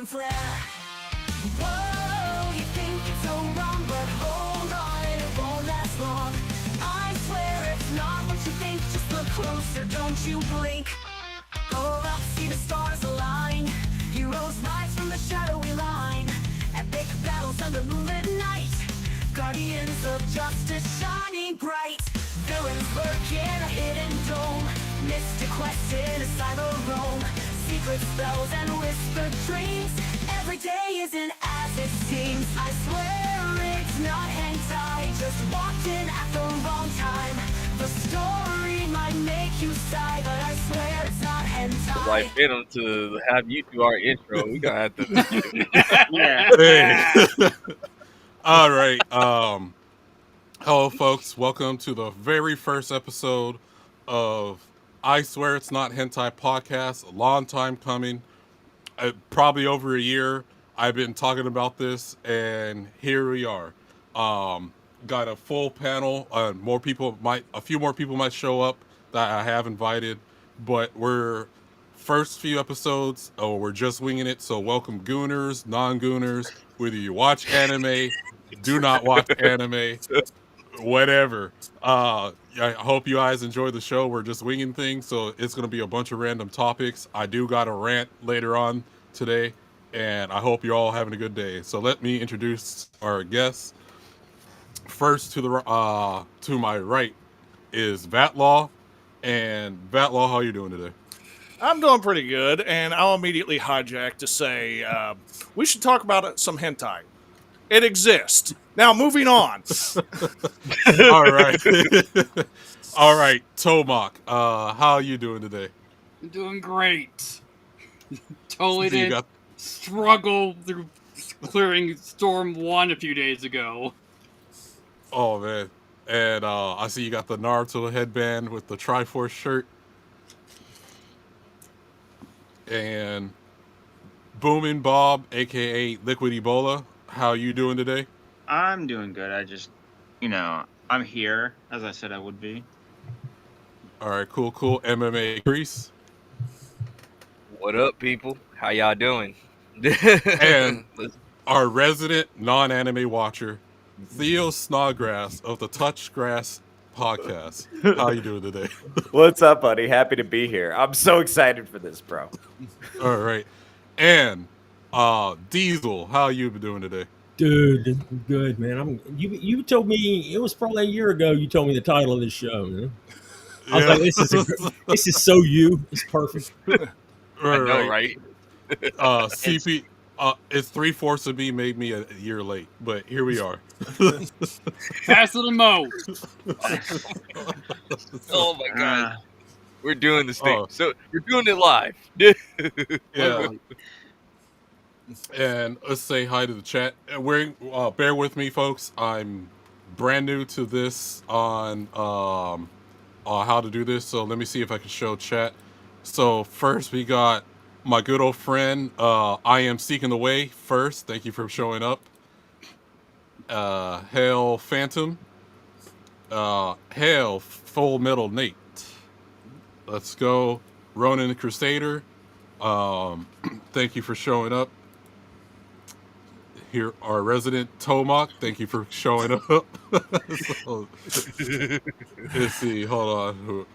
flare. Whoa, you think it's so wrong, but hold on, it won't last long. I swear it's not what you think, just look closer, don't you blink. Go up, see the stars align. Heroes rise from the shadowy line. Epic battles under moonlit night. Guardians of justice shining bright. Villains lurk in a hidden dome. Mystic quests in a cyber roam. Secret spells and whispered dreams. Every day isn't as it seems. I swear it's not hentai. Just walked in at the wrong time. The story might make you sigh, but I swear it's not hentai. Like Venom to have you do our intro. We gonna have to. Yeah. Hey. All right. Hello, folks. Welcome to the very first episode of I Swear It's Not Hentai podcast. A long time coming. Probably over a year. I've been talking about this, and here we are. Got a full panel. A few more people might show up that I have invited, but we're first few episodes. Oh, we're just winging it. So welcome, gooners, non-gooners. Whether you watch anime, do not watch anime, whatever. I hope you guys enjoy the show. We're just winging things, so it's going to be a bunch of random topics. I do got a rant later on today, and I hope you're all having a good day. So let me introduce our guests. First to my right is Vatlaw, and Vatlaw, how are you doing today? I'm doing pretty good, and I'll immediately hijack to say we should talk about some hentai. It exists. Now, moving on. All right. All right, Tomak, how are you doing today? I'm doing great. Totally So you did got- struggle through clearing Storm 1 a few days ago. Oh, man. And I see you got the Naruto headband with the Triforce shirt. And Booming Bob, a.k.a. Liquid Ebola, how you doing today? I'm doing good. I just, I'm here as I said I would be. All right, cool. MMA Grease. What up, people? How y'all doing? And our resident non-anime watcher, Theo Snodgrass of the Touchgrass podcast. How you doing today? What's up, buddy? Happy to be here. I'm so excited for this, bro. All right. And Diesel, how you been doing today? Dude, good, man. You told me it was probably a year ago. You told me the title of this show. Man. I was like, this is so you. It's perfect. I know, right? CP, it's 3/4 of me made me a year late, but here we are. Faster than Mo. Oh my god, we're doing this thing. Oh. So you're doing it live. Yeah. And let's say hi to the chat. Bear with me, folks. I'm brand new to this on how to do this. So let me see if I can show chat. So first we got my good old friend. I am seeking the way first. Thank you for showing up. Hail Phantom. Hail Full Metal Nate. Let's go Ronan the Crusader. Thank you for showing up. Here, our resident Tomak. Thank you for showing up. So, let's see. Hold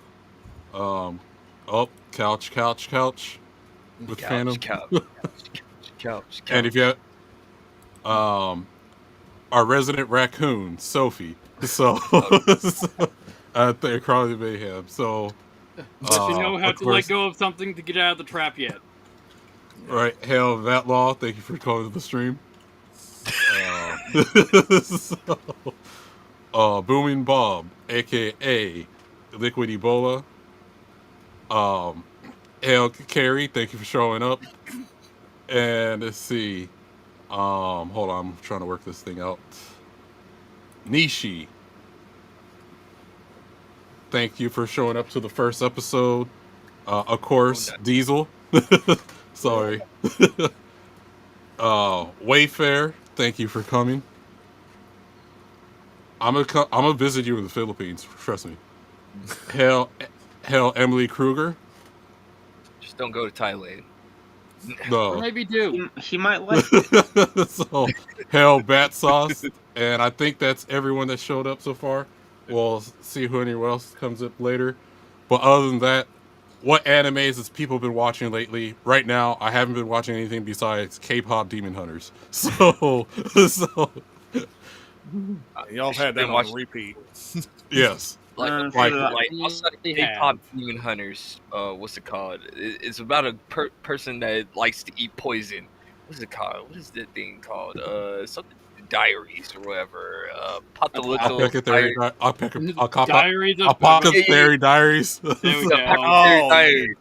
on. Couch with Phantom. Couch. And if you have, our resident raccoon, Sophie. So, at the Crowley Mayhem. So, But you know how of to course, let go of something to get out of the trap yet. right. Hail Vatlaw. Thank you for coming to the stream. Booming Bob, aka Liquid Ebola. Hail Carrie, thank you for showing up. And let's see. Hold on, I'm trying to work this thing out. Nishi, thank you for showing up to the first episode. Of course, Diesel. Sorry. Wayfair, thank you for coming. I'm gonna visit you in the Philippines. Trust me. Hell, Emily Kruger. Just don't go to Thailand. Or No. maybe do. He might like it. So, hell, bat sauce, and I think that's everyone that showed up so far. We'll see who anyone else comes up later. But other than that, what animes has people been watching lately? Right now, I haven't been watching anything besides K-pop Demon Hunters. So Y'all had that on repeat. yes. Like outside of K-pop Demon Hunters, what's it called? It's about a person that likes to eat poison. What's it called? What is that thing called? Something Diaries or whatever. Apothecary Diaries of Apothecary Diaries. Diaries.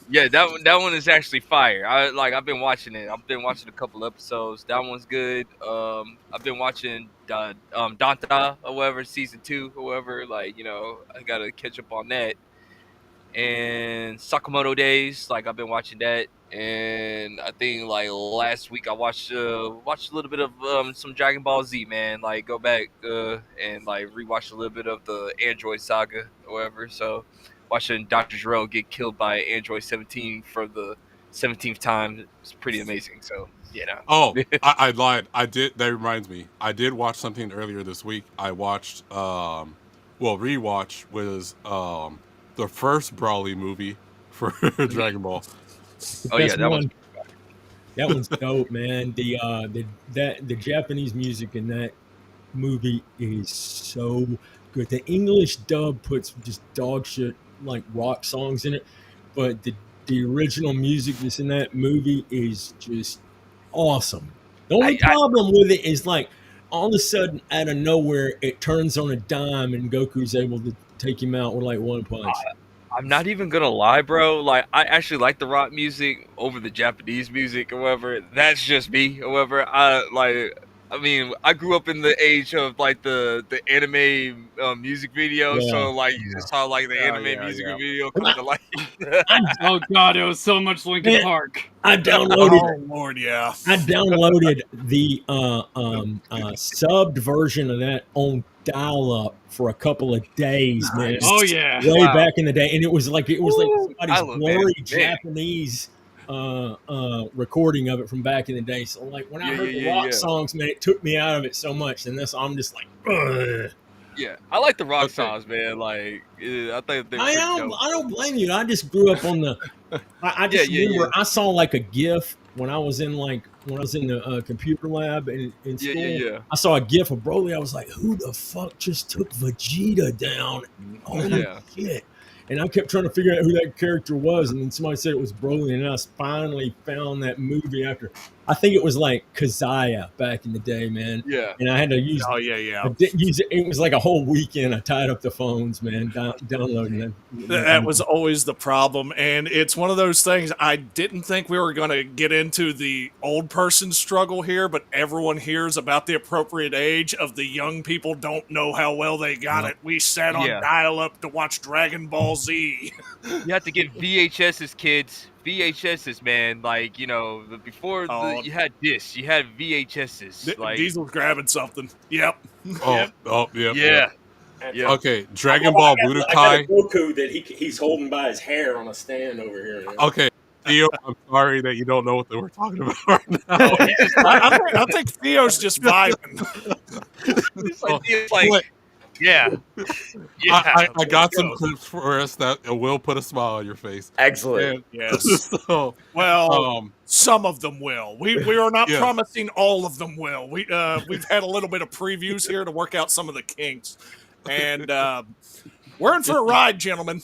Yeah, that one is actually fire. I've been watching it. I've been watching a couple episodes. That one's good. I've been watching Danta or whatever, season 2 or whatever. Like, you know, I gotta catch up on that. And Sakamoto Days, like I've been watching that. And I think like last week I watched a little bit of some Dragon Ball Z, man. Like go back and like rewatch a little bit of the Android saga or whatever. So watching Dr. Gero get killed by Android 17 for the 17th time is pretty amazing. So you know. Oh, I lied. I did. That reminds me. I did watch something earlier this week. I watched rewatch was the first Brawly movie for Dragon Ball. Oh yeah, that one's dope, man. The Japanese music in that movie is so good. The English dub puts just dog shit like rock songs in it, but the original music that's in that movie is just awesome. The only problem with it is like all of a sudden out of nowhere it turns on a dime and Goku's able to take him out with like one punch. I'm not even gonna lie, bro. Like, I actually like the rock music over the Japanese music, or whatever. That's just me. However, I mean, I grew up in the age of like the anime music video, so like you just saw like the anime music video come to life. Oh god, it was so much Linkin Park. I downloaded. Oh Lord, yeah. I downloaded the subbed version of that on dial-up for a couple of days, man. Oh yeah, way back in the day, and it was like somebody's blurry that. Japanese recording of it from back in the day. So like when I heard the rock songs, man, it took me out of it so much. And this, I'm just like, ugh. Yeah, I like the rock songs, man. Like, I think I don't blame you. I just grew up on the. I just remember I saw like a GIF when I was in the computer lab in school. Yeah. I saw a GIF of Broly. I was like, who the fuck just took Vegeta down? Holy shit. And I kept trying to figure out who that character was, and then somebody said it was Broly, and I finally found that movie after. I think it was like Kazaya back in the day, man. Yeah. And I had to use. Oh yeah. I didn't use it. It was like a whole weekend. I tied up the phones, man, downloading them. That was always the problem, and it's one of those things. I didn't think we were going to get into the old person struggle here, but everyone hears about the appropriate age of the young people don't know how well they got it. We sat on dial-up to watch Dragon Ball Z. You have to get VHSs, kids. VHSs, man. Like, you know, before you had this, you had VHSs. Like Diesel's grabbing something. Yep. Yep. Yeah. Okay, Dragon Ball Budokai. I got a Goku that he's holding by his hair on a stand over here. Okay, Theo, I'm sorry that you don't know what we're talking about right now. I think Theo's just vibing. It's like yeah. I got some clips for us that will put a smile on your face. Excellent. Yes. So, some of them will. We are not promising all of them will. We've had a little bit of previews here to work out some of the kinks, and we're in for a ride, gentlemen.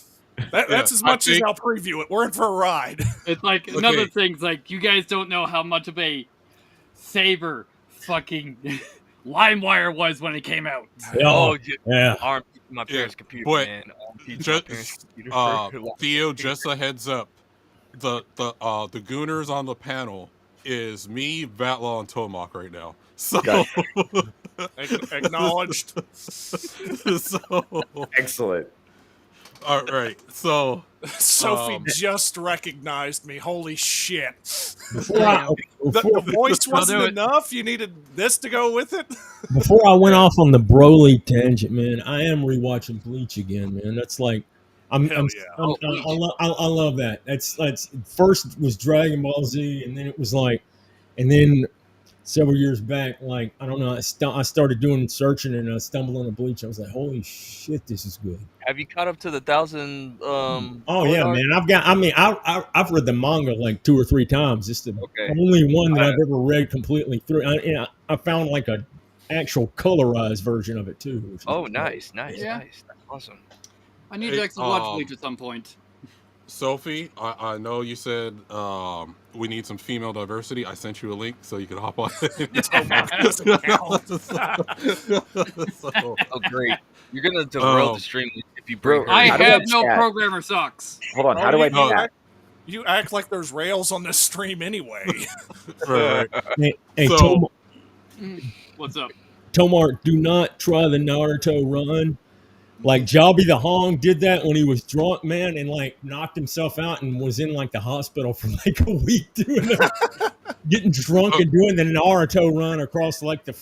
That's as much as I'll preview it. We're in for a ride. It's like another thing's like you guys don't know how much of a saber fucking LimeWire was when it came out. Arm my parents' computer, man. Theo, just a heads up. The gooners on the panel is me, Vatlaw, and Tomac right now. So acknowledged. Excellent. All right. So Sophie just recognized me. Holy shit. The voice wasn't enough? You needed this to go with it? Before I went off on the Broly tangent, man, I am rewatching Bleach again, man. That's like I'm, Hell I'm, yeah. I'm, I love that. That's first was Dragon Ball Z, and then it was like, and then several years back, like I don't know, I started doing searching and I stumbled on a Bleach. I was like, holy shit, this is good. Have you caught up to the 1,000? Oh yeah, arc? man. I've read the manga like 2 or 3 times. It's the Okay. only one that I've ever read completely through. I found like a actual colorized version of it too. which is Oh, dope. nice. Yeah. That's awesome. I need to actually watch Bleach at some point. Sophie, I know you said we need some female diversity. I sent you a link so you could hop on. Oh, great. You're going to derail the stream if you bring her. I How do have I no chat? programmer socks. Hold on, how do I do that? You act like there's rails on this stream anyway. Right. Hey, So- What's up? Tomar, do not try the Naruto run. Like Jobby the Hong did that when he was drunk, man, and like knocked himself out and was in like the hospital for like a week doing that, getting drunk and doing the Naruto run across like the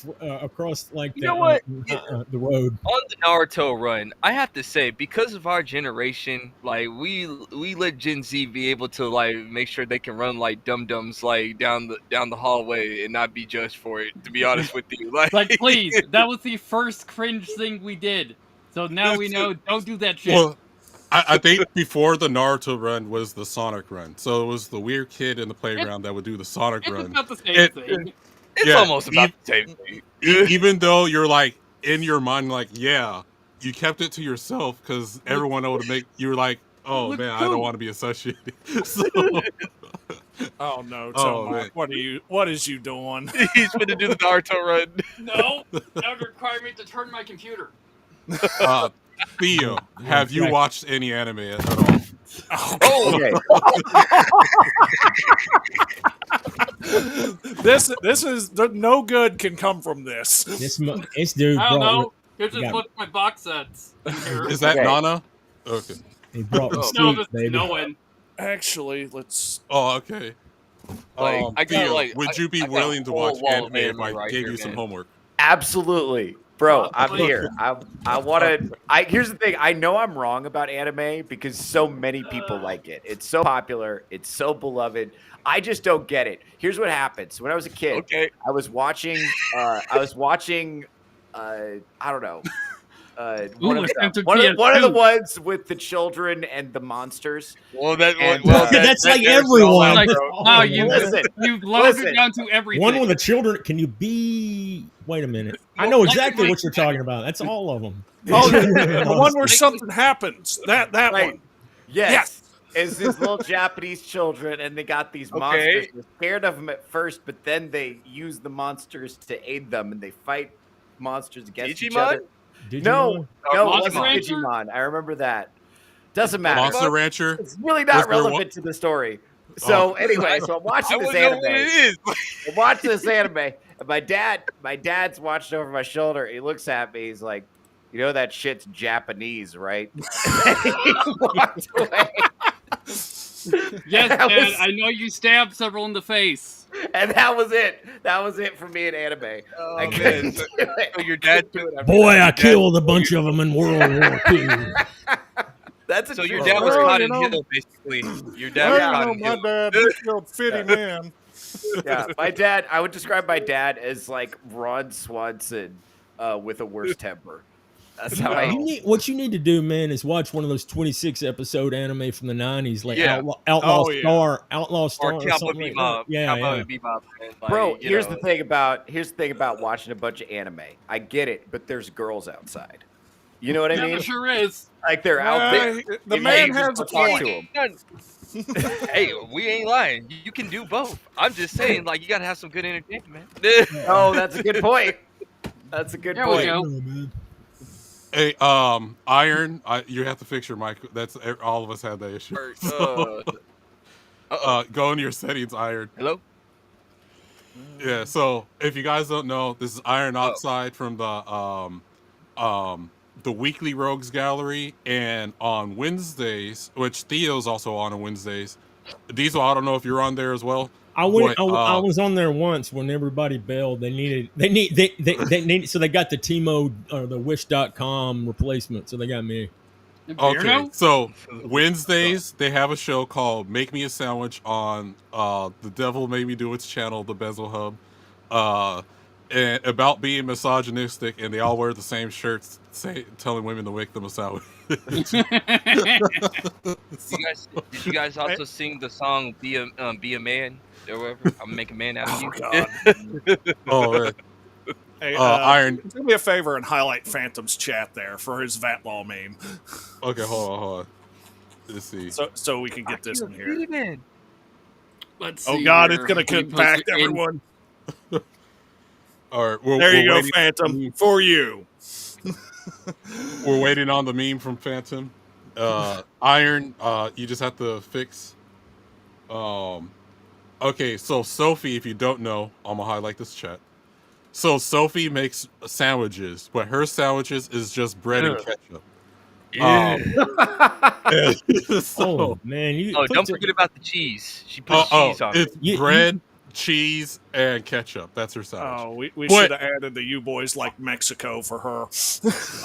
the road. On the Naruto run, I have to say, because of our generation, like we let Gen Z be able to like make sure they can run like dum-dums like down the hallway and not be judged for it. To be honest with you, like Please, that was the first cringe thing we did. So now we know, don't do that shit. Well, I think before the Naruto run was the Sonic run. So it was the weird kid in the playground that would do the Sonic It's run. not the same thing. it's yeah, almost about the same thing. Even though you're like in your mind, like, yeah, you kept it to yourself because everyone would make you were like, oh Look man, I cool. don't want to be associated. So, Oh no, Oh, Tomar, man. what is you doing? He's gonna do the Naruto run. No, that would require me to turn my computer. Theo, have you watched any anime at all? Oh, Okay. This is no good can come from this. This dude I don't brought know. Here's just Yeah. one of my box sets. in here. Is that Okay. Nana? Okay. he brought No, Mystique, this is baby. no one. Actually, let's. Oh, okay. Like, I got, Theo, like, would you be I got a willing to whole watch wall of anime if anime I right gave here, you some man. homework? Absolutely. Bro, I'm Probably. here. I want to. Here's the thing. I know I'm wrong about anime because so many people like it. It's so popular. It's so beloved. I just don't get it. Here's what happens. When I was a kid, Okay. I was watching. I don't know. One of the ones with the children and the monsters. Well, that And, well, that's like there's everyone. all that, Like, bro. wow, you've Listen, loaded down to everything. One with the children. Can you be? Wait a minute. I know exactly what you're talking about. That's all of them. Oh, the one where something happens. That Right. one. Yes. It's these little Japanese children, and they got these monsters. They're scared of them at first, but then they use the monsters to aid them, and they fight monsters against each Digimon? other. Did No, you know? no, it Monster wasn't Rancher? Digimon. I remember that. Doesn't matter. Monster Rancher? It's really Was not there relevant one- to the story. So anyway, so I'm I watching this wouldn't know anime. what it is. I'm watching this anime, and my dad's watching over my shoulder. He looks at me. He's like, "You know that shit's Japanese, right?" And he walked away. Yes, That Dad, was- I know you stabbed several in the face. And that was it. That was it for me in anime. Oh, I man. couldn't So, do it. so your dad Do it after Boy, that. I killed a bunch of them in World War II. That's a So your true dad was story. caught you in know- Hitler, basically. Your dad was I caught know in my Hitler. dad. He killed Fitty man. Yeah, my dad. I would describe my dad as like Ron Swanson with a worse temper. That's how I. What you need to do, man, is watch one of those 26 episode anime from the 90s, like Yeah. Outlaw Oh, yeah. Star, Or or something like that. Yeah, Cowboy yeah. Bebop, man. Like, Bro, you here's know. the thing about watching a bunch of anime. I get it, but there's girls outside. You know what I Yeah, mean? there sure is. Like they're out there. The You man just has a don't talk point. to 'em. Hey, we ain't lying. You can do both. I'm just saying, like, you gotta have some good entertainment, man. Oh, that's a good point. That's a good There we point. go. Oh, man. Hey, Iron, you have to fix your mic. That's all of us had that issue. So, go into your settings, Iron. Hello? Yeah. So if you guys don't know, this is IRONOXcIDE from the Weekly Rogues Gallery, and on Wednesdays, which Theo's also on Wednesdays. Diesel, I don't know if you're on there as well. I went. But, I was on there once when everybody bailed. They needed. So they got the Timo or the Wish.com replacement. So they got me. Okay, Beardo? so Wednesdays they have a show called "Make Me a Sandwich" on the Devil Made Me Do Its channel, the BeelzeHub, and about being misogynistic, and they all wear the same shirts, telling women to make them a sandwich. Did you guys also sing the song "Be a Man" or whatever? I'm making a man out of you. God. Oh, man. Hey, Iron. do me a favor and highlight Phantom's chat there for his Vatlaw meme. Okay, hold on. Let's see. So we can get this in here. Let's see. Oh God, here. it's gonna Let me compact post it in. everyone. All right, There you go, Phantom, for you. We're waiting on the meme from Phantom. Iron, you just have to fix. Okay, so Sophie, if you don't know, I'm gonna highlight this chat. So Sophie makes sandwiches, but her sandwiches is just bread and ketchup. Oh man, you don't forget about the cheese. She puts cheese on it. It's bread, cheese, and ketchup. That's her sandwich. Oh, we should have added the "you boys like Mexico" for her.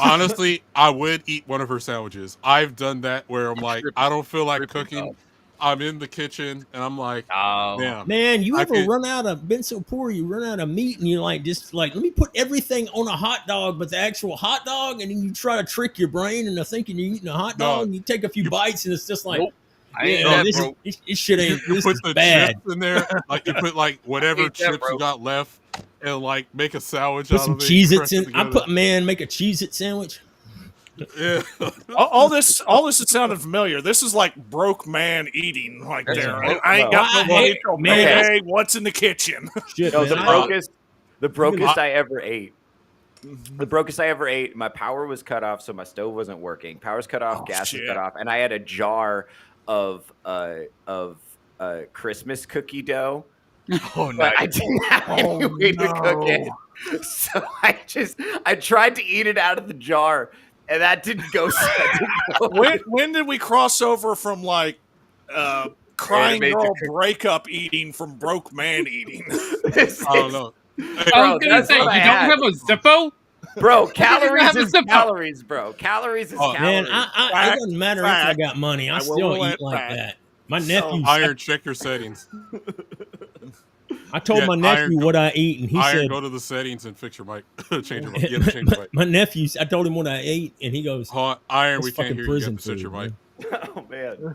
Honestly, I would eat one of her sandwiches. I've done that where I'm like, I don't feel like cooking. I'm in the kitchen and I'm like, damn. Man, you ever been so poor you run out of meat and you're like, just like, let me put everything on a hot dog, but the actual hot dog, and then you try to trick your brain into thinking you're eating a hot dog, and you take a few bites and it's just like, this shit ain't. You This put is the bad. chips in there, like you put like whatever chips you got left, and like make a sandwich Put out some of it. Cheez-Its in. Make a Cheez-It sandwich. Yeah. all this is sounding familiar. This is like broke man eating. Like there, I ain't got no money. Man. Hey, what's in the kitchen? Shit, No, man. the brokest I ever ate. The brokest I ever ate. My power was cut off, so my stove wasn't working. Power's cut off, gas was cut off, and I had a jar of Christmas cookie dough. Oh, But I didn't have any way to cook it, so I tried to eat it out of the jar. And that didn't go. When did we cross over from like crying girl breakup eating from broke man eating? I don't know. I was gonna say, you don't have a Zippo? Bro, calories is calories, bro. Calories is calories. Man, it doesn't matter if I got money. I still eat like that. My nephew. Iron, check your settings. I told my nephew what I eat, and he said, "Go to the settings and fix your mic. Change your mic. You have to change your mic." My nephew, I told him what I ate, and he goes, Iron, we can't hear you. You have to switch your mic. Oh man.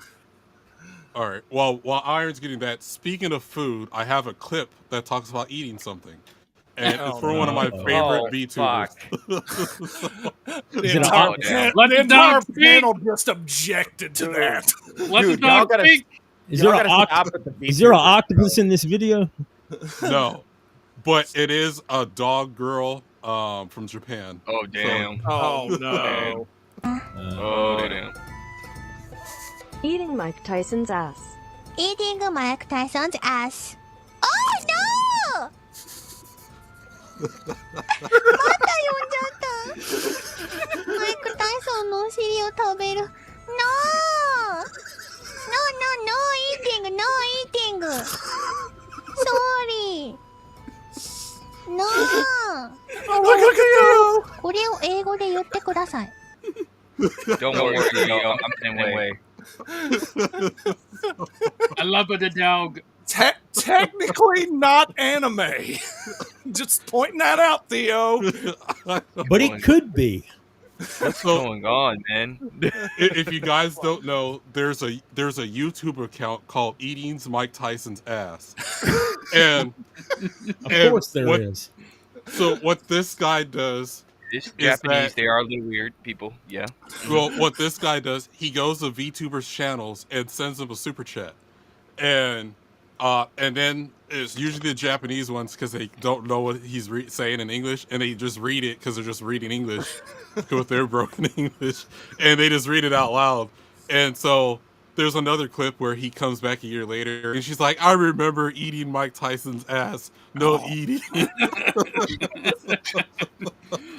All right. Well, while Iron's getting that, speaking of food, I have a clip that talks about eating something, and it's from one of my favorite VTubers. The entire panel just objected to that. Let the dog speak. Is there an octopus in this video? No, but it is a dog girl from Japan. Oh damn! Oh no! Oh damn! Eating Mike Tyson's ass. Eating Mike Tyson's ass. Oh no! また呼んじゃった。マイク・タイソンのお尻を食べる。No! No eating, no eating. Sorry. No. これを英語で言ってください。 Don't worry, I'm the same way. I love the dog. Technically not anime. Just pointing that out, Theo. But it could be. What's going on, man? If you guys don't know, there's a YouTube account called Eating's Mike Tyson's Ass, and of course there is. So what this guy does It's Japanese. They are a little weird people. Yeah. Well, what this guy does, he goes to VTubers' channels and sends them a super chat, and then it's usually the Japanese ones because they don't know what he's saying in English, and they just read it because they're just reading English with their broken English, and they just read it out loud. And so there's another clip where he comes back a year later, and she's like, "I remember eating Mike Tyson's ass. No eating."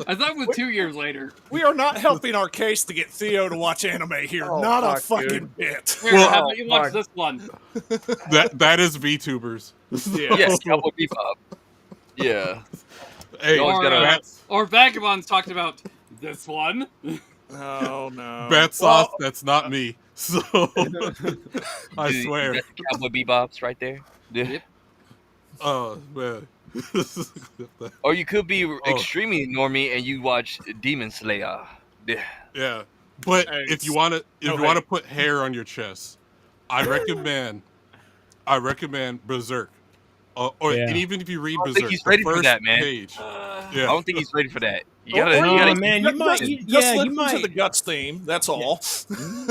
I thought it was 2 years later. We are not helping our case to get Theo to watch anime here. Not a fucking bit. Here, how about you watch this one? That is VTubers. Yes, Cowboy Bebop. Yeah. Hey, or Vagabonds talked about this one. Oh no. Bad sauce. That's not me. So I Dude, swear. that's Cowboy Bebop's right there. Yep. Oh man. Or you could be Oh. extremely normie and you watch Demon Slayer. Yeah. Yeah, but Hey, if you want no to hate. put hair on your chest, I recommend Berserk. Yeah. And even if you read I don't Berserk, think he's the ready for first that, man. page. I Yeah. don't think he's ready for that. You Or- gotta, or you Nah, gotta. man, you might, Just yeah, you listen to might, the guts theme. That's all.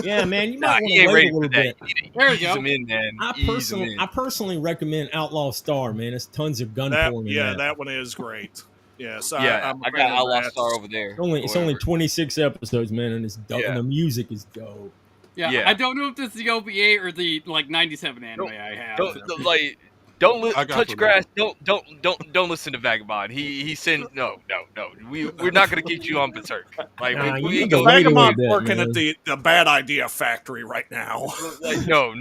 yeah, man, you Nah, might he ain't want to wait ready a for little that. bit. There we Ease go. him in, man. Ease him in. I personally recommend Outlaw Star, man. There's tons of gun porn in that. That one is great. Yes, Yeah, I'm a I fan got of Outlaw that. Star over there. It's only 26 episodes, man, and it's dope. Yeah. And the music is dope. Yeah, Yeah. I don't know if this is the OVA or the 97 anime I have. Don't I got touch you, grass. Don't listen to Vagabond. He said no. We're not gonna get you on Berserk. Like Nah, we you ain't need to gonna- wait a little Vagabond's bit, working man. at the bad idea factory right now. like, no.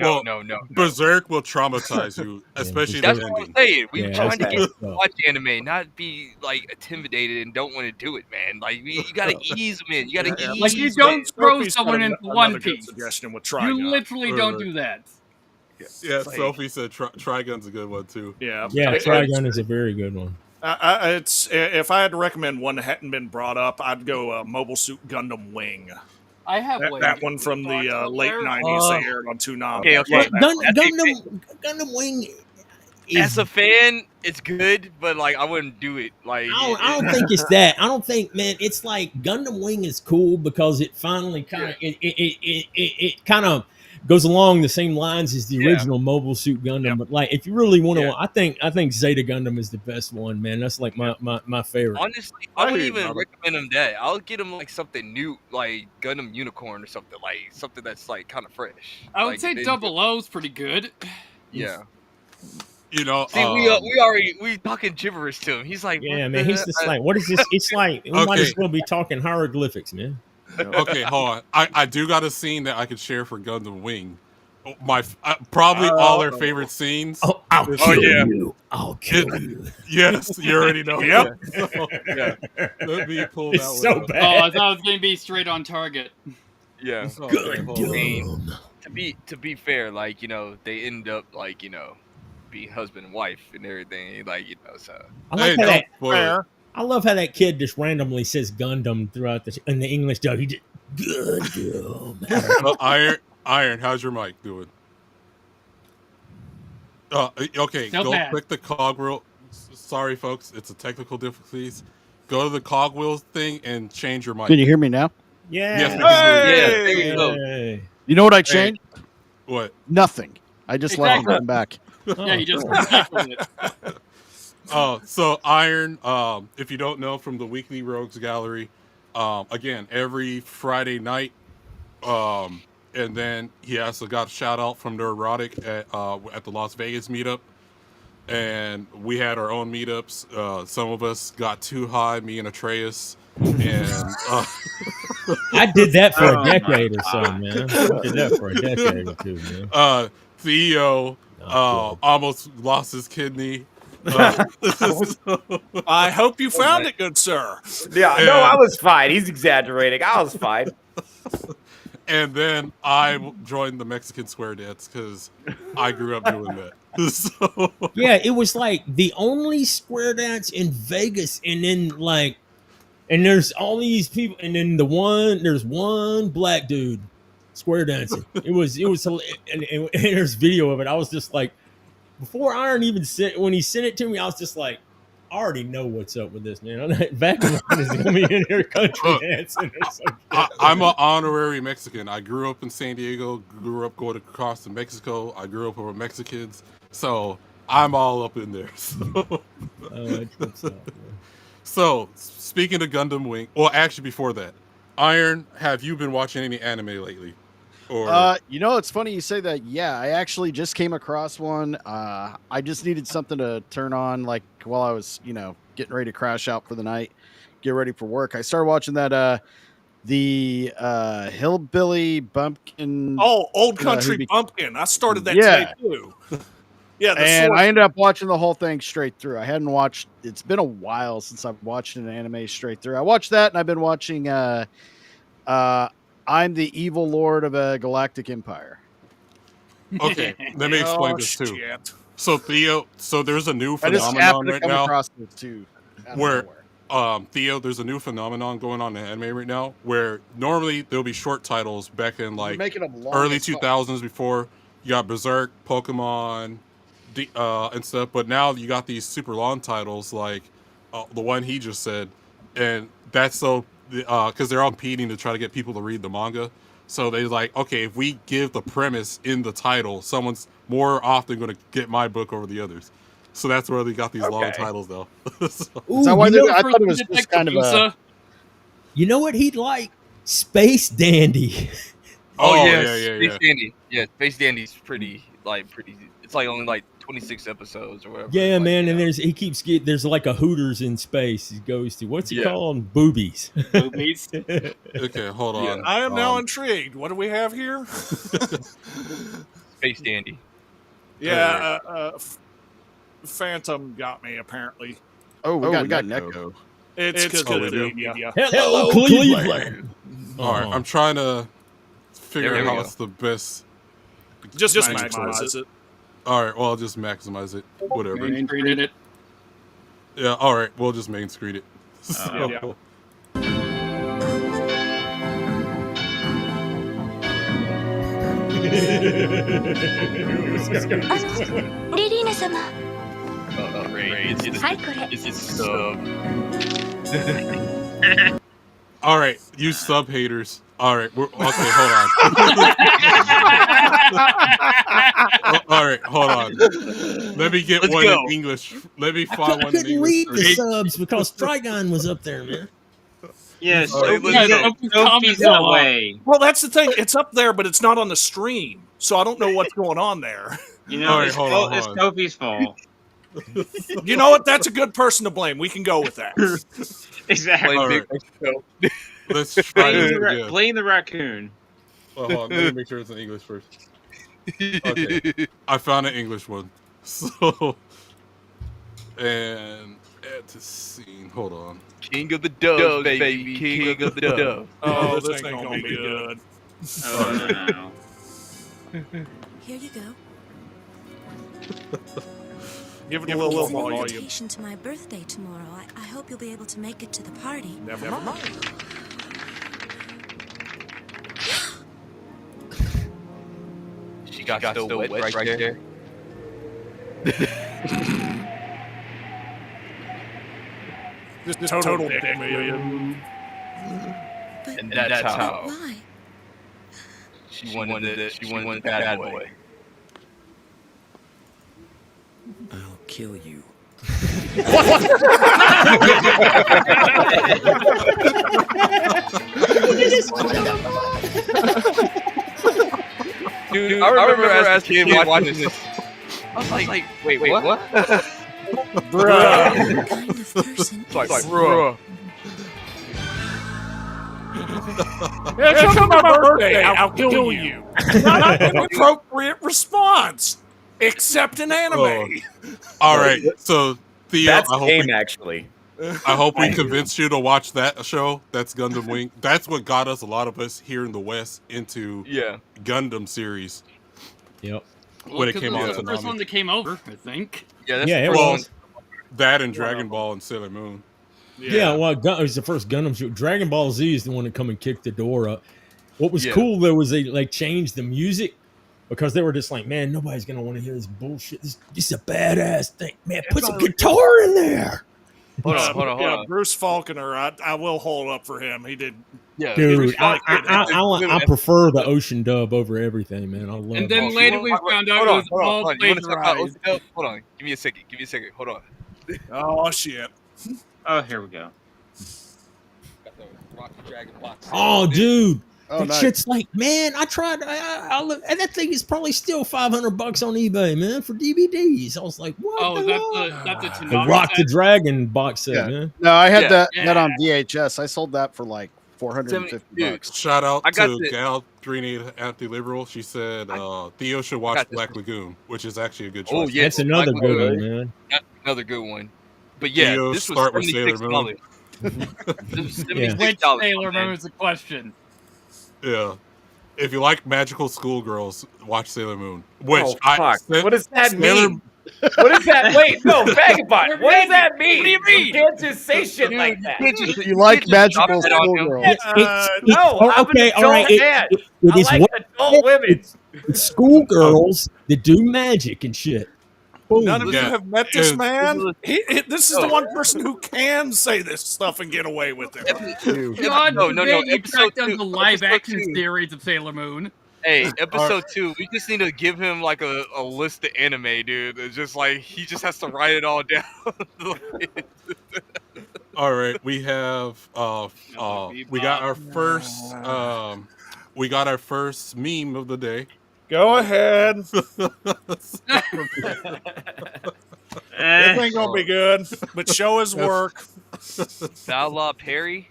Berserk will traumatize you, especially That's the what I'm ending. saying. We Yeah, trying to that's get you tough. to watch anime, not be like intimidated and don't want to do it, man. Like you gotta ease them in. You gotta Yeah, ease. Like, you them don't in. throw Sophie's someone got into another One good Piece. suggestion with You Trigun. literally don't do that. Yeah, like- Sophie said Trigun's a good one too. Yeah, Yeah, It- Trigun is a very good one. it's if I had to recommend one that hadn't been brought up, I'd go Mobile Suit Gundam Wing. I have That one from the late '90s. They aired on Toonami. Okay, okay. Love that one. Gundam Wing As is. a fan, it's good, but like I wouldn't do it. Like I don't think it's that. I don't think, man. It's like Gundam Wing is cool because it finally kind of it kind of goes along the same lines as the Yeah. original Mobile Suit Gundam. But like, if you really want to, Yeah. I think Zeta Gundam is the best one, man. That's like my favorite. Honestly, I I wouldn't hear you, even brother. recommend him that. I'll get him like something new, like Gundam Unicorn or something, like something that's like kind of fresh. I would Like, say they- Double O's pretty good. Yeah. You know, See, we talking gibberish to him. He's like, Yeah, what man. the He's just like, what is this? It's like we might as Okay. well be talking hieroglyphics, man. okay, hold on. I do got a scene that I could share for Gundam Wing. Probably all their favorite scenes. Oh, I'll Oh, kill yeah. you. I'll kill you. Yes, you already know. Yep. So, Yeah. let me pull It's that so one up. Oh, bad. I thought it was gonna be straight on target. Yeah. Okay, hold on. Gundam. To be fair, like they end up like be husband and wife and everything, like so. I Hey, like how don't that. spoil it. Fair. I love how that kid just randomly says Gundam throughout in the English dub. He just Gundam. Iron, how's your mic doing? Okay, Still go bad. click the cogwheel. Sorry, folks, it's a technical difficulties. Go to the cogwheel thing and change your mic. Can you hear me now? Yeah. Yes, we can hear you. Yeah, there you go. Hey. You know what I changed? What? Nothing. I just left Exactly. and come back. Yeah, you just recycled it. So Iron, if you don't know from the Weekly Rogues Gallery, again, every Friday night, and then he also got a shout out from Neurotic at the Las Vegas meetup. And we had our own meetups. Some of us got too high, me and Atreus. And I did that for a decade or so, man. I did that for a decade or two, man. Theo Oh, almost lost his kidney. I hope you found it, good sir. Yeah, no, I was fine. He's exaggerating. I was fine. And then I joined the Mexican square dance because I grew up doing that. So, yeah, it was like the only square dance in Vegas, and then like, and there's all these people, and then there's one black dude square dancing. It was, and there's video of it. I was just like, before Iron even when he sent it to me, I was just like, I already know what's up with this, man. Vagabond is gonna be in here country dancing or something. I'm an honorary Mexican. I grew up in San Diego, grew up going across to Mexico. I grew up with Mexicans. So I'm all up in there. So, That's good stuff, man. so speaking of Gundam Wing, well, actually before that, Iron, have you been watching any anime lately? Or It's funny you say that. Yeah, I actually just came across one. I just needed something to turn on, like while I was, getting ready to crash out for the night, get ready for work. I started watching that the Hillbilly Bumpkin. Oh, Old Country who be- Bumpkin. I started that Yeah. today too. Yeah, And I ended up watching the whole thing straight through. I hadn't watched. It's been a while since I've watched an anime straight through. I watched that, and I've been watching I'm the evil lord of a galactic empire. Okay, let me explain this too. Shit. So Theo, so there's a new I just phenomenon happened to right come now across this too. out of where nowhere. Theo, there's a new phenomenon going on in anime right now where normally there'll be short titles back in You're like making them long early as fuck. 2000s before you got Berserk, Pokemon, and stuff, but now you got these super long titles like the one he just said, and that's so because they're all competing to try to get people to read the manga. So they're like, okay, if we give the premise in the title, someone's more often going to get my book over the others. So that's where they got these long titles now. So- Is that why you they know, do- I thought it was just kind of a. you know what he'd like? Space Dandy. Oh, yeah, yeah. Space Dandy. Yeah, Space Dandy's pretty. It's like only like 26 episodes or whatever. Yeah, like, man, you and know. he keeps getting there's like a Hooters in space. He goes to what's he Yeah. called? Boobies. Boobies. Okay, hold on. I am now intrigued. What do we have here? Space Dandy. Yeah, Phantom got me apparently. Oh, we got Neko. It's because Oh, of we the do? media. Hello, Cleveland. All right, I'm trying to figure There out we how go. it's the best. Just maximize it. All right, well, I'll just maximize it. Whatever. Main screen it. Yeah, all right, we'll just main screen it. So- yeah. リリーナ様。 Ray, it's はい、これ。 it's sub. All right, you sub haters. All right, okay, hold on. All right, hold on. Let me get Let's one go. in English. Let me find I one in couldn't English. read the first. subs because Trigon was up there, man. Yeah, Alright, Sophie's comments in the all way. Well, that's the thing. It's up there, but it's not on the stream, so I don't know what's going on there. You know, Alright, it's, hold on, it's hold on. Sophie's fault. You know what? That's a good person to blame. We can go with that. Exactly. All right. Let's try Blame this the, again. blame the raccoon. Hold on, let me make sure it's in English first. Okay, I found an English one. So, and add to scene. Hold on. King of the Doves, baby. King of the Doves. Oh, this ain't gonna be good. Oh, no. Here you go. Give it a little It's an volume. invitation to my birthday tomorrow. I hope you'll be able to make it to the party. Never mind. She got still wet right there. Just total dick move. But, And that's but how why? she wanted the bad boy. I'll kill you. Dude, I remember as a kid watching this. I was like, wait, what? Bruh. The kind of person It's like, is- bruh. It's my birthday. I'll kill you. Not an appropriate response, except in anime. Oh. All right, so Theo, That's I hope game, we, actually. I hope we convinced you to watch that show. That's Gundam Wing. That's what got us, a lot of us here in the West, into Yeah. Gundam series Yep. when it 'cause came it on was to the first one Konami. that came over, I think. Yeah, that's Yeah, the it first Well, one. that and Dragon Ball and Sailor Moon. Yeah, well, it was the first Gundam show. Dragon Ball Z is the one that come and kicked the door up. What was Yeah. cool though was they like changed the music because they were just like, man, nobody's gonna want to hear this bullshit. This is a badass thing, man. Put some guitar in there, Hold on. Yeah, Bruce Faulconer. I will hold up for him. He did. Yeah, dude. I- I prefer the Ocean dub over everything, man. I love. And then it. later we found out it was all You wanna talk about plagiarized. Ocean? Hold on. Give me a second. Hold on. Oh shit. Oh, here we go. Got the Rocky Dragon box. Oh, dude. Oh, that nice. shit's like, man, I tried. And that thing is probably still $500 on eBay, man, for DVDs. I was like, what? Oh, the hell? that's a The Tanaka Rock the set. Dragon box set, Yeah. man. No, I had Yeah. that on VHS. I sold that for like $450. Shout out I got to the- Gal Green Anti-Liberal. She said Theo should watch got this. Black Lagoon, which is actually a good Oh, choice. yeah. That's another Black good Widow. one, man. That's another good one. But yeah, Theo, this was start with Sailor $76. Moon. This was Yeah. Which $76, Sailor man. Moon is the question? Yeah. If you like magical schoolgirls, watch Sailor Moon. Which fuck. What does that mean? What is that? Wait, no, Vagabond. What does that mean? What do you mean? You can't just say shit like that. If you like magical schoolgirls. No, I'm okay, an all right. adult man. It I is like what adult women. it's schoolgirls that do magic and shit. Boom. None of you Yeah. have met this Is- man. This is the one person who can say this stuff and get away with it. God No, forbid you episode track down 2, the live episode action 2. series of Sailor Moon. Hey, episode 2, we just need to give him like a list of anime, dude. It's just like he just has to write it all down. All right, we have we got our first meme of the day. Go ahead. This Eh. ain't gonna be good, but show his work. Vala Perry.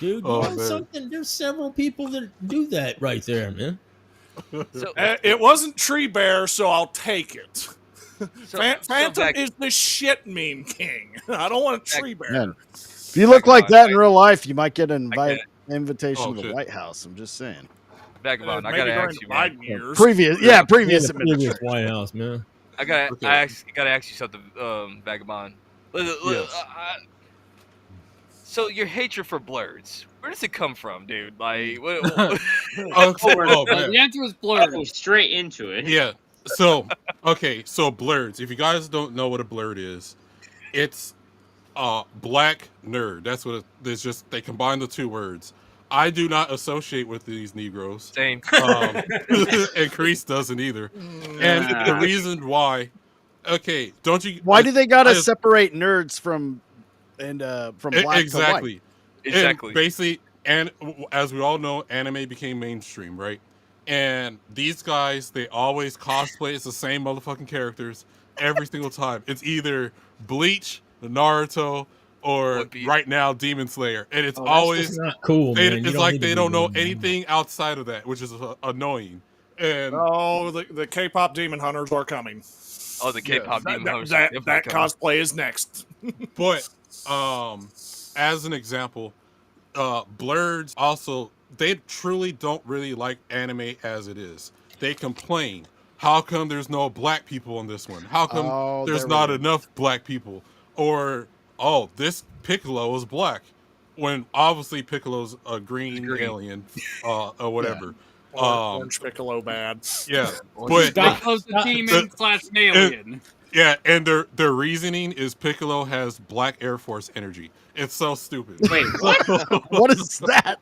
Dude, Oh, you know man. something? There's several people that do that right there, man. So, It wasn't Tree Bear, so I'll take it. Phantom back- is the shit meme king. I don't want a Tree Bear. Man, if you look like that in real life, you might get an invitation Oh, to the shit. White House. I'm just saying. Vagabond, I Maybe gotta during ask the you, man. Biden years. Previous Yeah, the administration. previous White House, man. I gotta ask you something, Vagabond. So your hatred for blurs, where does it come from, dude? Like, what? Oh, man. The answer is I'll blurred. go straight into it. Yeah. So, okay. So blurs. If you guys don't know what a blurred is, it's black nerd. That's what it's just. They combine the two words. I do not associate with these Negroes. Same. And Crease doesn't either. And the reason why, okay, don't you? Why do they gotta I- separate nerds from black exactly? to Exactly. And basically, and as we all know, anime became mainstream, right? And these guys, they always cosplay as the same motherfucking characters every single time. It's either Bleach, Naruto, or One Piece. right now Demon Slayer, and it's That's always just not cool, man. You it's don't like need to they be don't know doing that. anything outside of that, which is annoying. And Oh, the K-pop demon hunters are coming. Oh, the K-pop That, demon hunters that, are that definitely coming. cosplay is next. but as an example, blurs also, they truly don't really like anime as it is. They complain, how come there's no black people in this one? How come Oh, there's there we not go. enough black people? Or, oh, this Piccolo is black, when obviously Piccolo's a green alien, or whatever. Orange Piccolo bad. Yeah, Stop. but Close the demon slash alien. yeah, and their reasoning is Piccolo has black Air Force energy. It's so stupid. Wait, what? What is that?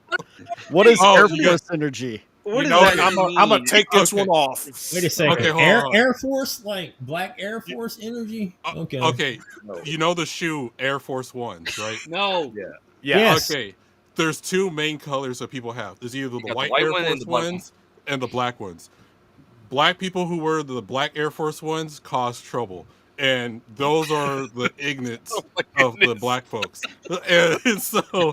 What is Oh, Air yeah. Force energy? What You does know, that I'm gonna mean? take this Okay. one off. Wait a second. Okay, hold on. Air Force, like black Air Force energy? Okay. Okay, you know the shoe Air Force Ones, right? No. Yeah. Yes. Okay, there's two main colors that people have. There's either the got the white white Air one and Force the black ones and the black ones. Black people who wear the black Air Force Ones cause trouble, and those are the ignorance of the black folks. And so,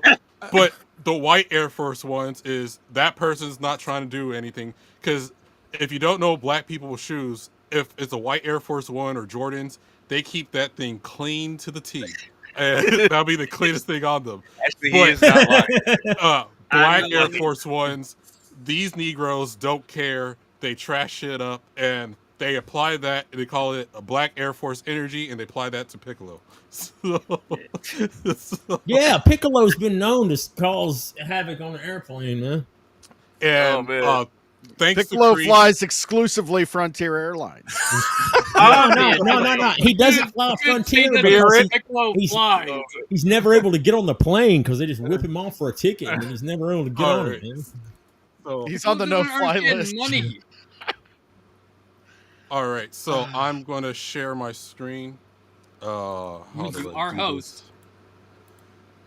but the white Air Force Ones is that person's not trying to do anything, because if you don't know black people with shoes, if it's a white Air Force One or Jordans, they keep that thing clean to the T. And that'll be the cleanest thing on them. Actually, But- he is not lying. Black Air lying. Force Ones, these Negroes don't care. They trash shit up, and they apply that, and they call it a black Air Force energy, and they apply that to Piccolo. So- Yeah, Piccolo's been known to cause havoc on an airplane, man. and Oh, man. thanks Piccolo to Creed, flies exclusively Frontier Airlines. No. He doesn't fly Frontier because Piccolo he's- flies. he's never able to get on the plane because they just whip him off for a ticket, and he's never able to get on Alright. it, man. so- He's on the Who doesn't no-fly earn list. Money. all right, so I'm going to share my screen. How You do I are do host.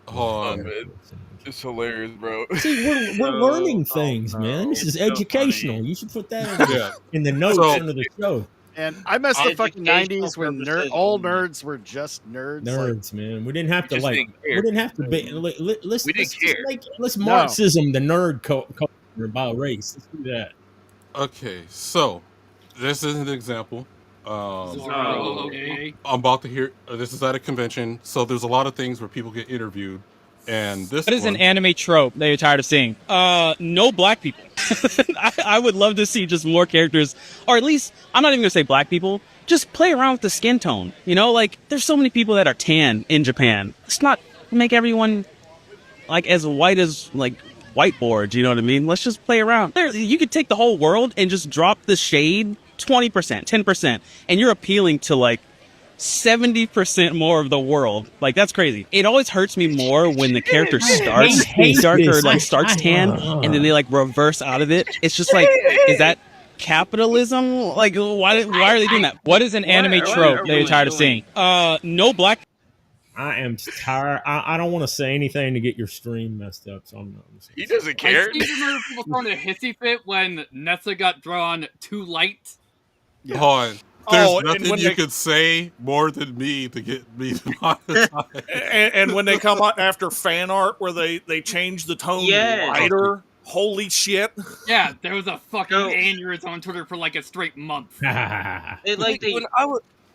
this? Hold Oh, on. man. It's hilarious, bro. See, we're No, learning things, man. This It's is so educational. funny. You should put that in the, Yeah. in the notes So- under the show. And I miss the fucking Educational 90s when purposes all only. nerds were just nerds. Like, Nerds, man. We didn't have to just like. didn't We care. didn't have to be. Let's We didn't let's just care. let's No. Marxism the nerd culture by race. Let's do that. Okay, so this is an example. Oh, okay. I'm about to hear. This is at a convention, so there's a lot of things where people get interviewed, And this What is an one, anime trope that you're tired of seeing? No black people. I would love to see just more characters, or at least, I'm not even gonna say black people, just play around with the skin tone. You know, like, there's so many people that are tan in Japan. Let's not make everyone, like, as white as, like, whiteboards, you know what I mean? Let's just play around. You could take the whole world and just drop the shade 20%, 10%, and you're appealing to, like, 70% more of the world. Like, that's crazy. It always hurts me more when the character starts dark or like starts tan and then they like reverse out of it. It's just like, is that capitalism? Like, why are they doing that? What is an anime trope that you're tired of seeing? No black. I am tired. I don't want to say anything to get your stream messed up, so I'm not. He doesn't care. I seem to remember people throwing a hissy fit when Nessa got drawn too light. hold on. There's nothing you could say more than me to get me demonetized. And when they come out after fan art where they change the tone lighter, holy shit. Yeah, there was a fucking aneurysm on Twitter for like a straight month.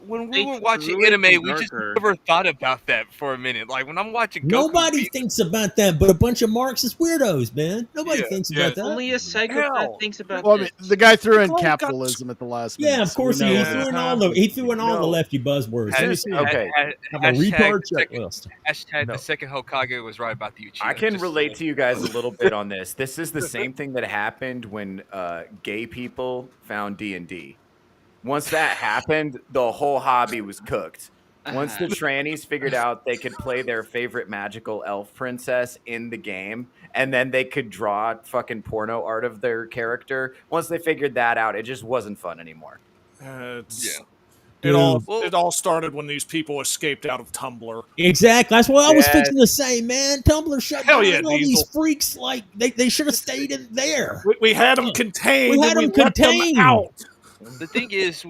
When we were watching anime, we just never thought about that for a minute. Like, when I'm watching Goku, Nobody thinks about that, but a bunch of Marxist weirdos, man. Nobody thinks about that. Only a psychopath thinks about Well, I this. mean, the guy threw in capitalism at the last minute. Yeah, of course he threw in all the lefty buzzwords. Have a retard checklist. Hashtag the second Hokage was right about the Uchiha. I can relate to you guys a little bit on this. This is the same thing that happened when gay people found D&D. Once that happened, the whole hobby was cooked. Once the trannies figured out they could play their favorite magical elf princess in the game, and then they could draw fucking porno art of their character, once they figured that out, it just wasn't fun anymore. It all started when these people escaped out of Tumblr. Exactly. That's what I was fixing to say, man. Tumblr shut down. Yeah, all these freaks, like, they should have stayed in there. We had them contained. We had them contained. Out. The thing is, the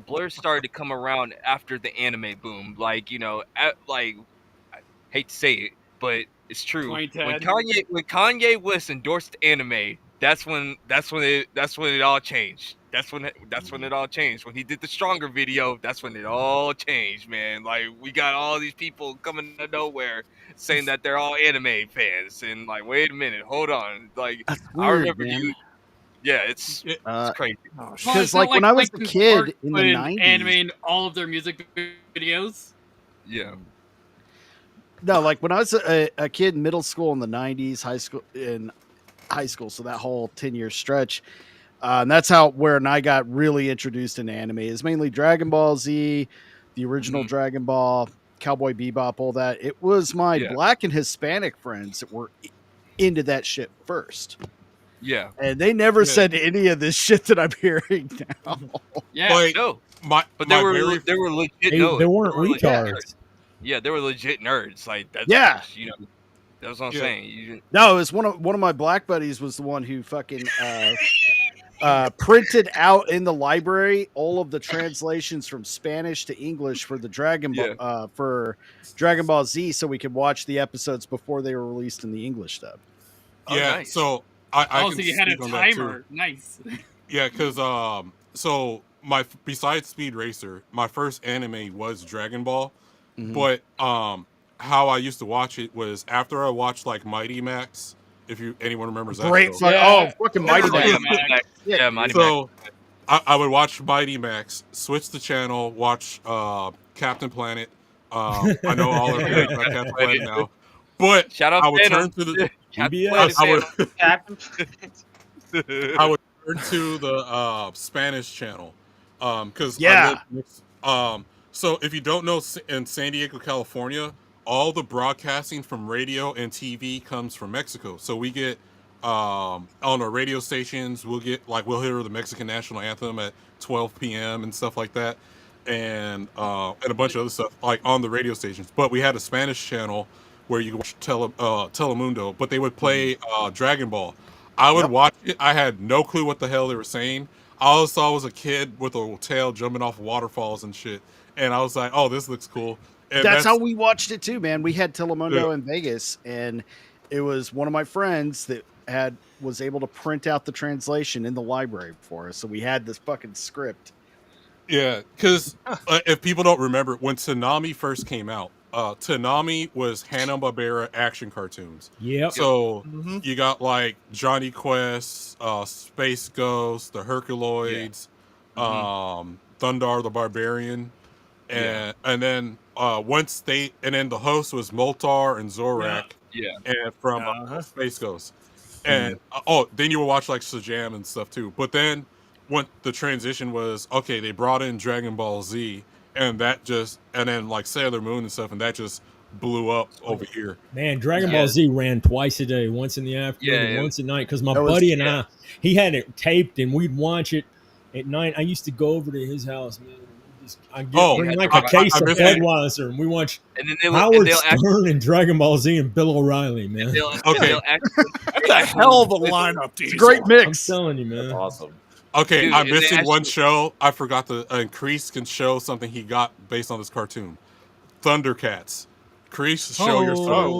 blurs started to come around after the anime boom. Like, you know, I hate to say it, but it's true. When Kanye West endorsed anime, that's when it all changed. That's when it all changed. When he did the Stronger video, that's when it all changed, man. Like, we got all these people coming out of nowhere saying that they're all anime fans, and like, wait a minute, hold on. Like, weird, I remember man. you. Yeah, it's crazy. Because like when I was a kid in the 90s, animating all of their music videos. Yeah. No, like when I was a kid in middle school in the 90s, high school, so that whole 10-year stretch. And that's when I got really introduced into anime. Is mainly Dragon Ball Z, the original Dragon Ball, Cowboy Bebop, all that. It was my black and Hispanic friends that were into that shit first. Yeah. And they never said any of this shit that I'm hearing now. Yeah, like, no. But they were legit. They weren't retards. Yeah, they were legit nerds. Like, that's just, you know, that's what I'm saying. No, it was one of my black buddies was the one who fucking printed out in the library all of the translations from Spanish to English for the Dragon Ball Z, so we could watch the episodes before they were released in the English dub. Nice. So I so you had a timer. Nice. Yeah, because so besides Speed Racer, my first anime was Dragon Ball, but how I used to watch it was after I watched like Mighty Max. If anyone remembers that great show. Fucking Mighty Max. Yeah, Mighty so Max. I would watch Mighty Max, switch the channel, watch Captain Planet. I know all of you about Captain Planet now, but shout out I would turn to the I would turn to the Spanish channel because so if you don't know, in San Diego, California, all the broadcasting from radio and TV comes from Mexico. So we get on our radio stations, we'll hear the Mexican national anthem at 12 p.m. and stuff like that, and a bunch of other stuff like on the radio stations. But we had a Spanish channel where you could watch Telemundo, but they would play Dragon Ball. I would watch it. I had no clue what the hell they were saying. All I saw was a kid with a tail jumping off waterfalls and shit, and I was like, "Oh, this looks cool." And that's how we watched it too, man. We had Telemundo in Vegas, and it was one of my friends that was able to print out the translation in the library for us. So we had this fucking script Yeah, because if people don't remember, when Toonami first came out, Toonami was Hanna-Barbera action cartoons. Yep. So Mm-hmm. you got like Johnny Quest, Space Ghost, the Herculoids, Thundar the Barbarian, and then then the host was Moltar and Zorak, and from Space Ghost, and then you would watch like Sajam and stuff too. But then when the transition was okay, they brought in Dragon Ball Z, and then like Sailor Moon and stuff, and that just blew up over here. Man, Dragon Ball Z ran twice a day, once in the afternoon and once at night. Because my buddy and I, he had it taped, and we'd watch it at night. I used to go over to his house, man. I'd bring like a case of Budweiser, and we watch Howard Stern and Dragon Ball Z and Bill O'Reilly, man. Okay, that's a hell of a lineup. It's a great mix. I'm telling you, man. That's awesome. Okay, dude, I'm missing one show. I forgot Kreese can show something he got based on this cartoon. Thundercats. Kreese, show your stuff.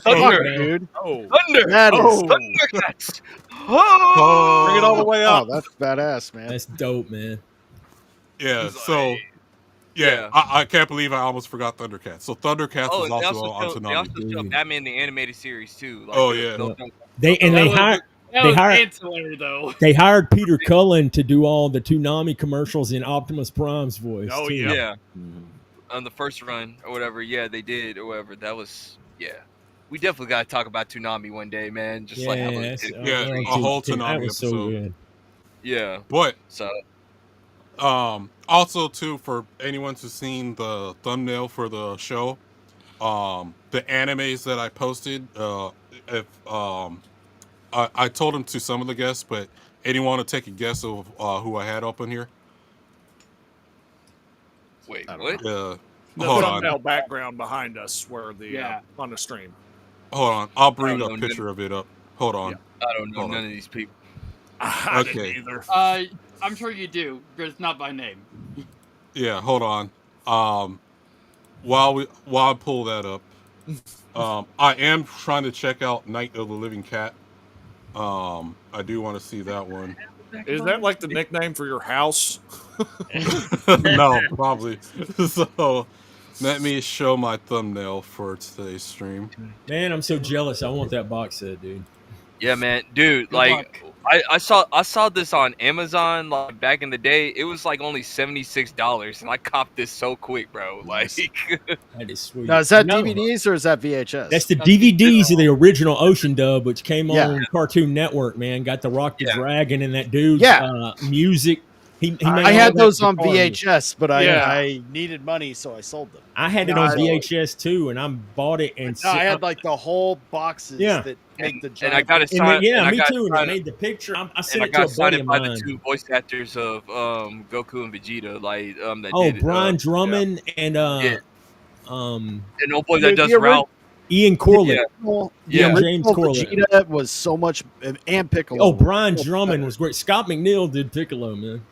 Thunder, dude. Thunder. That is Thundercats. Bring it all the way up. Oh, that's badass, man. That's dope, man. Yeah, so I can't believe I almost forgot Thundercats. So Thundercats is also on Toonami. They also show Batman the animated series too. Like, They hired Peter Cullen to do all the Toonami commercials in Optimus Prime's voice. Oh too. yeah. On the first run or whatever, they did or whatever. That was We definitely got to talk about Toonami one day, man. Just like a whole Toonami episode. So good. Yeah, but so also too, for anyone who's seen the thumbnail for the show, the animes that I posted, I told them to some of the guests, but anyone want to take a guess of who I had up in here? Wait, what? The hold thumbnail on. background behind us, where on the stream. Hold on, I'll bring a picture of it up. Hold on. I don't know none of these people. I didn't either. I'm sure you do, but it's not by name. Yeah, hold on. While I pull that up, I am trying to check out Night of the Living Cat. I do want to see that one. Is that like the nickname for your house? No, probably. So let me show my thumbnail for today's stream. Man, I'm so jealous. I want that box set, dude. Yeah, man, dude. Like, I saw this on Amazon like back in the day. It was like only $76, and I copped this so quick, bro. Like, that is sweet. Now, is that DVDs or is that VHS? That's the DVDs of the original Ocean Dub, which came on Cartoon Network. Man, got the Rock the Dragon and that dude's music. I had those on VHS, but I needed money, so I sold them. I had it on VHS too, and I bought it and I had like the whole boxes that make the giant. And I got it signed. Me too. And I made the picture. I sent it to a buddy of mine. The two voice actors of Goku and Vegeta, like that Brian Drummond and and old boy that does Ralph. Ian Corlett. James Corlett. Vegeta was so much, and Piccolo. Oh, Brian Drummond was great. Scott McNeil did Piccolo, man.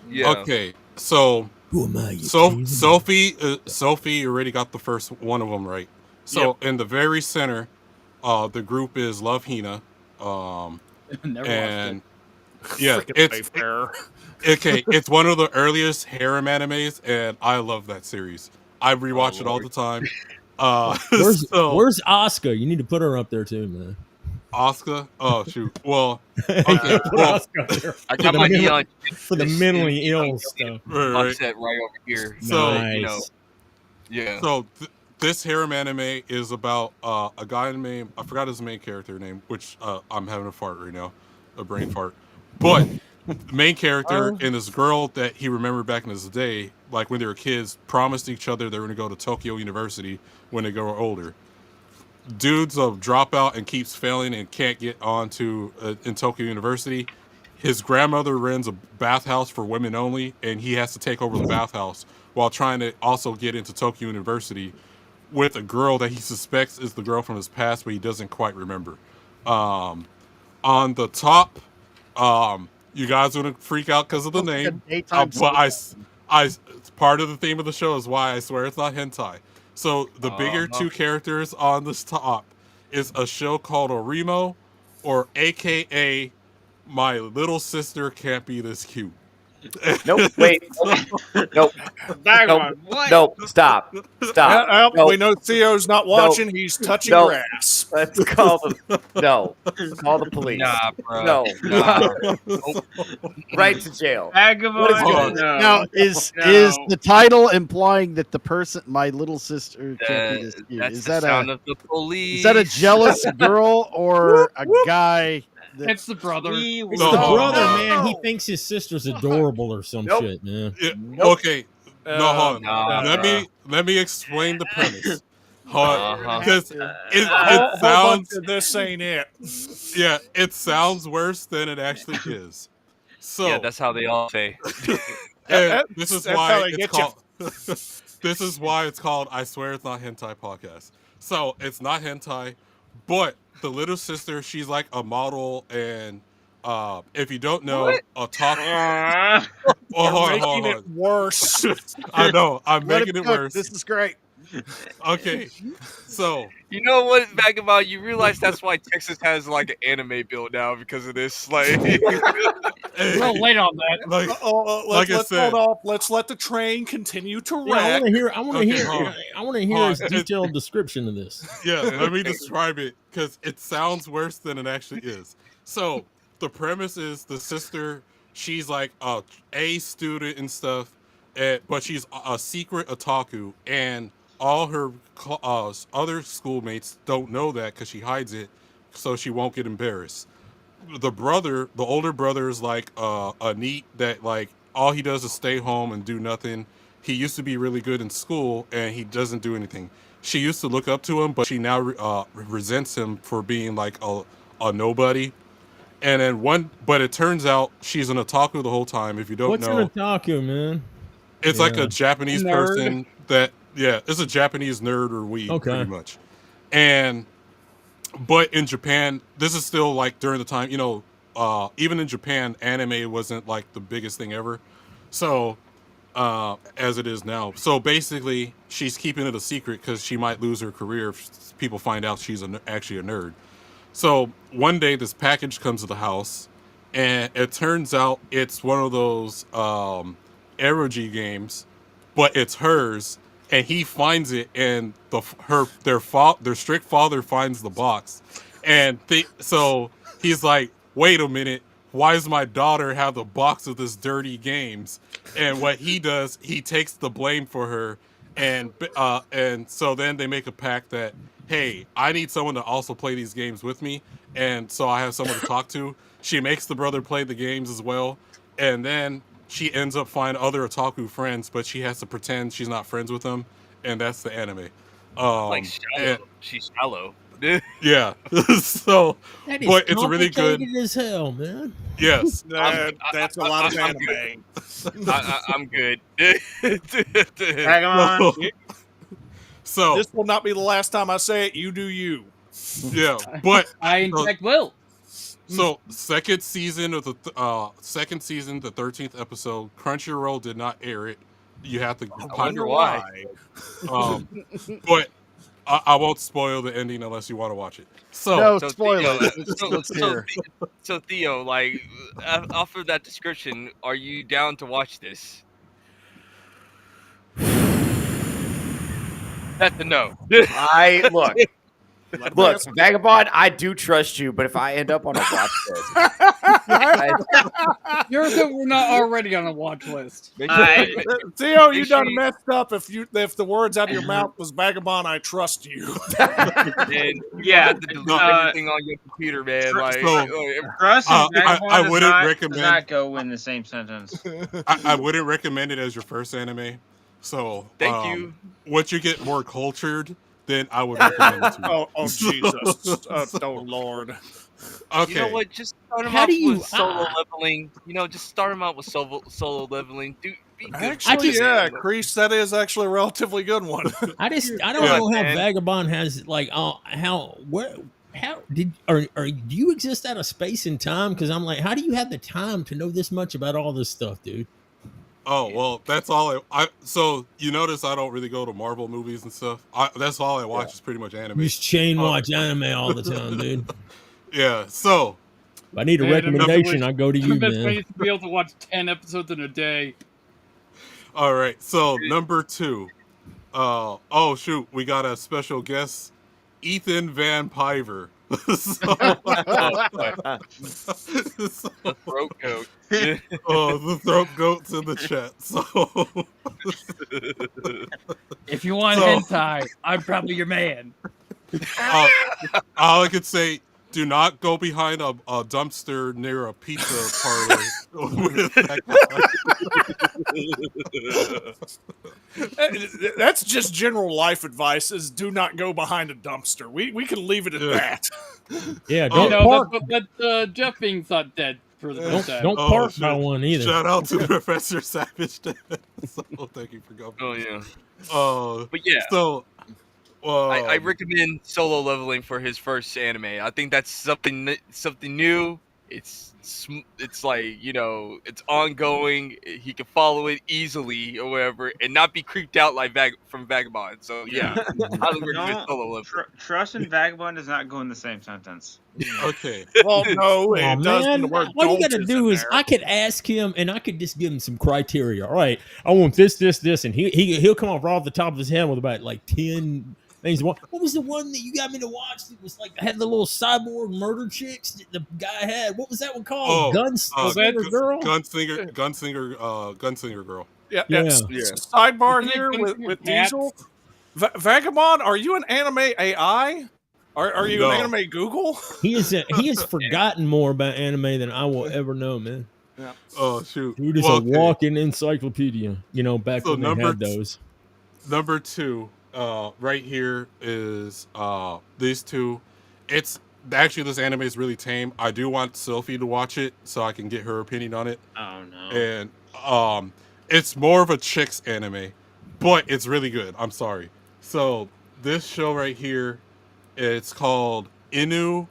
Yeah. Okay, so who am I? Sophie already got the first one of them right. So in the very center, the group is Love Hina, and it's one of the earliest harem animes, and I love that series. I rewatch it all the time. Where's Asuka? You need to put her up there too, man. Asuka? Oh shoot. Well, okay. I got my neon for the mentally ill stuff. Right. Set right over here. So nice. So this harem anime is about a guy named, I forgot his main character name, which I'm having a fart right now, a brain fart. But the main character and this girl that he remembered back in his day, like when they were kids, promised each other they were going to go to Tokyo University when they grow older. Dude's a dropout and keeps failing and can't get on to in Tokyo University. His grandmother runs a bathhouse for women only, and he has to take over the bathhouse while trying to also get into Tokyo University with a girl that he suspects is the girl from his past, but he doesn't quite remember. On the top, you guys are gonna freak out because of the name. But part of the theme of the show is why I swear it's not hentai. So the bigger two characters on this top is a show called Orimo, or AKA My Little Sister Can't Be This Cute. Nope. Wait. Nope. Vagabond, Nope. what? Nope. Stop. Stop. Nope. We know Theo's not watching. He's touching Nope. your ass. Let's call the no. Call the police. Nah, bro. No. Nah. Right to jail. Vagabond. What is going no. Now, is the title implying that the person, my little sister, can't be this cute? That's Is the that sound of the police. is that a jealous girl or a guy? It's the brother. It's No, the no, brother, no. man. He thinks his sister's adorable or some Nope. shit, man. Yeah, Nope. Okay. No, hold on. Nah, Let me explain the premise. Hold on. Uh-huh. Because Whole it bunch sounds of this ain't it. yeah, it sounds worse than it actually is. So Yeah, that's how they all say. and this is That's why how they it's get called this is why it's called I Swear It's Not Hentai Podcast. So it's not hentai, but the little sister, she's like a model, and if you don't know, a talk. Making it worse. I know, I'm Let making it it cook. worse. This is great. Okay, so You know what, Vagabond? You realize that's why Texas has like an anime bill now because of this. Like, We'll wait on that. like, Let's I said, hold off. Let's let the train continue to Yeah, I wreck. want to hear. I want to Okay, hear. hold on. I want to hear Hold his on. detailed description of this. yeah, let me describe it because it sounds worse than it actually is. So the premise is the sister, she's like a student and stuff, but she's a secret otaku, and all her other schoolmates don't know that because she hides it, so she won't get embarrassed. The older brother, is like a neat that like all he does is stay home and do nothing. He used to be really good in school, and he doesn't do anything. She used to look up to him, but she now resents him for being like a nobody. And then but it turns out she's an otaku the whole time. If you don't What's know, an otaku, man? it's like Yeah. a Japanese Nerd. person it's a Japanese nerd or weeb, Okay. pretty much. But in Japan, this is still like during the time, even in Japan, anime wasn't like the biggest thing ever. So, as it is now. So basically, she's keeping it a secret because she might lose her career if people find out she's actually a nerd. So one day, this package comes to the house, and it turns out it's one of those erogy games, but it's hers. And he finds it, and their strict father finds the box, and so he's like, "Wait a minute, why does my daughter have the box of this dirty games?" And what he does, he takes the blame for her, and so then they make a pact that, hey, I need someone to also play these games with me, and so I have someone to talk to. She makes the brother play the games as well, and then she ends up finding other otaku friends, but she has to pretend she's not friends with them, and that's the anime. like shallow. She's shallow. Yeah. So, That is but it's really good. complicated as hell, man. Yes. That's a lot of I'm anime. I'm good. Vagabond. So This will not be the last time I say it. You do you. yeah, but I in fact will. so second season, the 13th episode, Crunchyroll did not air it. You have to. I wonder why. But I won't spoil the ending unless you want to watch it. So No So spoilers. Theo, Let's hear. so Theo, like off of that description, are you down to watch this? That's a no. I look, Vagabond. I do trust you, but if I end up on a watch list, You're that we're not already on a watch list. Theo, you Make done sure you- messed up if the words out of your mouth was Vagabond, I trust you. And Yeah, you have to delete everything on your computer, man. Like, Trust and Vagabond I does wouldn't not- recommend- does not go in the same sentence. I wouldn't recommend it as your first anime. So thank you. Once you get more cultured, then I would recommend it to you. Oh Jesus! Oh Lord! Okay. You know what? Just start them How out do you- with solo leveling. Just start them out with solo leveling. Be good. Actually, yeah, Crease, that is actually a relatively good one. I don't Yeah, know how man. Vagabond has like how do you exist out of space and time? Because I'm like, how do you have the time to know this much about all this stuff, dude? Oh well, that's all I. So you notice I don't really go to Marvel movies and stuff. That's all I watch is pretty much anime. You just chain watch anime all the time, dude. Yeah. So If I need a Man, recommendation, I go to you, I man. used to be able to watch 10 episodes in a day. All right, so number 2. Oh shoot, we got a special guest, Ethan Van Piver. So, The throat goat. the throat goats in the chat. So, If you want So- hentai, I'm probably your man. all I could say, do not go behind a dumpster near a pizza parlor with that guy. That's just general life advice: is do not go behind a dumpster. We can leave it at that. Yeah, You don't know, park. that's Jeff being thought dead for the first time. Don't Oh, park by shit. one either. Shout out to Professor Savage. So, thank you for coming. Oh yeah. But yeah, So, I recommend Solo Leveling for his first anime. I think that's something new. It's like, you know, it's ongoing. He can follow it easily or whatever, and not be creeped out like from Vagabond. So yeah, I would recommend Solo Leveling. Trust and vagabond does not go in the same sentence. okay. Well, no, Oh, it does. man, The word what you "don't" gotta is do in is there. I could ask him and I could just give him some criteria. All right, I want this, and he'll come off right off the top of his head with about like 10 things. What was the one that you got me to watch? That was like had the little cyborg murder chicks that the guy had. What was that one called? Gunslinger Girl. Gunslinger Girl. Yeah. Yeah. Sidebar Isn't it here Gunslinger with Cats? Diesel. Vagabond, are you an anime AI? Are you No. an anime Google? He has forgotten more about anime than I will ever know, man. Oh shoot. Dude is Well, a okay. walking encyclopedia. You know, back So when they number had those. Number 2, right here is these two. It's actually, this anime is really tame. I do want Sophie to watch it so I can get her opinion on it. Oh no. And it's more of a chicks anime, but it's really good. I'm sorry. So this show right here, it's called Inu.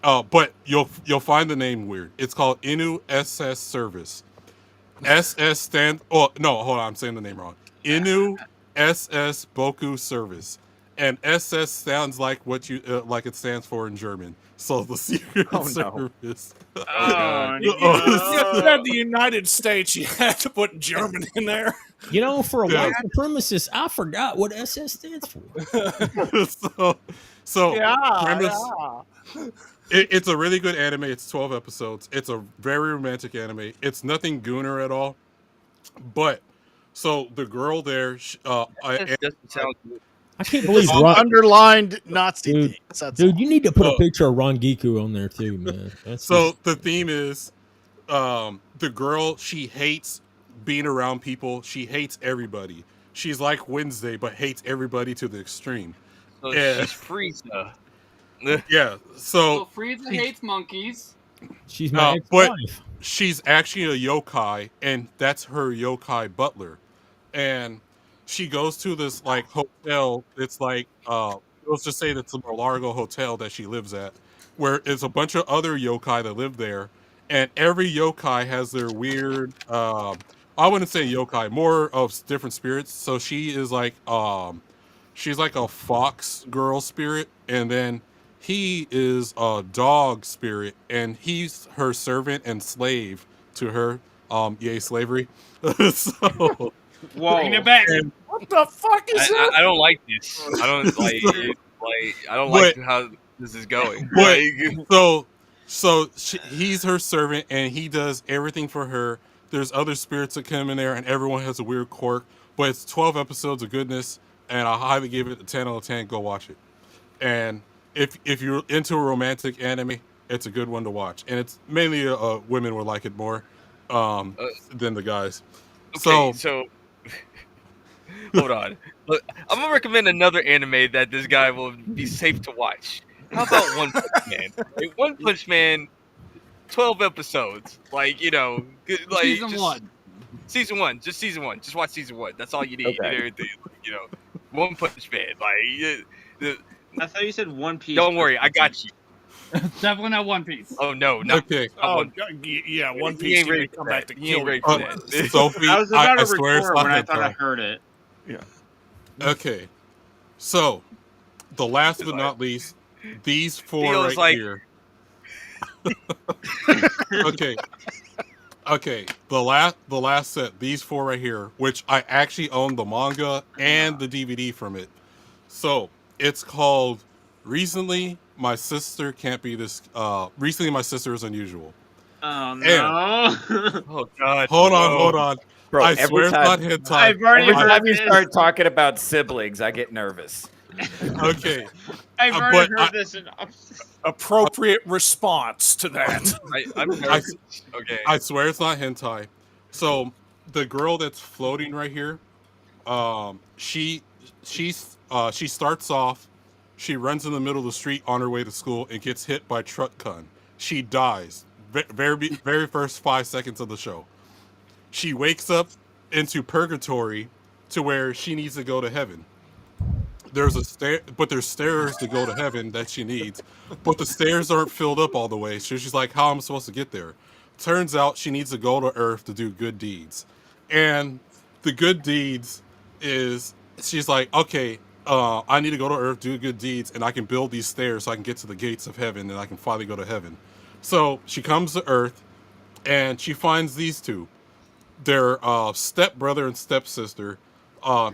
But you'll find the name weird. It's called Inu SS Service. SS stand. Oh no, hold on, I'm saying the name wrong. Inu SS Boku Service, and SS sounds like what you like it stands for in German. So the secret service. Oh, You had the United States. You had to put German in there. You know, for a Yeah. white supremacist, I forgot what SS stands for. so Yeah, premise. yeah. It's a really good anime. It's 12 episodes. It's a very romantic anime. It's nothing gooner at all. But so the girl there, It doesn't sound good. I can't believe Underlined Nazi Dude, things. That's dude, all. you need to put a picture of Rangiku on there too, man. That's so the theme is the girl, she hates being around people. She hates everybody. She's like Wednesday, but hates everybody to the extreme. So Yeah. she's Frieza. Yeah. So So Frieza hates monkeys. she's my but ex-wife. she's actually a yokai, and that's her yokai butler. And she goes to this like hotel. It's like let's just say that's a Largo hotel that she lives at, where it's a bunch of other yokai that live there, and every yokai has their weird. I wouldn't say yokai, more of different spirits. So she is like she's like a fox girl spirit, and then he is a dog spirit, and he's her servant and slave to her. Yay, slavery. So Whoa. Bring it back. and- What the fuck is that? I don't like this. I don't like it. Like I don't like how this is going. But Like, he's her servant, and he does everything for her. There's other spirits that come in there, and everyone has a weird quirk. But it's 12 episodes of goodness, and I highly give it a 10 out of 10. Go watch it. And if you're into a romantic anime, it's a good one to watch. And it's mainly women will like it more than the guys. okay, so hold on. Look, I'm gonna recommend another anime that this guy will be safe to watch. How about One Punch Man? Like, One Punch Man, 12 episodes. Like, you know, like Season just, 1. Season one, just season one. Just watch season one. That's all you need. Okay. And everything, you know, One Punch Man. Like, I thought you said One Piece. don't worry, I got you. Definitely not One Piece. Oh no, no. Okay. Oh, yeah, One He Piece ain't ready can for come that. back to He ain't kill ready you. for that. Sophie, I was about to swear it's record not when I that thought I time. heard it. Okay. So, the last but not least, these four Feels right like- here. Okay. Okay. The last set, these four right here, which I actually own the manga and the DVD from it. So it's called Recently My Sister Can't Be This Recently My Sister is Unusual. Oh no! Oh God! Hold on. Bro, I swear it's not hentai. I've already Every heard time you this. start talking about siblings, I get nervous. Okay. I've already but heard this enough. Appropriate response to that. I'm nervous. Okay. I swear it's not hentai. So the girl that's floating right here, she starts off, she runs in the middle of the street on her way to school and gets hit by truck con. She dies. Very first 5 seconds of the show. She wakes up into purgatory to where she needs to go to heaven. There's stairs to go to heaven that she needs, but the stairs aren't filled up all the way. So she's like, how am I supposed to get there? Turns out she needs to go to Earth to do good deeds. And the good deeds is, she's like, okay, I need to go to Earth, do good deeds, and I can build these stairs so I can get to the gates of heaven and I can finally go to heaven. So she comes to Earth and she finds these two. They're stepbrother and stepsister.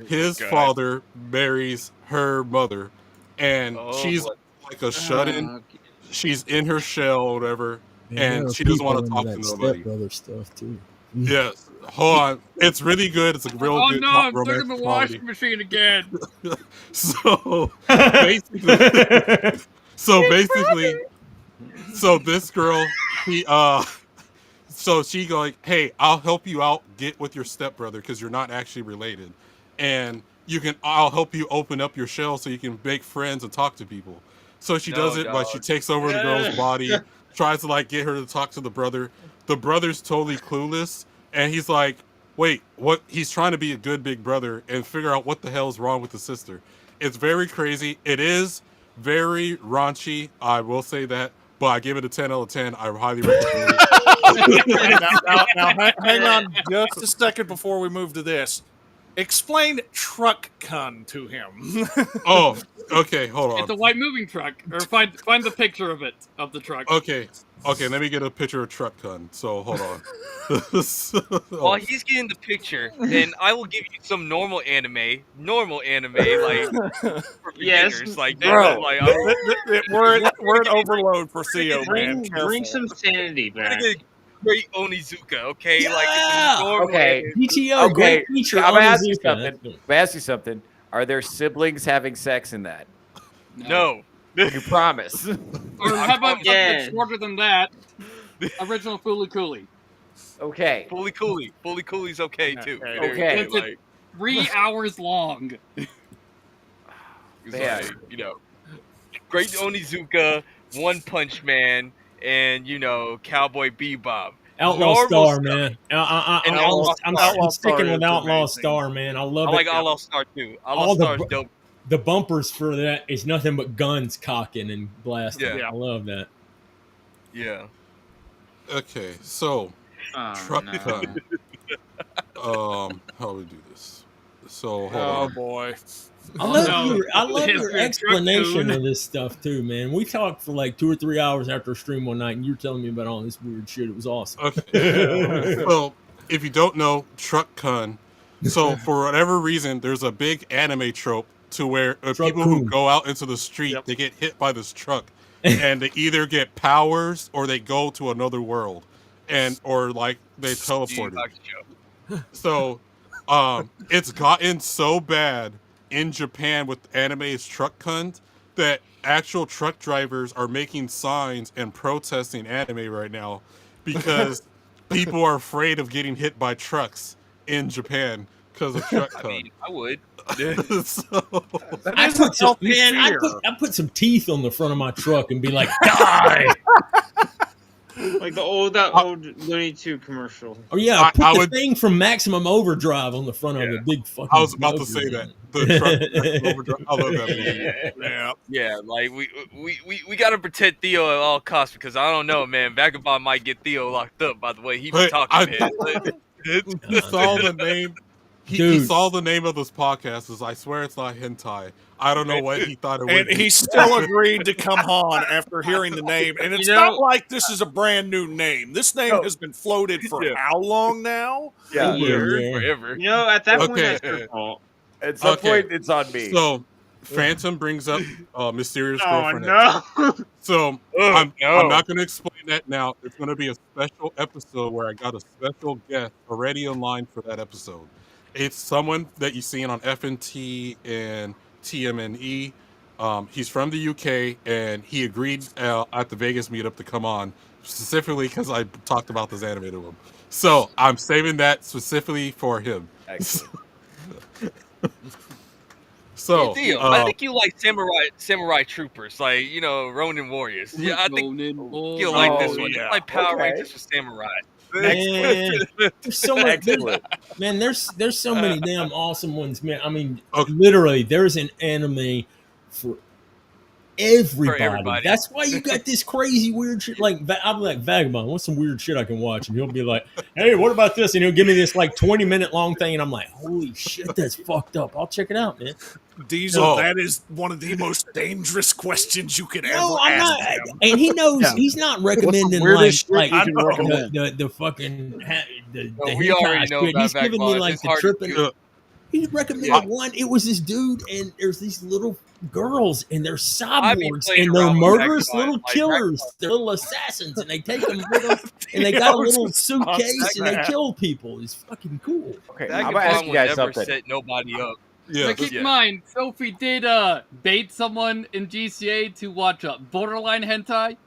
His father marries her mother, and she's like a shut-in. She's in her shell or whatever, and she doesn't want to talk to nobody. Stepbrother stuff too. Yes, hold on. It's really good. It's a real good I'm romantic stuck in the comedy. washing machine again. So basically, so this girl, so she go like, hey, I'll help you out, get with your stepbrother because you're not actually related, and I'll help you open up your shell so you can make friends and talk to people. So she does it, but she takes over the girl's body, tries to like get her to talk to the brother. The brother's totally clueless, and he's like, wait, what? He's trying to be a good big brother and figure out what the hell is wrong with the sister. It's very crazy. It is very raunchy, I will say that, but I give it a 10 out of 10. I highly recommend it. now, hang on just a second before we move to this. Explain truck con to him. Oh, okay, hold on. It's a white moving truck. Or find the picture of it, of the truck. Okay, let me get a picture of truck con. So hold on. While he's getting the picture, then I will give you some normal anime, like for beginners, like Bro, like we're an overload for Theo, man. Bring some sanity back. Great Onizuka, okay? Yeah! Like it's normal Okay. anime. PTO, Okay, great feature. I'm gonna ask you Onizuka. something. I'm gonna ask you something. Are there siblings having sex in that? No. You promise. Or how about something Yeah. shorter than that? Original Fooly Cooly. Okay. Fully Cooley's okay too. Okay. It's like 3 hours long. It's Yeah. like, you know, Great Onizuka, One Punch Man, and Cowboy Bebop. Outlaw Normal Star, stuff. man. And I'm sticking Star with is Outlaw amazing. Star, man. I love I it. like Outlaw Star too. Outlaw All the Star is dope. The bumpers for that is nothing but guns cocking and blasting. Yeah. I love that. Yeah. Okay, so truck con. How do we do this? So hold Oh on. boy. I love no. your History of explanation truck of this stuff too, man. We talked for like 2 or 3 hours after a stream one night, and you were telling me about all this weird shit. It was awesome. Okay. Well, if you don't know, truck con. So for whatever reason, there's a big anime trope to where people who go out into the street, they get hit by this truck, and they either get powers or they go to another world, or like they teleported. So, it's gotten so bad in Japan with anime's truck cunt that actual truck drivers are making signs and protesting anime right now because people are afraid of getting hit by trucks in Japan because of truck cunt. I mean, I would. I put some teeth on the front of my truck and be like, die! Like the old Looney Tunes commercial. Oh yeah, put the thing from Maximum Overdrive on the front of the big fucking. I was about to say that. The truck Overdrive. I love that movie. Yeah, like we gotta protect Theo at all costs because I don't know, man. Vagabond might get Theo locked up by the way he be talking. He saw the name. He saw the name of this podcast. I swear it's not hentai. I don't know what he thought it would And be. he still agreed to come on after hearing the name. And it's not like this is a brand new name. This name has been floated for how long now? Yeah. Forever. You know, at that point, Okay. that's your fault. At some point, it's on me. So, Phantom brings up mysterious Oh girlfriend. no! So I'm not going to explain that now. It's going to be a special episode where I got a special guest already in line for that episode. It's someone that you've seen on FNT and TMNE. He's from the UK, and he agreed at the Vegas meetup to come on specifically because I talked about this anime to him. So I'm saving that specifically for him. So, Theo, I think you like samurai troopers, like Ronin warriors. Yeah, I think you'll like this one. It's like Power Rangers for samurai. Man, there's so much. Man, there's so many damn awesome ones, man. I mean, literally, there's an anime for everybody. That's why you got this crazy weird shit. Like I'm like, Vagabond, what's some weird shit I can watch? And he'll be like, hey, what about this? And he'll give me this like 20-minute long thing, and I'm like, holy shit, that's fucked up. I'll check it out, man. Diesel, that is one of the most dangerous questions you could ever ask him. And he knows he's not recommending like the fucking the we already know shit. about He's giving me Vagabond. like It's the hard to tripping. do. He recommended one. It was this dude, and there's these little girls, and they're cyborgs, and they're murderous little killers. They're little assassins, and they take them with them, and they got a little suitcase, and they kill people. It's fucking cool. Okay, That I'm gonna ask you guys never something. set nobody up. Yeah. But keep in mind, Sophie did bait someone in GCA to watch borderline hentai.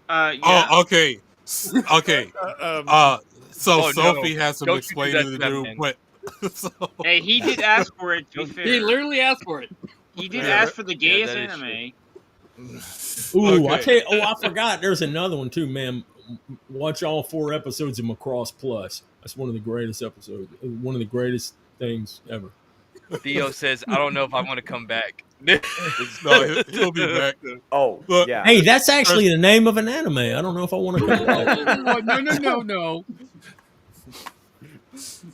Yeah. Oh, okay. Okay. So Sophie has some Don't you do explaining that to to them, do, man. but Hey, he did ask for it. To be fair, He literally asked for it. he did ask for the gayest that is anime. Ooh, I Okay. tell you, I forgot. There's another one too, man. Watch all 4 episodes of Macross Plus. That's one of the greatest episodes. One of the greatest things ever. Theo says, I don't know if I want to come back. no, he'll be back. Oh, Look, yeah. Hey, that's actually the name of an anime. I don't know if I want to come back. No.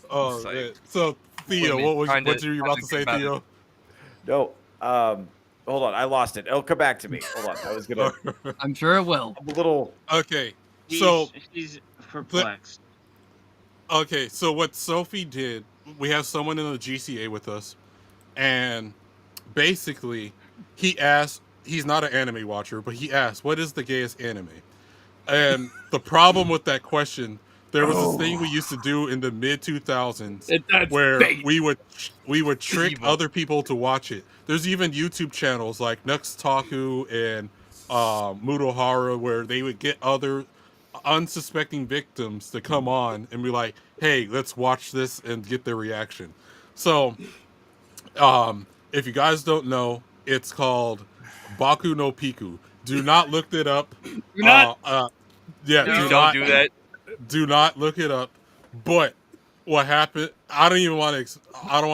Oh, It's like, man. So Theo, what were you about to say, about Theo? No. Hold on. I lost it. It'll come back to me. Hold on. I was gonna. I'm sure it will. I'm a little. Okay, so He's perplexed. okay, so what Sophie did, we have someone in the GCA with us, and basically he asked, he's not an anime watcher, but he asked, what is the gayest anime? And the problem with that question, there was this thing we used to do in the mid 2000s where we would trick other people to watch it. There's even YouTube channels like Nuxtaku and Mudohara where they would get other unsuspecting victims to come on and be like, hey, let's watch this and get their reaction. So if you guys don't know, it's called Baku no Piku. Do not look it up. Do not. Don't do that. Do not look it up. But what happened? I don't want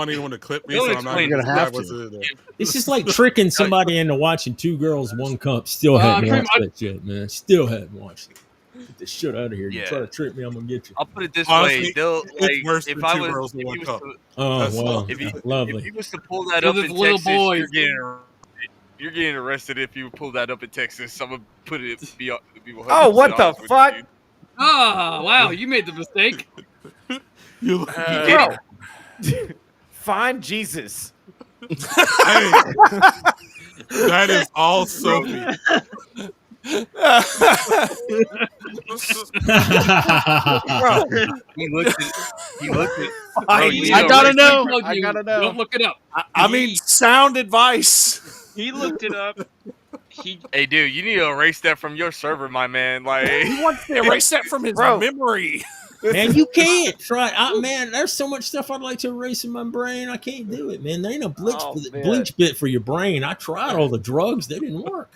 anyone to clip me, so I'm not explain going it. to have to. It's just like tricking somebody into watching 2 Girls, 1 Cup. Still hadn't watched that shit, man. Still hadn't watched it. Get the shit out of here. You Yeah. try to trick me, I'm gonna get you. I'll put it this Honestly, way. They'll it's worse if than I 2 was, girls if in 1 you cup. was to, Oh, That's wow. if you Lovely. was to pull that up Those in little Texas, boys. you're getting arrested if you pull that up in Texas. I'm gonna put it. Be Oh, what the 100% fuck? honest with Ah, wow, you made the mistake. You, Bro. Find Jesus. hey, that is all Sophie. Bro. He looked at. I gotta know. Don't look it up. I mean, sound advice. He looked it up. Hey, dude, you need to erase that from your server, my man. Like, He wants to erase that from his memory. Man, you can't try. Man, there's so much stuff I'd like to erase in my brain. I can't do it, man. There ain't a bleach bit for your brain. I tried all the drugs; they didn't work.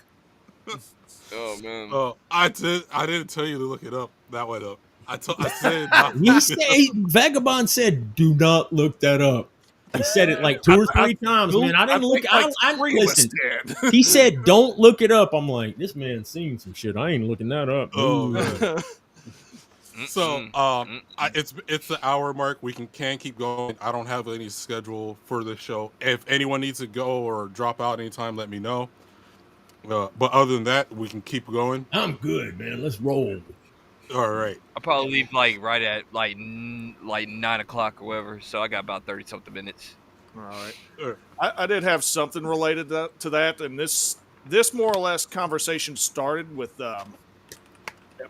oh man. Oh, I didn't tell you to look it up. That went up. I said. He said, Vagabond said, "Do not look that up." He said it like 2 or 3 times, man. I didn't look. I listen. He said, "Don't look it up." I'm like, this man's seen some shit. I ain't looking that up. Oh, So it's the hour mark. We can keep going. I don't have any schedule for this show. If anyone needs to go or drop out anytime, let me know. But other than that, we can keep going. I'm good, man. Let's roll. All right. I'll probably leave like right at like 9 o'clock or whatever. So I got about 30 something minutes. All right. I did have something related to that, and this more or less conversation started with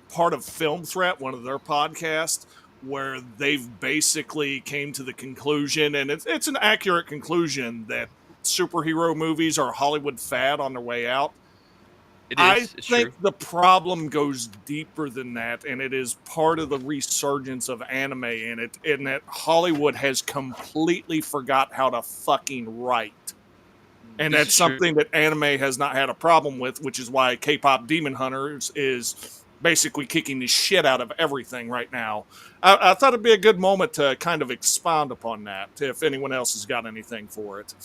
part of Film Threat, one of their podcasts, where they've basically came to the conclusion, and it's an accurate conclusion, that superhero movies are a Hollywood fad on their way out. I think the problem goes deeper than that, and it is part of the resurgence of anime in it, in that Hollywood has completely forgot how to fucking write. And that's something that anime has not had a problem with, which is why K-pop Demon Hunters is basically kicking the shit out of everything right now. I thought it'd be a good moment to kind of expound upon that, if anyone else has got anything for it.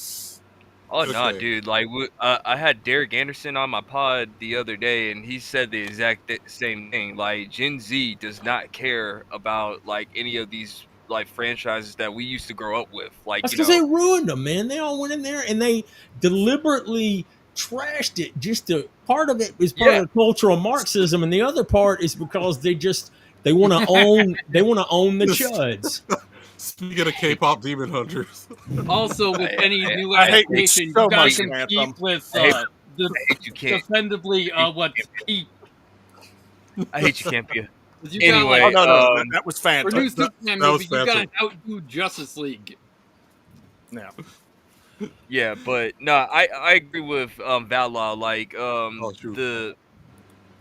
Oh no, dude! Like I had Derek Anderson on my pod the other day, and he said the exact same thing. Like Gen Z does not care about like any of these like franchises that we used to grow up with. Like that's because they ruined them, man. They all went in there and they deliberately trashed it. Just part of it is part of cultural Marxism, and the other part is because they want to own the chuds. Speaking of K-pop Demon Hunters. Also, with any new adaptation, you gotta compete with defendably what's peak. I hate you, Campia. Anyway, that was fantastic. For new Superman movie, you gotta outdo Justice League. Yeah. Yeah, but no, I agree with Valor. Like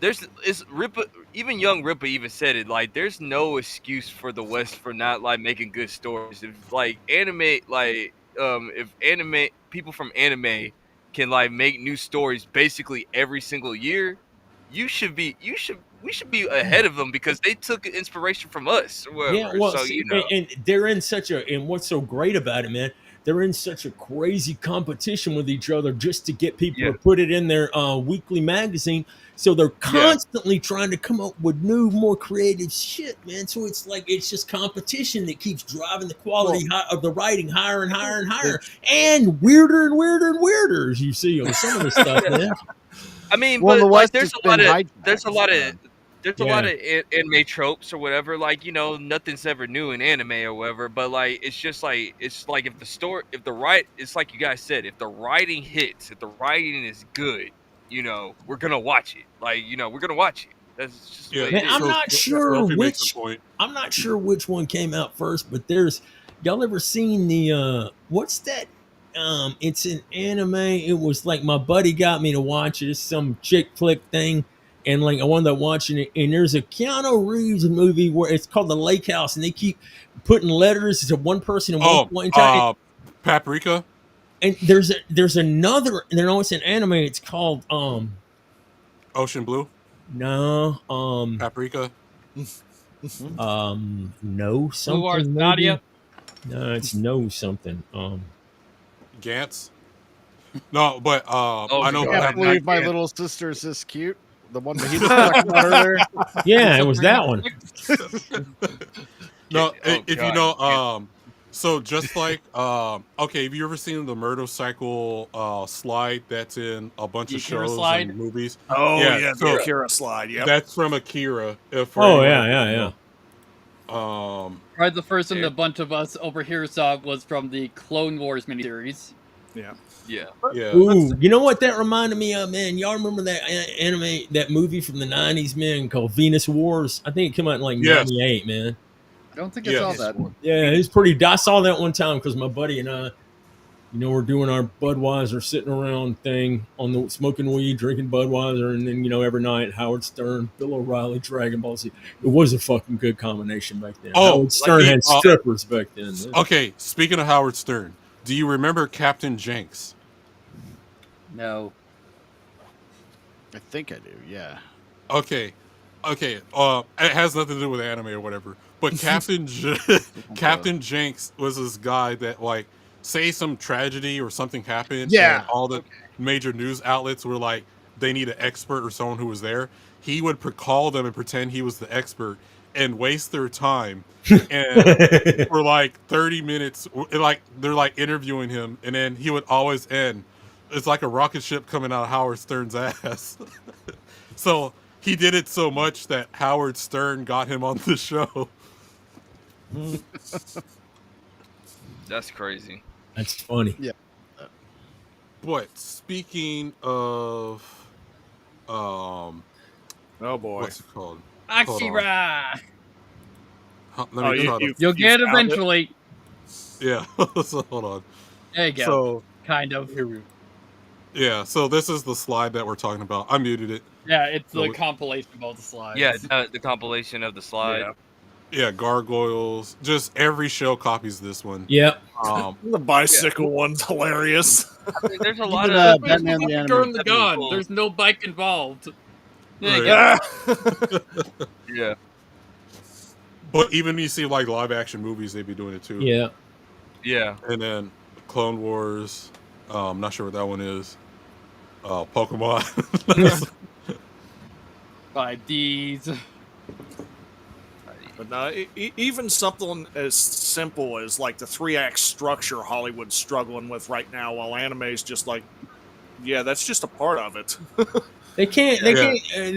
Rippa, even young Rippa even said it. Like, there's no excuse for the West for not like making good stories. If like anime, like if anime people from anime can like make new stories basically every single year, we should be ahead of them because they took inspiration from us. Or whatever. Yeah, well, so, see, and they're in and what's so great about it, man? They're in such a crazy competition with each other just to get people to put it in their weekly magazine. So they're constantly trying to come up with new, more creative shit, man. So it's like it's just competition that keeps driving the quality of the writing higher and higher and higher, and weirder and weirder and weirder, as you see on some of the stuff, man. I mean, but like, there's a lot of anime tropes or whatever. Like, you know, nothing's ever new in anime or whatever. But like, it's just like it's like it's like you guys said, if the writing hits, if the writing is good, you know, we're gonna watch it. Like, you know, we're gonna watch it. That's just man, I'm not sure which one came out first, but y'all ever seen the what's that? It's an anime. It was like my buddy got me to watch it. It's some chick flick thing. And like I wound up watching it, and there's a Keanu Reeves movie where it's called The Lake House, and they keep putting letters to one person in one point in time. Paprika. And there's another. No, it's an anime. It's called Ocean Blue. No. Paprika. No something. Blue Ars Nadia. No, it's no something. Gantz. No, but I know. I can't believe my little sister's this cute. The one that he was talking about earlier. Yeah, it was that one. No, if you know, so just like, okay, have you ever seen the motorcycle slide that's in a bunch of shows and movies? Oh, yeah, the Akira slide, yeah. That's from Akira. Yeah. Probably the first one a bunch of us over here saw was from the Clone Wars miniseries. Yeah. Ooh, you know what that reminded me of, man? Y'all remember that anime, that movie from the 90s, man, called Venus Wars? I think it came out in like 98, man. I don't think I saw that one. Yeah, it's pretty. I saw that one time because my buddy and I, you know, we're doing our Budweiser sitting around thing on the smoking weed, drinking Budweiser, and then, you know, every night Howard Stern, Bill O'Reilly, Dragon Ball Z. It was a fucking good combination back then. Howard Stern had strippers back then. Man. Okay, speaking of Howard Stern, do you remember Captain Jenks? No. I think I do, yeah. Okay. It has nothing to do with anime or whatever. But Captain Jenks was this guy that, like, say some tragedy or something happened, and all the major news outlets were like, they need an expert or someone who was there. He would call them and pretend he was the expert, and waste their time. And for like 30 minutes, like they're like interviewing him, and then he would always end. It's like a rocket ship coming out of Howard Stern's ass. So he did it so much that Howard Stern got him on the show. That's crazy. That's funny. Yeah. But speaking of, Oh boy. what's it called? Akira! Let me try to. You'll get it found it? eventually. Yeah. So hold on. There you go. So Kind of. here we. Yeah. So this is the slide that we're talking about. I muted it. Yeah, it's the So- compilation of all the slides. Yeah, the compilation of the slide. Yeah. Yeah, Gargoyles. Just every show copies this one. Yep. The bicycle one's hilarious. I mean, there's a Even, lot of Batman the During Animated. the gun, cool. there's no bike involved. There you Right. go. yeah. But even when you see like live action movies, they be doing it too. Yeah. Yeah. And then Clone Wars. I'm not sure what that one is. Pokemon. 5Ds. But no, even something as simple as like the 3-act structure Hollywood's struggling with right now, while anime's just like, yeah, that's just a part of it. They can't. They can't.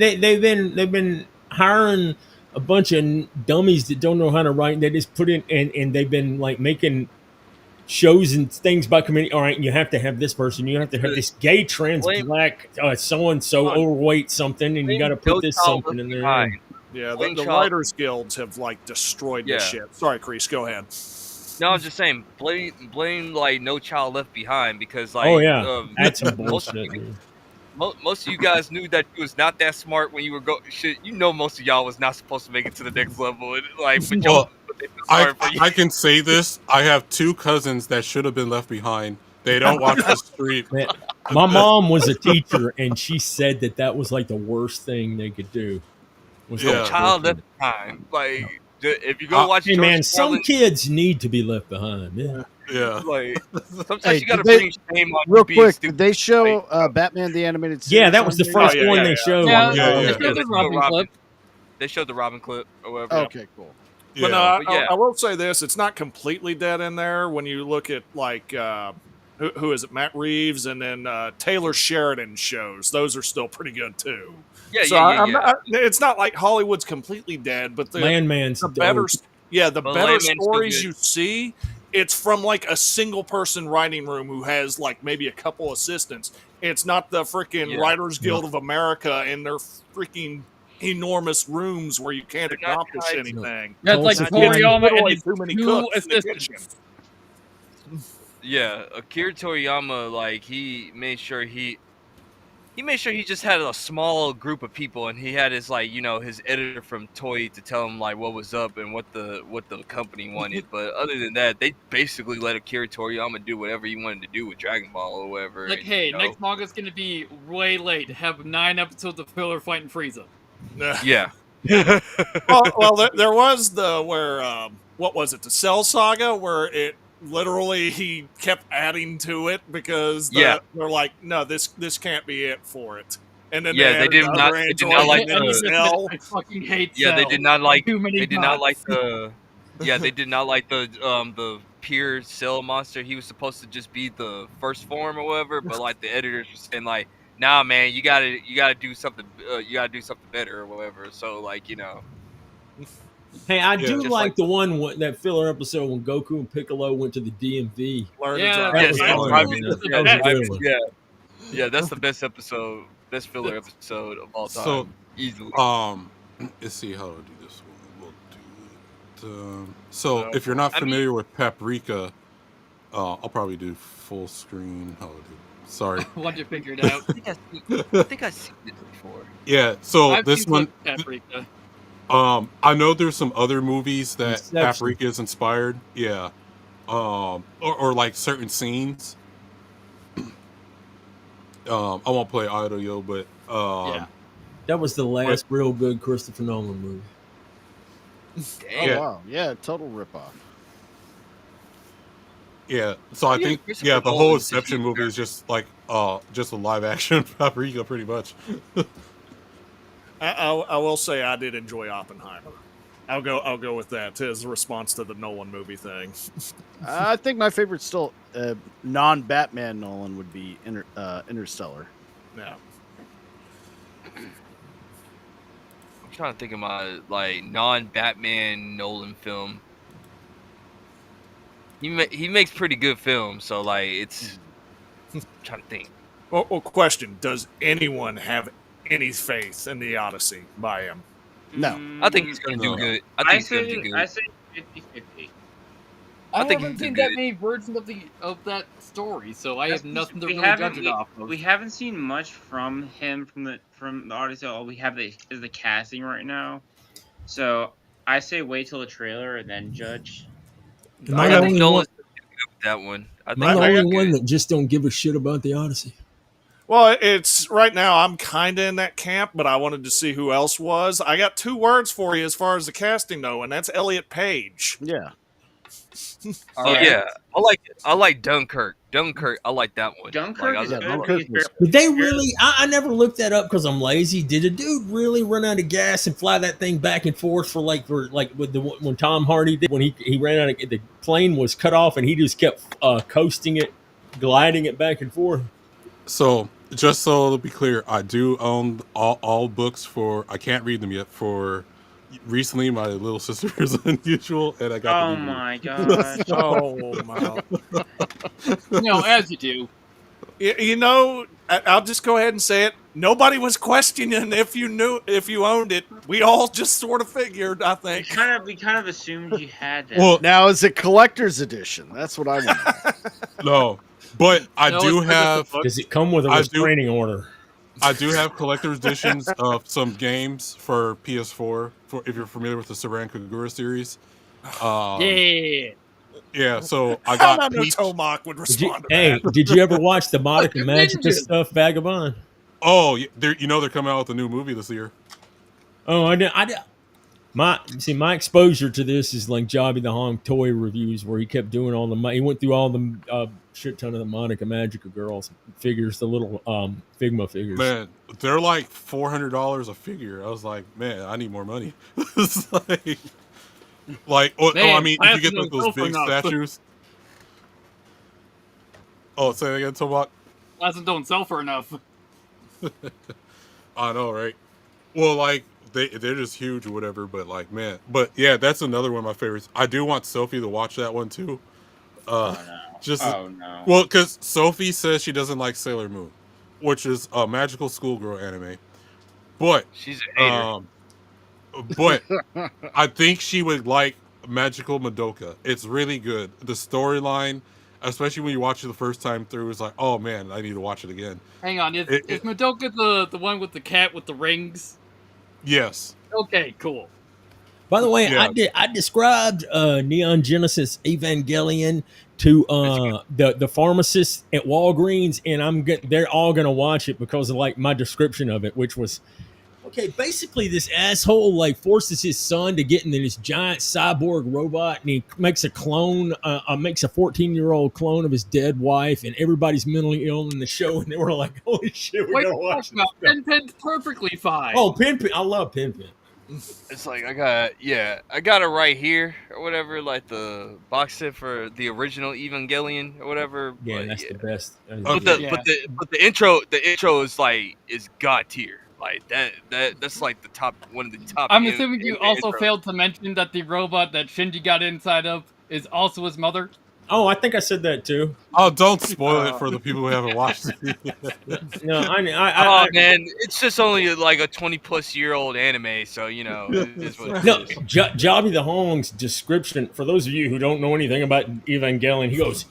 They've been hiring a bunch of dummies that don't know how to write. And they just put in and they've been like making shows and things by committee. All right, you have to have this person. You have to have this gay trans black so and so overweight something, and you got to put this something in there. Yeah, Blame the Child- writers guilds have like destroyed this Yeah. shit. Sorry, Kreese, go ahead. No, I'm just saying, blame like No Child Left Behind because like Oh yeah, that's some most of bullshit. you- most of you guys knew that you was not that smart when you were shit. You know, most of y'all was not supposed to make it to the next level. And, like, but y'all, Well, but they feel sorry for you. I can say this. I have 2 cousins that should have been left behind. They don't watch the street. Man, my mom was a teacher, and she said that was like the worst thing they could do. Was Yeah. No Child Left Behind. Like, if you go watch, Hey George man, some Carlin, kids need to be left behind. Yeah. Yeah. like sometimes Hey, you gotta did they- bring shame on Real you being quick, stupid. did they show Batman the Animated Series? Yeah, that was the on first Oh, yeah, one yeah, they yeah. showed. Yeah, Yeah, they yeah. showed the Robin clip. They showed the Robin clip or whatever. there? Okay, cool. Yeah. But no, But yeah. I will say this: it's not completely dead in there when you look at like who is it, Matt Reeves, and then Taylor Sheridan shows. Those are still pretty good too. Yeah, So yeah, yeah, I'm yeah. not, it's not like Hollywood's completely dead, but the Landman's the better, dope. the Well, better Landman's still stories good. you see, it's from like a single person writing room who has like maybe a couple assistants. It's not the freaking Yeah. Writers Guild of America in their freaking enormous rooms where you can't They're not accomplish tied- anything. That's like Tulsa Toriyama and Literally his too many 2 cooks in the assistants. kitchen. Yeah, Akira Toriyama, like he made sure he just had a small group of people, and he had his like his editor from Toei to tell him like what was up and what the company wanted. But other than that, they basically let Akira Toriyama do whatever he wanted to do with Dragon Ball or whatever. Like, and, hey, next manga's gonna be way late. Have 9 episodes of filler fighting Frieza. yeah, well, there was where what was it, the Cell Saga, where it literally he kept adding to it because Yeah. they're like, no, this can't be it for it. And then Yeah, they added did other not- they did not androids like and the- then I Cell. I fucking hate yeah. They Cell. did not like Too many they did not like nuts. they did not like the pure Cell monster. He was supposed to just be the first form or whatever. But like the editors were saying like, nah, man, you gotta do something. You gotta do something better or whatever. So like Hey, I Yeah. do Just like like- the one that filler episode when Goku and Piccolo went to the DMV. Learn to Yeah, drive. That Yes, was yes, fun, right. man. That was That was a good one. yeah, that's the best episode, best filler episode of all time, So, easily. let's see how to do this one. We'll do it. So, No. if you're not I mean- familiar with Paprika, I'll probably do full screen. How to do? Sorry. Once you figure it out. I think I've seen it before. Yeah. So I've this seen one, Paprika. I know there's some other movies that Inception. Paprika is inspired. Yeah. Or like certain scenes. I won't play audio, but Yeah. That was the last real good Christopher Nolan movie. Oh Yeah. wow, yeah, total ripoff. yeah. So I Yeah, think Christopher the whole Nolan's a Inception huge movie is just like just a live action Paprika, pretty much. I will say I did enjoy Oppenheimer. I'll go with that too, as a response to the Nolan movie thing. I think my favorite still non-Batman Nolan would be Interstellar. Yeah. I'm trying to think of my like non-Batman Nolan film. He makes pretty good films, so like it's. I'm trying to think. Well, question: does anyone have any faith in the Odyssey by him? No. I think he's gonna do good. I think he's gonna do good. I say 50-50. I think haven't he's seen good. that many versions of that story, so I have nothing to We really haven't- judge it off of. We haven't seen much from him from the Odyssey. All we have is the casting right now. So I say wait till the trailer and then judge. Am I I the think only Nolan's one? gonna do good with that one. I Am think I the he's only one good. that just don't give a shit about the Odyssey? Well, it's right now. I'm kind of in that camp, but I wanted to see who else was. I got 2 words for you as far as the casting though, and that's Elliot Page. Yeah. Oh yeah, I like Dunkirk. Dunkirk, I like that one. Dunkirk like, is I good. love- Dunkirk was- Did they really? I never looked that up because I'm lazy. Did a dude really run out of gas and fly that thing back and forth for with the when Tom Hardy did when he ran out of the plane was cut off and he just kept coasting it, gliding it back and forth. So, just so to be clear, I do own all books for. I can't read them yet. For recently, my little sister is unusual, and I got. Oh the DVD. my gosh. Oh my! As you do. You know, I'll just go ahead and say it. Nobody was questioning if you owned it. We all just sort of figured. I think. We kind of assumed you had that. Well, Now is it collector's edition? That's what I want. no, but I No, do it's not just have. a book. Does it come with a I do- restraining order? I do have collector's editions of some games for PS4. For if you're familiar with the Saran Kagura series. Yeah. Yeah, so I I got know Peach. Tomac would Did you, respond to hey, that. did you ever watch the Modica Fucking Magica ninja. stuff, Vagabond? Oh, they're coming out with a new movie this year. Oh, I did. My exposure to this is like Jobby the Hong toy reviews, where he kept doing all the. He went through all the shit ton of the Monica Magica girls figures, the little Figma figures. Man, they're like $400 a figure. I was like, man, I need more money. It's I Man, mean, did you get Platinum those Silver big Nuts. statues? Oh, say that again, Tomac. Plasma don't sell for enough. I know, right? Well, like they're just huge or whatever, but like, man, but yeah, that's another one of my favorites. I do want Sophie to watch that one too. Oh no. Well, because Sophie says she doesn't like Sailor Moon, which is a magical schoolgirl anime, but She's a hater. but I think she would like Magical Madoka. It's really good. The storyline, especially when you watch it the first time through, is like, oh man, I need to watch it again. Hang on, is It- Madoka the one with the cat with the rings? Yes. Okay, cool. By the way, Yeah. I described Neon Genesis Evangelion to the pharmacist at Walgreens, and they're all gonna watch it because of like my description of it, which was okay. Basically, this asshole like forces his son to get into this giant cyborg robot, and he makes a clone, makes a 14-year-old clone of his dead wife, and everybody's mentally ill in the show, and they were like, "Holy shit, we're Wait, gonna watch now, this." Pin's perfectly fine. Oh, Pinpin! I love Pinpin. It's like I got it right here or whatever, like the box set for the original Evangelion or whatever. Yeah, but that's the best. But the intro is god tier. Like that's like one of the top. I'm assuming you also intros. failed to mention that the robot that Shinji got inside of is also his mother. Oh, I think I said that too. Oh, don't spoil it for the people who haven't watched it. No, Oh man, it's just only like a 20-plus-year-old anime, so you know. It is what it No, is. Jobby the Hong's description, for those of you who don't know anything about Evangelion, he goes,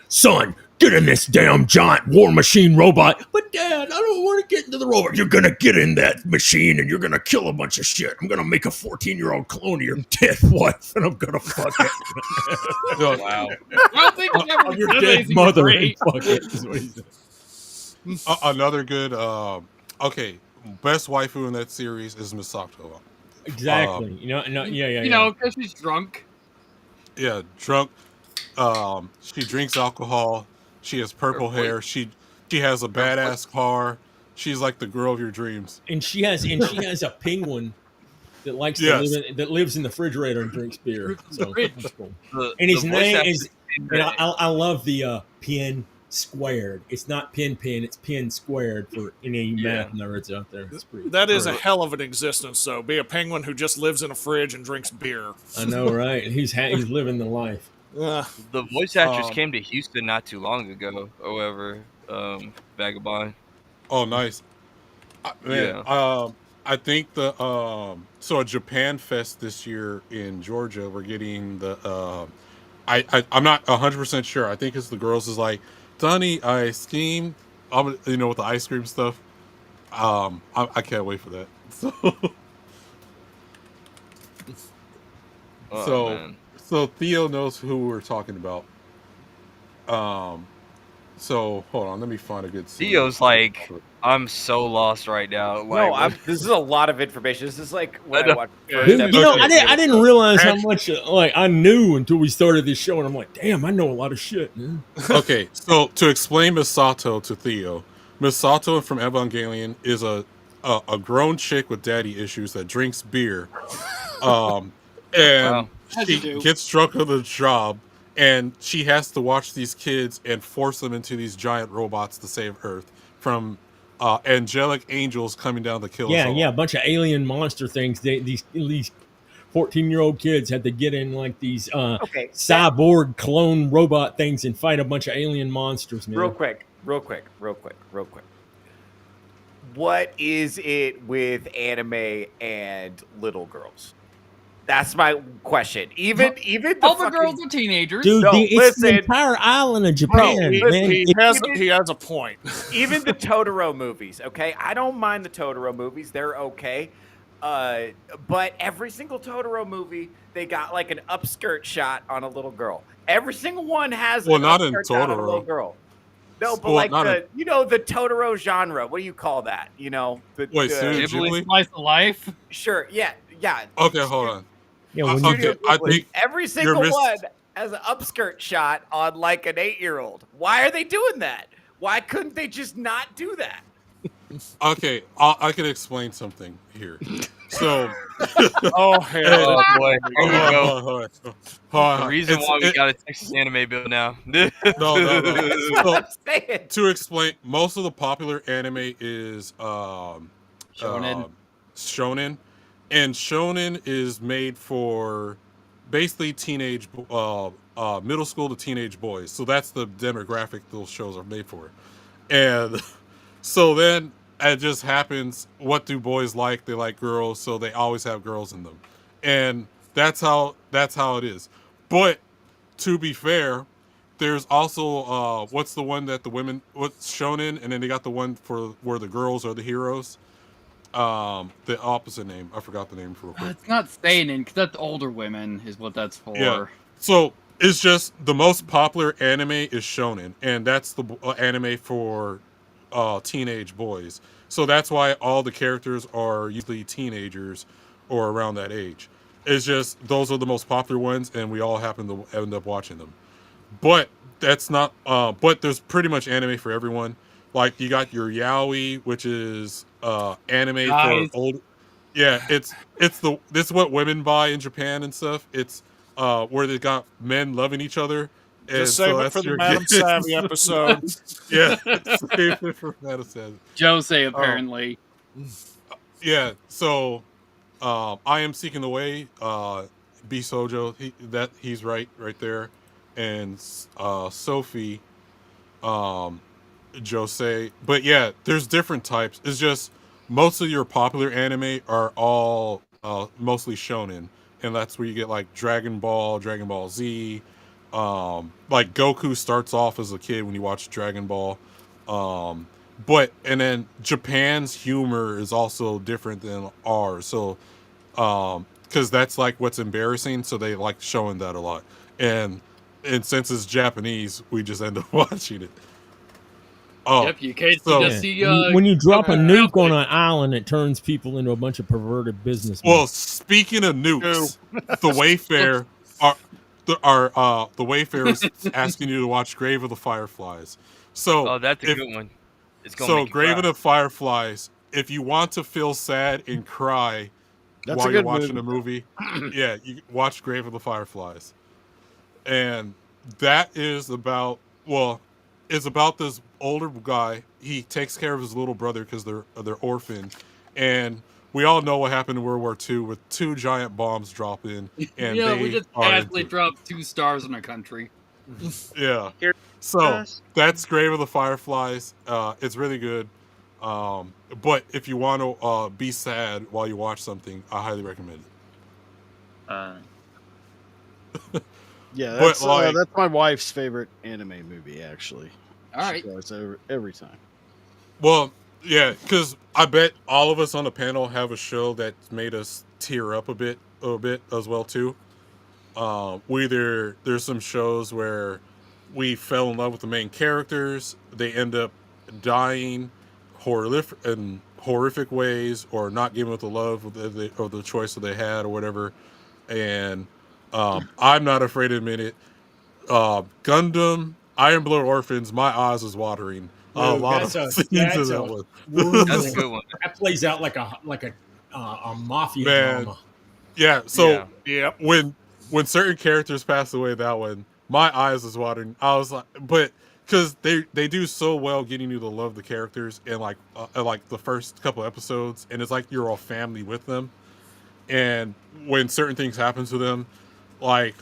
"Son, get in this damn giant war machine robot." "But Dad, I don't want to get into the robot." "You're going to get in that machine and you're going to kill a bunch of shit. I'm going to make a 14-year-old clone of your dead wife and I'm going to fuck it." No, Wow. I don't think it's ever Of your done dead anything mother and great. fuck it, is what he said. Another good. Okay, best waifu in that series is Misato. Exactly. You know, because she's drunk. Yeah, drunk. She drinks alcohol. She has purple hair. She has a badass car. She's like the girl of your dreams. And she has a penguin that likes Yes. to live that lives in the refrigerator and drinks beer. So that's cool. The And his voice name actor is. in And that- I love the pin squared. It's not pin, it's pin squared for any math nerds out there. It's pretty That is a great. hell of an existence, though. Be a penguin who just lives in a fridge and drinks beer. I know, right? He's living the life. The voice actress came to Houston not too long ago. However, Vagabond. Oh, nice. Man, I think the so at Japan Fest this year in Georgia, we're getting the I'm not 100% sure. I think it's the girls is like, Donnie, I scheme, with the ice cream stuff. I can't wait for that. So Theo knows who we're talking about. So hold on, let me find a good scene. Theo's like, I'm so lost right now. Like, No, this is a lot of information. This is like when I watched. Dude, I didn't realize how much I knew until we started this show, and I'm like, damn, I know a lot of shit, man. Okay, so to explain Misato to Theo, Misato from Evangelion is a grown chick with daddy issues that drinks beer, and she gets drunk on the job, and she has to watch these kids and force them into these giant robots to save Earth from angelic angels coming down to kill us all. Yeah, a bunch of alien monster things. These 14-year-old kids had to get in like these cyborg clone robot things and fight a bunch of alien monsters, man. Real quick. What is it with anime and little girls? That's my question. Even all the girls are teenagers. Dude, it's the entire island of Japan, man. He has a point. Even the Totoro movies, okay? I don't mind the Totoro movies. They're okay. But every single Totoro movie, they got like an upskirt shot on a little girl. Every single one has an not in upskirt shot on a little Totoro. girl. No, but Well, like not the the Totoro genre. What do you call that? Wait, Studio Ghibli? Slice of life? Sure, yeah. Okay, hold on. Yeah, okay, I think every single one has an upskirt shot on like an 8-year-old. Why are they doing that? Why couldn't they just not do that? Okay, I can explain something here. So, oh hell, boy, here we go. Hold on. The reason why we got a Texas anime bill now. No. So, to explain, most of the popular anime is shonen, and shonen is made for basically teenage, middle school to teenage boys. So that's the demographic those shows are made for, and so then. It just happens. What do boys like? They like girls, so they always have girls in them, and that's how it is. But to be fair, there's also what's the one that the women what's shonen, and then they got the one for where the girls are the heroes. The opposite name, I forgot the name for real quick. It's not seinen, because that's older women, is what that's for. Yeah. So it's just the most popular anime is shonen, and that's the anime for teenage boys. So that's why all the characters are usually teenagers or around that age. It's just those are the most popular ones, and we all happen to end up watching them. But that's not. But there's pretty much anime for everyone. Like you got your yaoi, which is anime for old. Yeah, it's this is what women buy in Japan and stuff. It's where they got men loving each other. Just save it for the Madam Savvy episode. Yeah, save it for Madam Savvy. Jose, apparently. Yeah, so I Am Seeking the Way, B Sojo, he's right there, and Sophie, Jose. But yeah, there's different types. It's just most of your popular anime are all mostly shonen, and that's where you get like Dragon Ball, Dragon Ball Z. Like Goku starts off as a kid when you watch Dragon Ball, and then Japan's humor is also different than ours. So, because that's like what's embarrassing, so they like showing that a lot. And since it's Japanese, we just end up watching it. Oh, yep, you can't just see. When you drop a nuke on an island, it turns people into a bunch of perverted businessmen. Well, speaking of nukes, the Wayfarer the Wayfarer is asking you to watch Grave of the Fireflies. So, that's a good one. It's gonna so make you Grave cry. of the Fireflies. If you want to feel sad and cry, That's while a you're good watching movie. a movie. Yeah, you watch Grave of the Fireflies, and that is about it's about this older guy. He takes care of his little brother because they're orphan, and we all know what happened in World War II with 2 giant bombs drop in, and Yeah, we they just are casually into it. dropped 2 stars in a country. Yeah. Here, So guys. that's Grave of the Fireflies. It's really good. But if you want to be sad while you watch something, I highly recommend it. Yeah, But, that's my wife's favorite anime movie. Actually, All right. she goes every time. Well, yeah, because I bet all of us on the panel have a show that made us tear up a bit as well too. There's some shows where we fell in love with the main characters. They end up dying in horrific ways, or not giving with the love of the choice that they had, or whatever. And I'm not afraid to admit it. Gundam, Iron Blood Orphans, my eyes was watering. A Dude, lot of scenes of that one. That's a good one. That plays out like a mafia Man. drama. Yeah, so Yeah. when certain characters passed away, that one, my eyes was watering. I was like, but because they do so well getting you to love the characters in like the first couple episodes, and it's like you're all family with them. And when certain things happen to them, like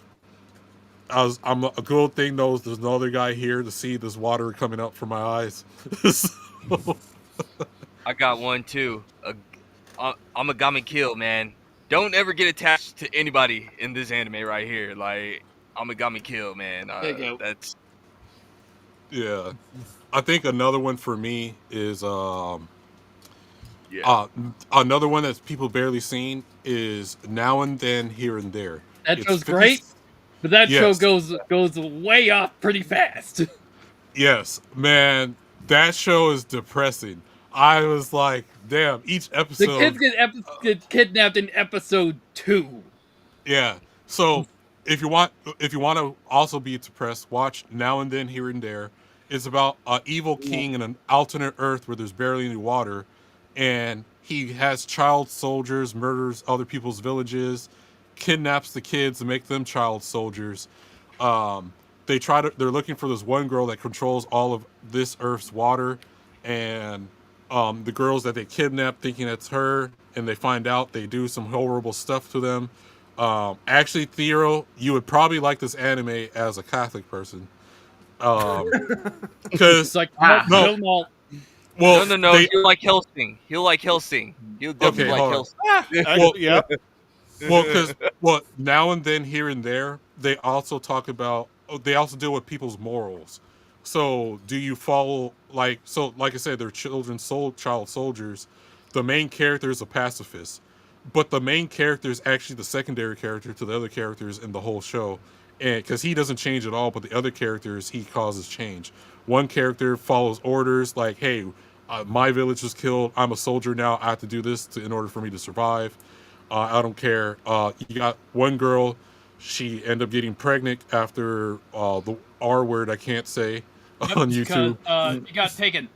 I'm a good thing knows there's no other guy here to see this water coming up from my eyes. So, I got one too. I'm a Gami Kill, man. Don't ever get attached to anybody in this anime right here. Like, I'm a Gami Kill, man. There you go. That's yeah, I think another one for me is yeah. another one that people barely seen is Now and Then, Here and There. That It's show's 50 great, but that show Yes. goes way off pretty fast. Yes, man, that show is depressing. I was like, damn, each The episode. kids get kidnapped in episode 2. Yeah. So if you want to also be depressed, watch Now and Then, Here and There. It's about an evil king in an alternate Earth where there's barely any water, and he has child soldiers, murders other people's villages, kidnaps the kids to make them child soldiers. They're looking for this one girl that controls all of this Earth's water, and the girls that they kidnap thinking it's her, and they find out, they do some horrible stuff to them. Actually, Theo, you would probably like this anime as a Catholic person. Because It's like no, no. well, No. He'll like Helsing. He'll like Helsing. He'll definitely like hold on. Helsing. Yeah. Well, because Now and Then, Here and There, they also talk about. They also deal with people's morals. So, do you follow like I said, they're child soldiers. The main character is a pacifist, but the main character is actually the secondary character to the other characters in the whole show, and because he doesn't change at all, but the other characters he causes change. One character follows orders like, "Hey, my village was killed. I'm a soldier now. I have to do this in order for me to survive. I don't care." You got one girl. She ended up getting pregnant after the R word I can't say on YouTube. He got taken.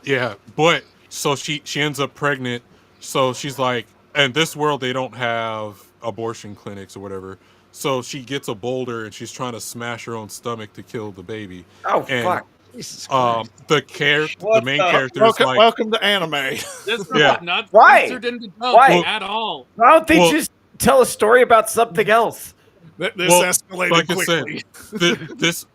Yeah, but so she ends up pregnant. So she's like, in this world they don't have abortion clinics or whatever. So she gets a boulder and she's trying to smash her own stomach to kill the baby. Oh, And fuck. the main character is like, Welcome to anime. This Yeah. was not Why? censored in the dub Why? at all. Why don't they Well- just tell a story about something else? This Well, escalated like I said, quickly. this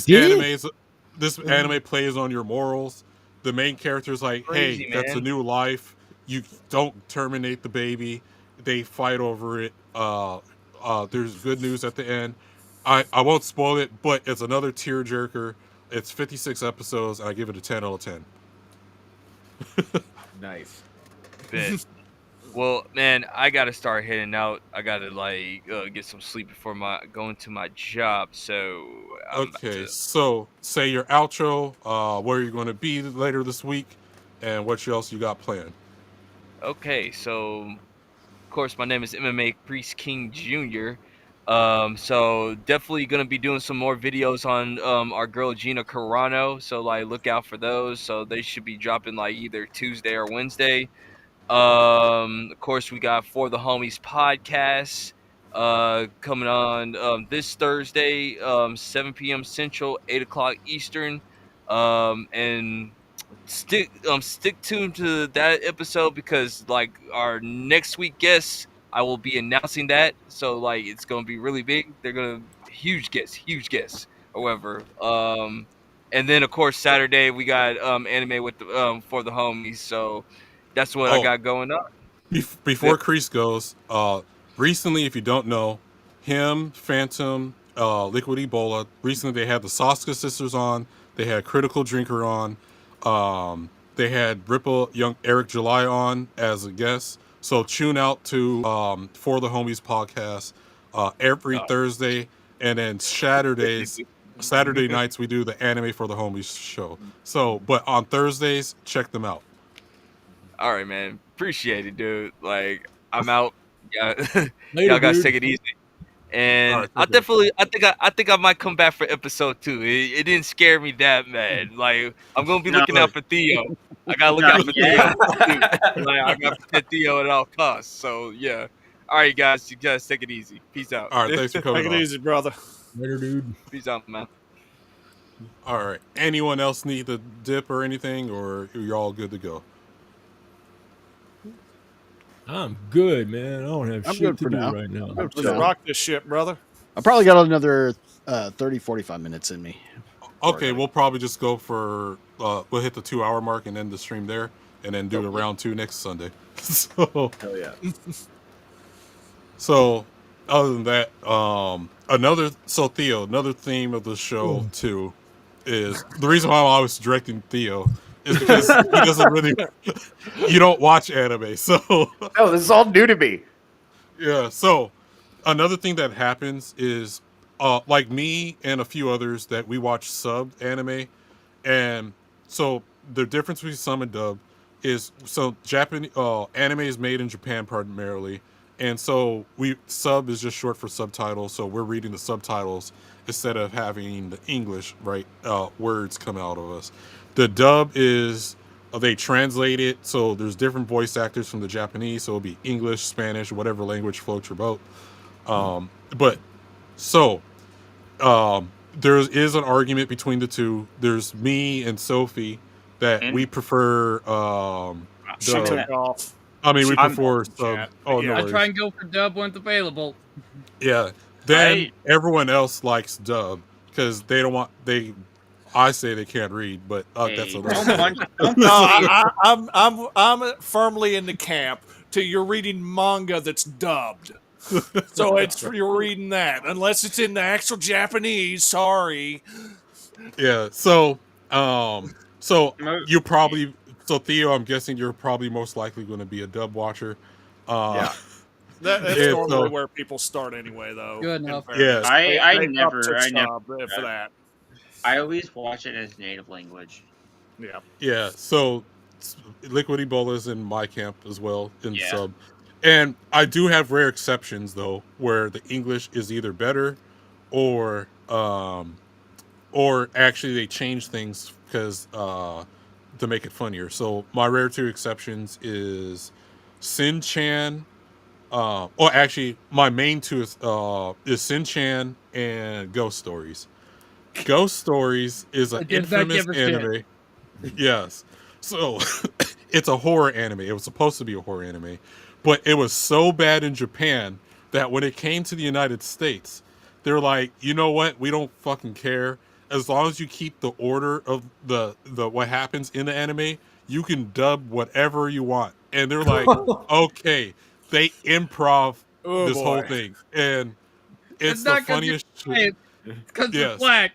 did? anime plays on your morals. The main character is like, Crazy, hey, that's a man. new life. You don't terminate the baby. They fight over it. There's good news at the end. I won't spoil it, but it's another tearjerker. It's 56 episodes, and I give it a 10 out of 10. Nice. Bet. Well, man, I gotta start heading out. I gotta get some sleep before going to my job. So I'm about Okay, to- so say your outro, where you're going to be later this week, and what else you got planned. Okay, so of course my name is MMA Priest King Jr. So definitely gonna be doing some more videos on our girl Gina Carano. So look out for those. So they should be dropping either Tuesday or Wednesday. Of course, we got For the Homies podcast coming on this Thursday, 7 p.m. Central, 8 o'clock Eastern. And stick tuned to that episode because like our next week guests, I will be announcing that. So like it's gonna be really big. They're gonna huge guests. However, and then of course Saturday we got anime with the For the Homies. So that's what I got going on. Before Kreese goes, recently, if you don't know, him, Phantom, Liquid Ebola, recently they had the Soska sisters on, they had Critical Drinker on, they had Ripple Young Eric July on as a guest. So tune out to For the Homies podcast every Thursday, and then Saturday nights we do the Anime for the Homies show. So, but on Thursdays, check them out. All right, man. Appreciate it, dude. Like, I'm out. Yeah. Later, Y'all guys dude. take it easy. And All right, I think I might come back for episode 2. It didn't scare me that bad. Like, I'm gonna be looking out for Theo. I gotta look out for Theo. Too. Like, I gotta protect Theo at all costs. So yeah. All right, guys. You guys take it easy. Peace out. All right, thanks for coming Take it on. easy, brother. Later, dude. Peace out, man. All right. Anyone else need to dip or anything, or you're all good to go? I'm good, man. I don't have I'm shit good to for do now. right now. Good for Let's now. rock this shit, brother. I probably got another 30, 45 minutes in me. Okay, we'll probably just go for we'll hit the 2-hour mark and end the stream there, and then do the round 2 next Sunday. So Hell yeah. So other than that, Theo, another theme of the show too is the reason why I'm always directing Theo is because he doesn't really you don't watch anime, so No, this is all new to me. yeah. So another thing that happens is like me and a few others that we watch sub anime, and so the difference between sub and dub is so Japanese anime is made in Japan primarily, and so we sub is just short for subtitles. So we're reading the subtitles instead of having the English words come out of us. The dub is they translate it, so there's different voice actors from the Japanese, so it'll be English, Spanish, whatever language floats your boat. There is an argument between the two. There's me and Sophie that we prefer. She took off. I mean, we I'm prefer off the sub. chat. Oh no, I worries. try and go for dub when it's available. Yeah. Then everyone else likes dub because they don't want they. I say they can't read, but that's a No, I'm firmly in the camp to you're reading manga that's dubbed. So you're reading that unless it's in the actual Japanese. Sorry. Yeah. So you probably Theo, I'm guessing you're probably most likely going to be a dub watcher. Yeah. That's and normally where people start anyway, though. Good enough. Yeah. I never for that. I always watch it as native language. Yeah. Yeah. So Liquid Ebola is in my camp as well in Yeah. sub. And I do have rare exceptions though, where the English is either better or actually they change things because to make it funnier. So my rare 2 exceptions is Sin-Chan. Actually, my main 2 is Sin-Chan and Ghost Stories. Ghost Stories is an infamous anime. Yes. So it's a horror anime. It was supposed to be a horror anime, but it was so bad in Japan that when it came to the United States, they're like, you know what? We don't fucking care. As long as you keep the order of the what happens in the anime, you can dub whatever you want. And they're like, okay. They improv this whole thing. And it's the funniest shit. Because it's black.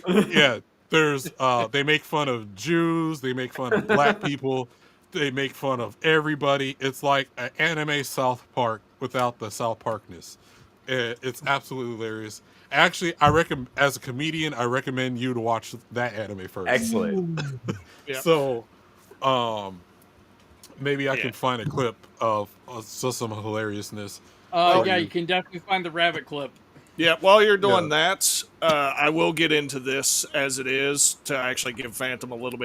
Yeah. There's they make fun of Jews, they make fun of black people, they make fun of everybody. It's like an anime South Park without the South Parkness. It's absolutely hilarious. Actually, as a comedian, I recommend you to watch that anime first. Excellent. So, maybe I can find a clip of some hilariousness. Yeah, you can definitely find the rabbit clip. Yeah, while you're doing that, I will get into this as it is to actually give Vagabond a little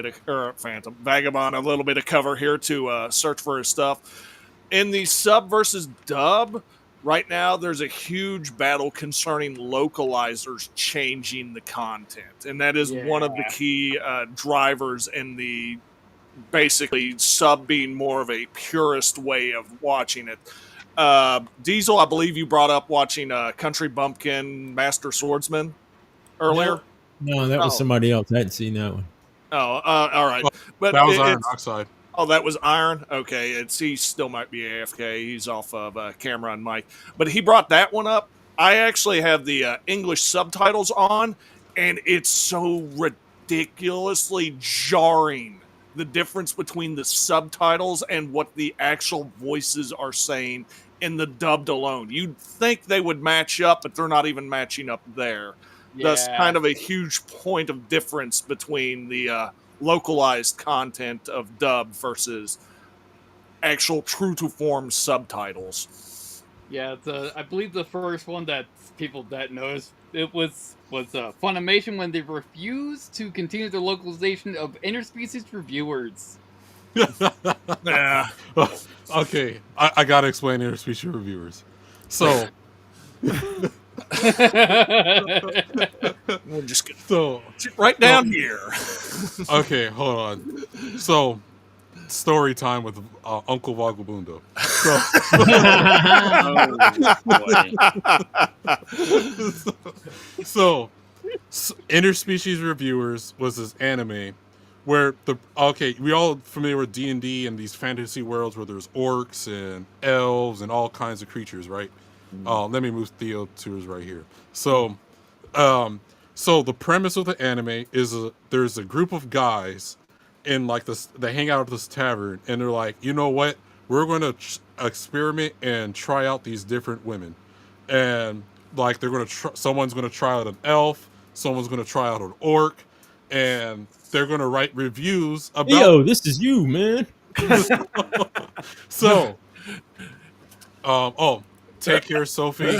bit of cover here to search for his stuff. In the sub versus dub, right now there's a huge battle concerning localizers changing the content, and that is one of the key drivers in the basically sub being more of a purist way of watching it. Diesel, I believe you brought up watching Country Bumpkin Master Swordsman earlier. No, that was somebody else. I hadn't seen that one. Oh, all right. But that was IRONOXcIDE. Oh, that was Iron? Okay. He still might be AFK. He's off of camera and mic. But he brought that one up. I actually have the English subtitles on, and it's so ridiculously jarring, the difference between the subtitles and what the actual voices are saying in the dubbed alone. You'd think they would match up, but they're not even matching up there. Thus, kind of a huge point of difference between the localized content of dub versus actual true-to-form subtitles. Yeah, I believe the first one that people that knows it was Funimation when they refused to continue the localization of interspecies reviewers. Yeah. Okay, I gotta explain interspecies reviewers. So, we'll just get right down here. Okay, hold on. So, story time with Uncle Vagabundo. So, interspecies reviewers was this anime where we all familiar with D&D and these fantasy worlds where there's orcs and elves and all kinds of creatures, right? Let me move Theo to his right here. So the premise of the anime is there's a group of guys in like this, they hang out at this tavern, and they're like, you know what? We're going to experiment and try out these different women, and like someone's going to try out an elf, someone's going to try out an orc, and they're going to write reviews about. Yo, this is you, man. So, take care, Sophie.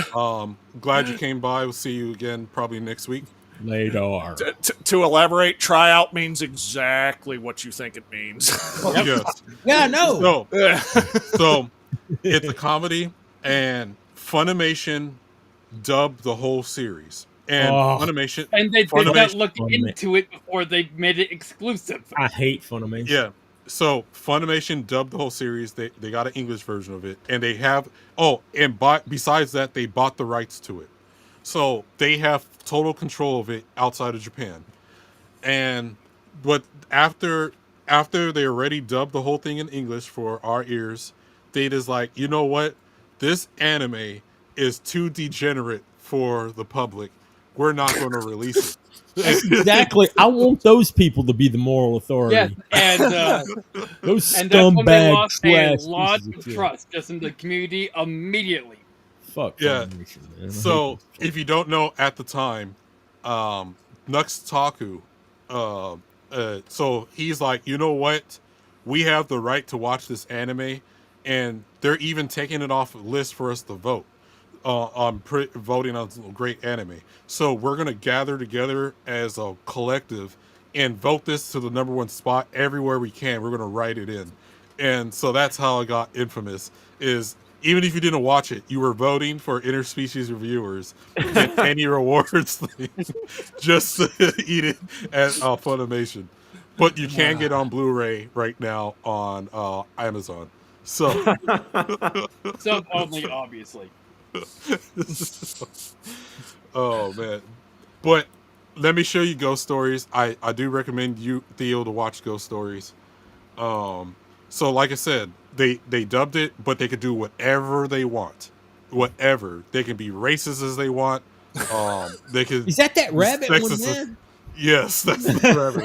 Glad you came by. We'll see you again probably next week. Later. To elaborate, tryout means exactly what you think it means. Yes. Yeah, no. So it's a comedy, and Funimation dubbed the whole series. And Funimation, and they did not look into it before they made it exclusive. I hate Funimation. Yeah. So Funimation dubbed the whole series. They got an English version of it, and they have besides that, they bought the rights to it. So they have total control of it outside of Japan. And after they already dubbed the whole thing in English for our ears, they just like, you know what? This anime is too degenerate for the public. We're not going to release it. Exactly. I want those people to be the moral authority. Yes, and those and that's when they scumbag lost a trash lot pieces of shit. trust just in the community immediately. Fuck. Yeah. Funimation, man. I So hate those if you don't know, at the time, Nuxtaku, so he's like, you know what? We have the right to watch this anime, and they're even taking it off the list for us to vote on voting on some great anime. So we're gonna gather together as a collective and vote this to the #1 spot everywhere we can. We're gonna write it in, and so that's how I got Infamous. Is even if you didn't watch it, you were voting for interspecies reviewers to get any rewards just to eat it at Funimation. But you can get on Blu-ray right now on Amazon. So, So only, obviously. Oh man! But let me show you Ghost Stories. I do recommend you, Theo, to watch Ghost Stories. So like I said, they dubbed it, but they could do whatever they want. Whatever. They can be racist as they want. They could. Is that rabbit one, sexist as- man? Yes, that's the rabbit.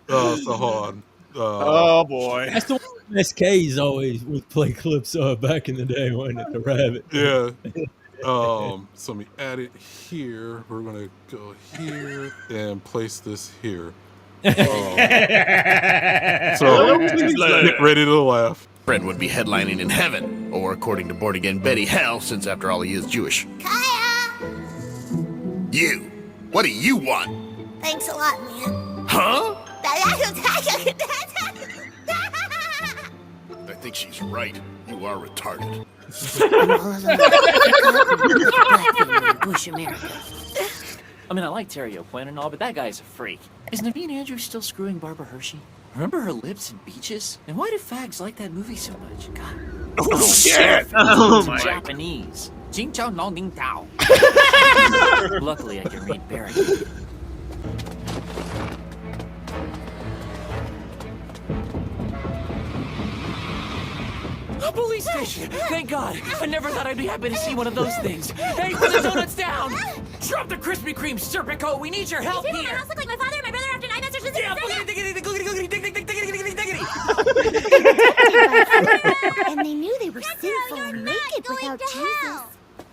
So hold on. Oh boy. That's the one SKs always would play clips of back in the day, wasn't it? The rabbit. Yeah. So let me add it here. We're gonna go here and place this here. So get ready to laugh. friend would be headlining in heaven, or according to Born Again Betty, hell, since after all he is Jewish. Kaya! You! What do you want? Thanks a lot, man. Huh? I think she's right. You are retarded. Bush America. I mean, I like Terry O'Quinn and all, but that guy's a freak. Is Naveen Andrews still screwing Barbara Hershey? Remember her lips and beaches? And why do fags like that movie so much? God. Oh, shit! Oh, my. Japanese. Jing Chao Nong Ning Tao. Luckily, I can read Barry. A police station! Thank God! I never thought I'd be happy to see one of those things. Hey, put the donuts down! Drop the Krispy Kreme Serpico! We need your help Does here! my house look like my father and my brother after 9 months or something? Yeah, And they knew they were sinful and naked without Jesus.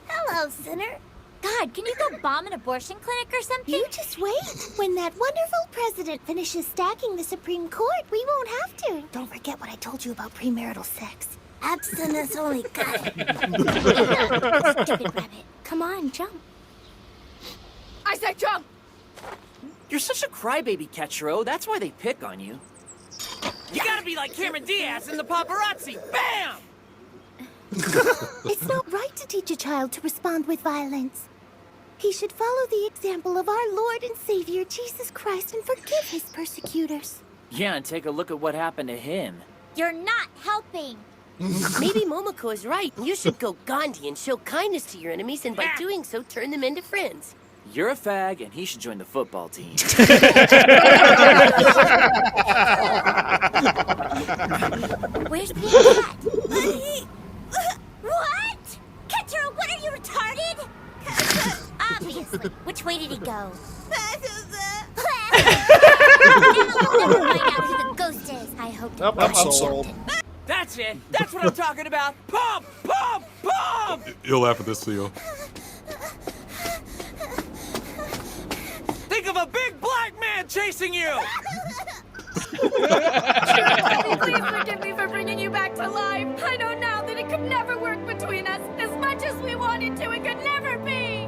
Hello, sinner. God, can you go bomb an abortion clinic or something? You just wait. When that wonderful president finishes stacking the Supreme Court, we won't have to. Don't forget what I told you about premarital sex. Abstinence only. Got it. Stupid rabbit. Come on, jump. I said jump! You're such a crybaby, Ketchero. That's why they pick on you. You gotta be like Cameron Diaz in the paparazzi. Bam! It's not right to teach a child to respond with violence. He should follow the example of our Lord and Savior, Jesus Christ, and forgive his persecutors. Yeah, and take a look at what happened to him. You're not helping. Maybe Momoko is right. You should go Gandhi and show kindness to your enemies, and by doing so, turn them into friends. You're a fag, and he should join the football team. Where's the cat? What? Ketchero, what are you, retarded? Obviously. Which way did he go? Now we'll find out who the ghost is. I hope you I'm sold. That's it. That's what I'm talking about. Pump, pump, pump! You'll laugh at this, Theo. Think of a big black man chasing you! Please forgive me for bringing you back to life. I know now that it could never work between us. As much as we wanted to, it could never be.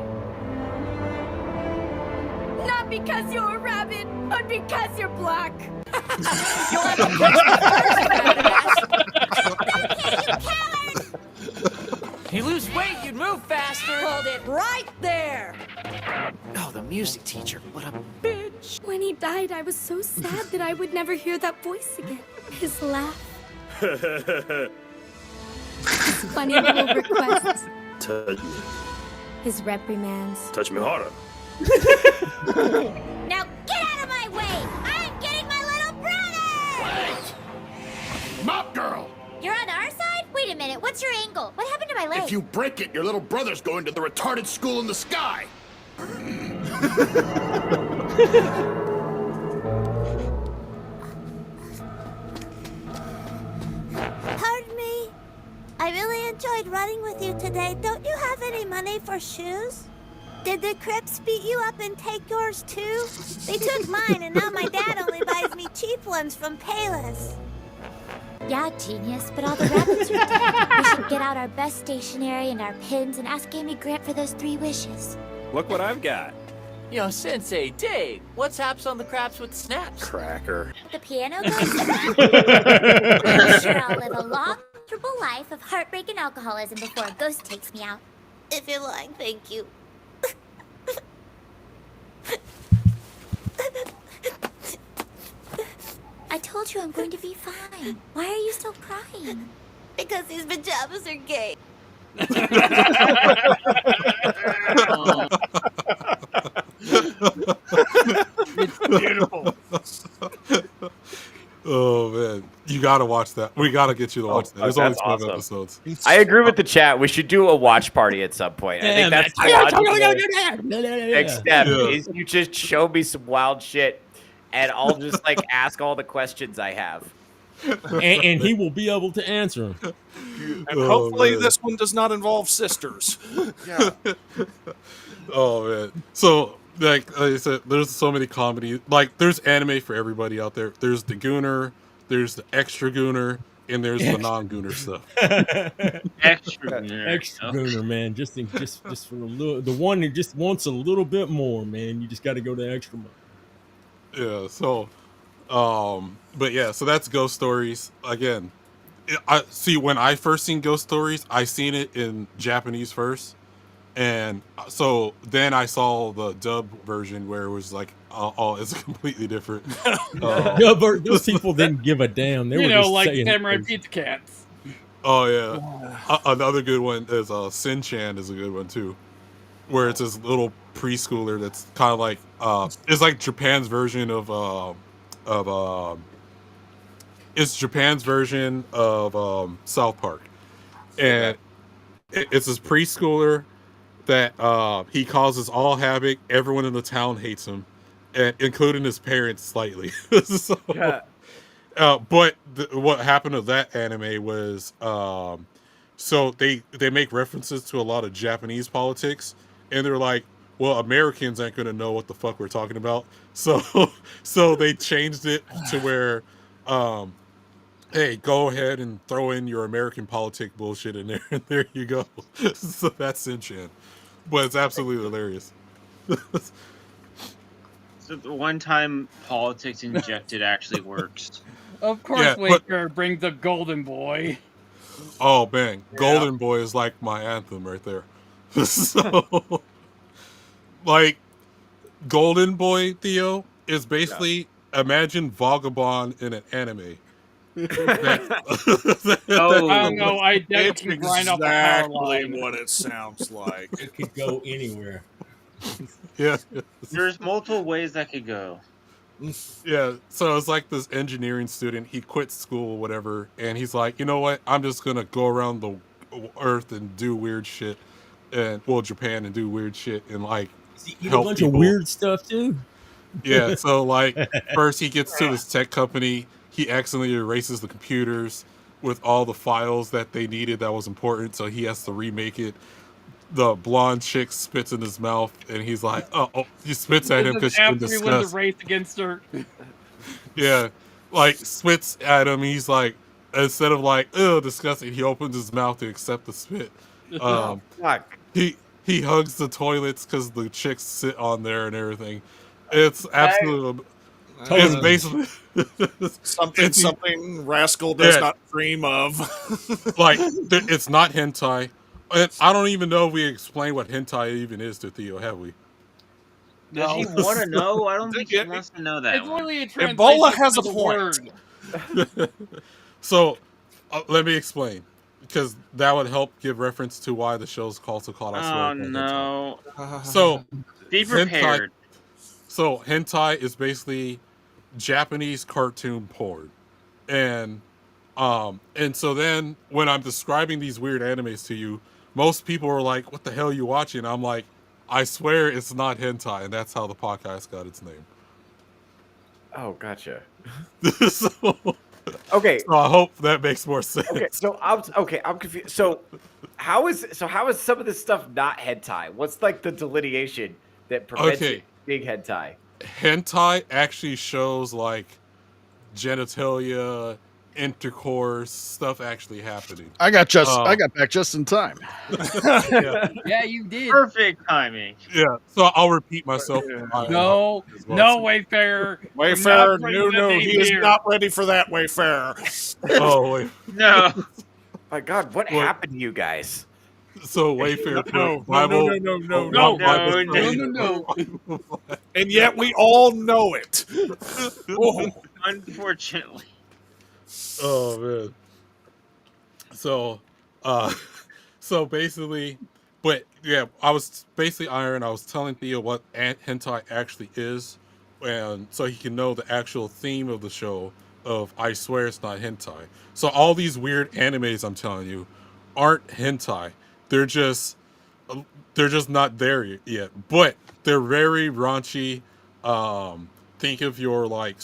Not because you're a rabbit, but because you're black. You'll have to You lose weight, you'd move faster. Hold it right there. Oh, the music teacher. What a bitch. When he died, I was so sad that I would never hear that voice again. His laugh. His funny little requests. Touch me. His reprimands. Touch me harder. Now get out of my way! I'm getting my little brother! Wait. Mop girl! You're on our side? Wait a minute, what's your angle? What happened to my leg? If you break it, your little brother's going to the retarded school in the sky. Pardon me? I really enjoyed running with you today. Don't you have any money for shoes? Did the Crips beat you up and take yours too? They took mine, and now my dad only buys me cheap ones from Payless. Yeah, genius, but all the rabbits are dead. We should get out our best stationery and our pins and ask Amy Grant for those 3 wishes. Look what I've got. Yo, Sensei, Dave, what's haps on the craps with snaps? Cracker. The piano goes. I'm sure I'll live a long, comfortable life of heartbreak and alcoholism before a ghost takes me out. If you're lying, thank you. I told you I'm going to be fine. Why are you still crying? Because these pajamas are gay. It's beautiful. Oh man, you gotta watch that. We gotta get you to watch that. There's only 12 episodes. I agree with the chat. We should do a watch party at some point. I think that's the next step. Is you just show me some wild shit, and I'll just like ask all the questions I have. And he will be able to answer them. And hopefully this one does not involve sisters. Yeah. Oh man. So like I said, there's so many comedy. Like there's anime for everybody out there. There's the Gooner, there's the Extra Gooner, and there's the non-gooner stuff. Extra gooner. Extra gooner, man. Just for a little, the one who just wants a little bit more, man. You just got to go the extra mile. Yeah. So, but yeah. So that's Ghost Stories again. I see when I first seen Ghost Stories, I seen it in Japanese first, and so then I saw the dub version where it was like, oh, it's completely different. Yeah, but those people didn't give a damn. They You were know, just like saying Samurai Pizza Cats. Oh yeah, another good one is Sin-chan is a good one too, where it's this little preschooler that's kind of like it's like Japan's version of it's Japan's version of South Park, and it's this preschooler that he causes all havoc. Everyone in the town hates him, and including his parents slightly. So, but what happened to that anime was so they make references to a lot of Japanese politics, and they're like, well, Americans aren't going to know what the fuck we're talking about, so they changed it to where hey, go ahead and throw in your American politic bullshit in there, and there you go. So that's Sin-chan, but it's absolutely hilarious. So the one time politics injected actually works. Of course, Yeah, Waker brings up Golden Boy. Oh man, Golden Boy is like my anthem right there. So, like, Golden Boy, Theo, is basically imagine Vagabond in an anime. Oh, I don't know. I definitely It's can grind off a power exactly line. what it sounds like. It could go anywhere. Yeah. There's multiple ways that could go. Yeah, so it's like this engineering student. He quits school or whatever, and he's like, you know what? I'm just gonna go around the earth and do weird shit, and Japan and do weird shit and like Eat a help bunch people. of weird stuff too. Yeah, so like first he gets to this tech company. He accidentally erases the computers with all the files that they needed that was important, so he has to remake it. The blonde chick spits in his mouth, and he's like, "Oh!" He spits at him because she's in After he wins disgust. the race against her. Yeah, like spits at him. He's like, instead of like, "Oh, disgusting," he opens his mouth to accept the spit. Fuck. He hugs the toilets because the chicks sit on there and everything. It's absolutely. It's basically something Rascal does not dream of. Like, it's not hentai. I don't even know if we explained what hentai even is to Theo, have we? Does he want to know? I don't think he wants to know that. It's literally a Ebola translation has a of the point. word. So, let me explain, because that would help give reference to why the show's also called I Swear. Oh no! So, Be prepared. Hentai is basically Japanese cartoon porn, and so then when I'm describing these weird animes to you, most people are like, "What the hell are you watching?" I'm like, "I swear it's not hentai," and that's how the podcast got its name. Oh, gotcha. Okay. So I hope that makes more sense. Okay, I'm confused. So how is some of this stuff not hentai? What's like the delineation that prevents it being hentai? Hentai actually shows like genitalia, intercourse, stuff actually happening. I got back just in time. Yeah, you did. Perfect timing. Yeah, so I'll repeat myself. No, Wayfarer. Wayfarer, no, he is not ready for that, Wayfarer. Oh, wait. No. My God, what happened to you guys? So Wayfarer, No. And yet we all know it. Unfortunately. Oh man. So, so basically, but yeah, I was basically I was telling Theo what hentai actually is, and so he can know the actual theme of the show. Of I swear it's not hentai. So all these weird animes I'm telling you aren't hentai. They're just not there yet. But they're very raunchy. Think of your like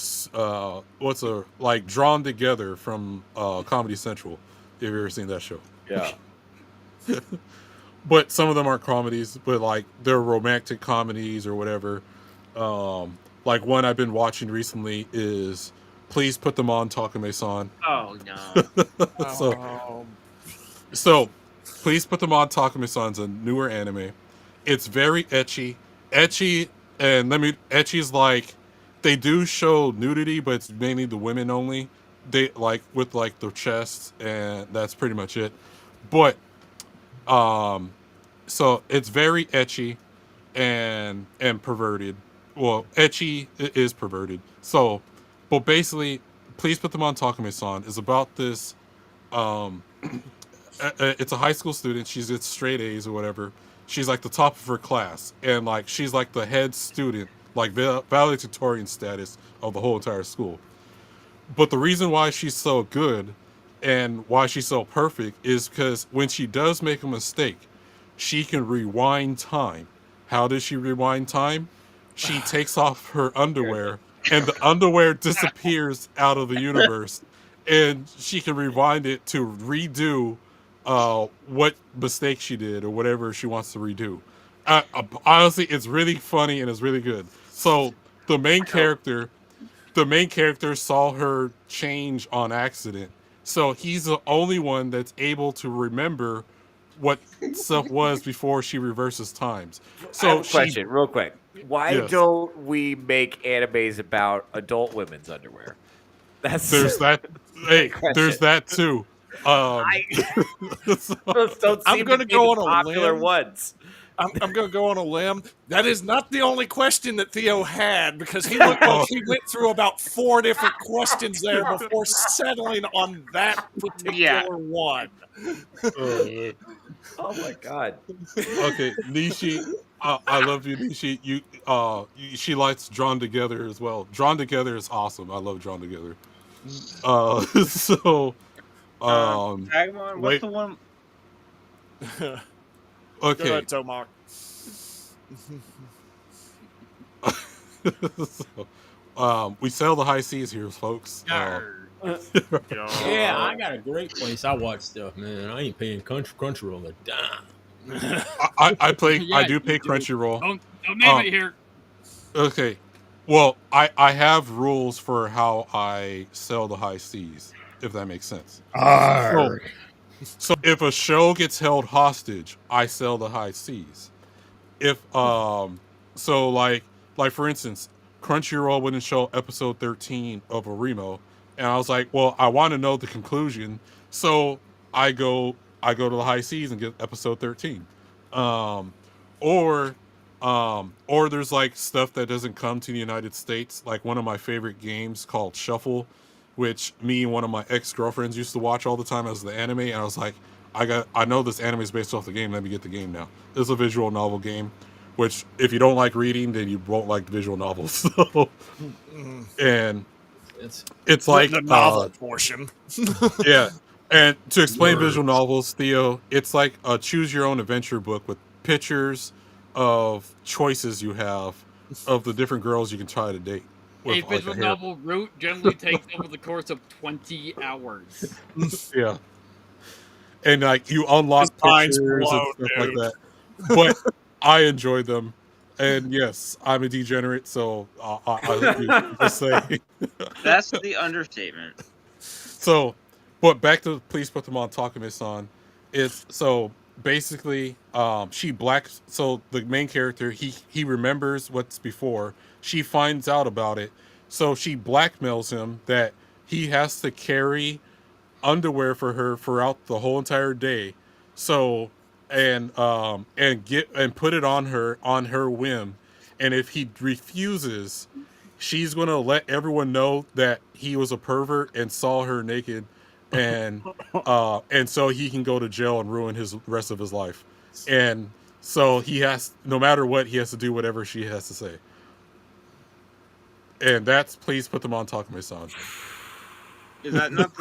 Drawn Together from Comedy Central. If you've ever seen that show. Yeah. But some of them aren't comedies, but like they're romantic comedies or whatever. Like one I've been watching recently is please put them on Takame-san. Oh no. So please put them on Takame-san's a newer anime. It's very ecchi. And ecchi's like, they do show nudity, but it's mainly the women only. They like with like their chests, and that's pretty much it. But so it's very ecchi and perverted. Well, ecchi is perverted. So, but basically, please put them on Takame-san is about this. It's a high school student. She gets straight A's or whatever. She's like the top of her class, and like she's like the head student, like valedictorian status of the whole entire school. But the reason why she's so good and why she's so perfect is because when she does make a mistake, she can rewind time. How does she rewind time? She takes off her underwear, and the underwear disappears out of the universe, and she can rewind it to redo what mistake she did or whatever she wants to redo. Honestly, it's really funny and it's really good. So the main character saw her change on accident. So he's the only one that's able to remember what stuff was before she reverses times. So I have a question, real quick. Why don't we make animes about adult women's underwear? There's that. Hey, there's that too. Those don't seem to be the popular ones. I'm going to go on a limb. That is not the only question that Theo had, because he looked like he went through about 4 different questions there before settling on that particular one. Oh my god. Okay, Nishi, I love you, Nishi. She likes Drawn Together as well. Drawn Together is awesome. I love Drawn Together. Vagabond, what's the one? Okay. Go ahead, Tomar. We sail the high seas here, folks. Yeah, I got a great place. I watch stuff, man. I ain't paying Crunchyroll a dime. I do pay Crunchyroll. Don't name it here. Okay. Well, I have rules for how I sell the high seas, if that makes sense. So if a show gets held hostage, I sell the high seas. If so like for instance, Crunchyroll wouldn't show episode 13 of Arimo, and I was like, well, I want to know the conclusion, so I go to the high seas and get episode 13. Or there's like stuff that doesn't come to the United States, like one of my favorite games called Shuffle, which me and one of my ex-girlfriends used to watch all the time as the anime, and I was like, I know this anime is based off the game, let me get the game now. It's a visual novel game, which if you don't like reading, then you won't like the visual novels. So, and it's like the novel portion. Yeah. And to explain visual novels, Theo, it's like a choose your own adventure book with pictures of choices you have of the different girls you can try to date. A visual novel route generally takes over the course of 20 hours. Yeah. And like you unlock pictures and stuff like that. But I enjoyed them. And yes, I'm a degenerate, so I just say that's the understatement. So, but back to please put them on Takame-san. It's so basically she blacks, so the main character he remembers what's before. She finds out about it, so she blackmails him that he has to carry underwear for her throughout the whole entire day. So and put it on her whim, and if he refuses, she's gonna let everyone know that he was a pervert and saw her naked, and so he can go to jail and ruin his rest of his life. And so he has, no matter what, he has to do whatever she has to say. And that's please put them on Takame-san. Is that not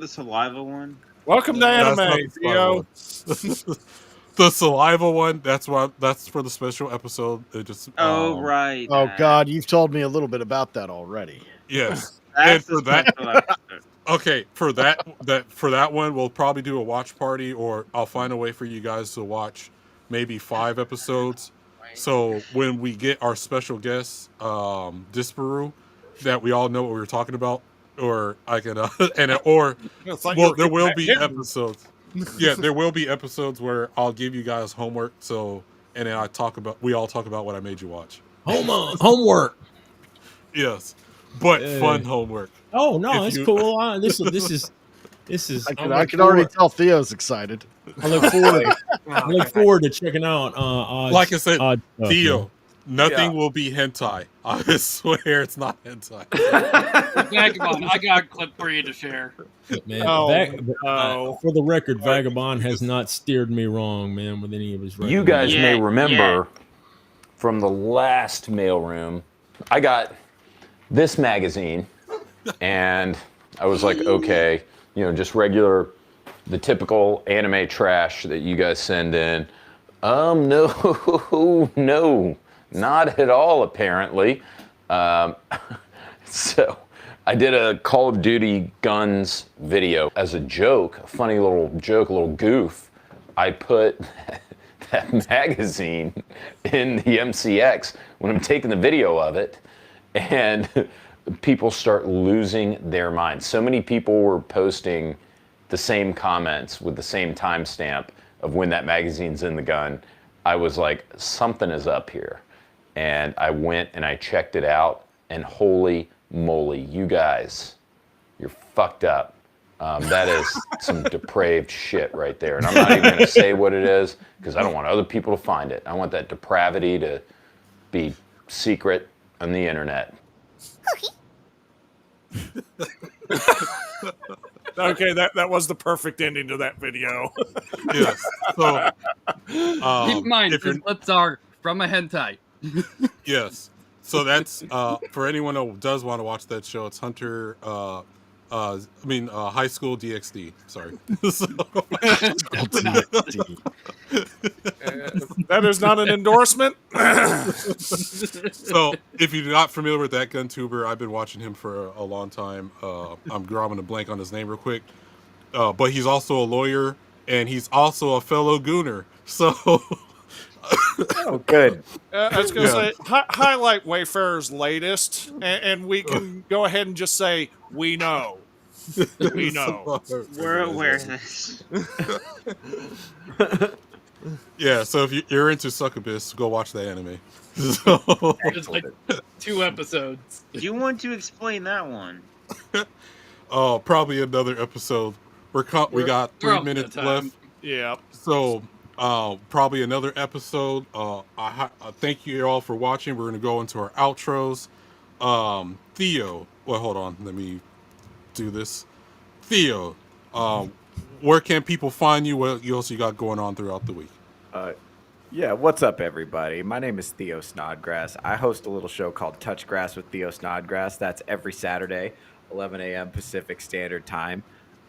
the saliva one? Welcome to anime, Theo. The saliva one, that's for the special episode. It just right. Oh God, you've told me a little bit about that already. Yes. And for that, okay, for that one, we'll probably do a watch party, or I'll find a way for you guys to watch maybe 5 episodes. So when we get our special guest, Disparu, that we all know what we were talking about, or I can or there will be episodes. Yeah, there will be episodes where I'll give you guys homework. So and then we all talk about what I made you watch. Homework. Yes, but fun homework. Oh no, it's cool. This is. I can already tell Theo's excited. I look forward to checking out. Like I said, Theo, man. nothing will be hentai. I swear it's not hentai. Vagabond, I got a clip for you to share. Man, for the record, Vagabond has not steered me wrong, man, with any of his. You guys may remember from the last mailroom, I got this magazine, and I was like, okay, just regular, the typical anime trash that you guys send in. No, not at all, apparently. So I did a Call of Duty guns video as a joke, a funny little joke, a little goof. I put that magazine in the MCX when I'm taking the video of it, and people start losing their minds. So many people were posting the same comments with the same timestamp of when that magazine's in the gun. I was like, something is up here. And I went and I checked it out, and holy moly, you guys, you're fucked up. That is some depraved shit right there. And I'm not even going to say what it is because I don't want other people to find it. I want that depravity to be secret on the internet. Okay, that was the perfect ending to that video. Yes. So, keep in mind, the clips are from a hentai. Yes. So that's for anyone who does want to watch that show. It's Hunter. High School DxD. Sorry. That is not an endorsement. So, if you're not familiar with that gun tuber, I've been watching him for a long time. I'm drawing a blank on his name real quick. But he's also a lawyer, and he's also a fellow gooner. So. Oh, good. I was going to say, highlight Wayfarer's latest, and we can go ahead and just say, we know. We know. We're aware of this. Yeah, so if you're into succubus, go watch the anime. So, There's like 2 episodes. Do you want to explain that one? Oh, probably another episode. We got 3 minutes left. Yeah. So, probably another episode. I thank you all for watching. We're going to go into our outros. Theo, well, hold on. Let me do this. Theo, where can people find you? What else you got going on throughout the week? Yeah, what's up, everybody? My name is Theo Snodgrass. I host a little show called Touch Grass with Theo Snodgrass. That's every Saturday, 11 a.m. Pacific Standard Time.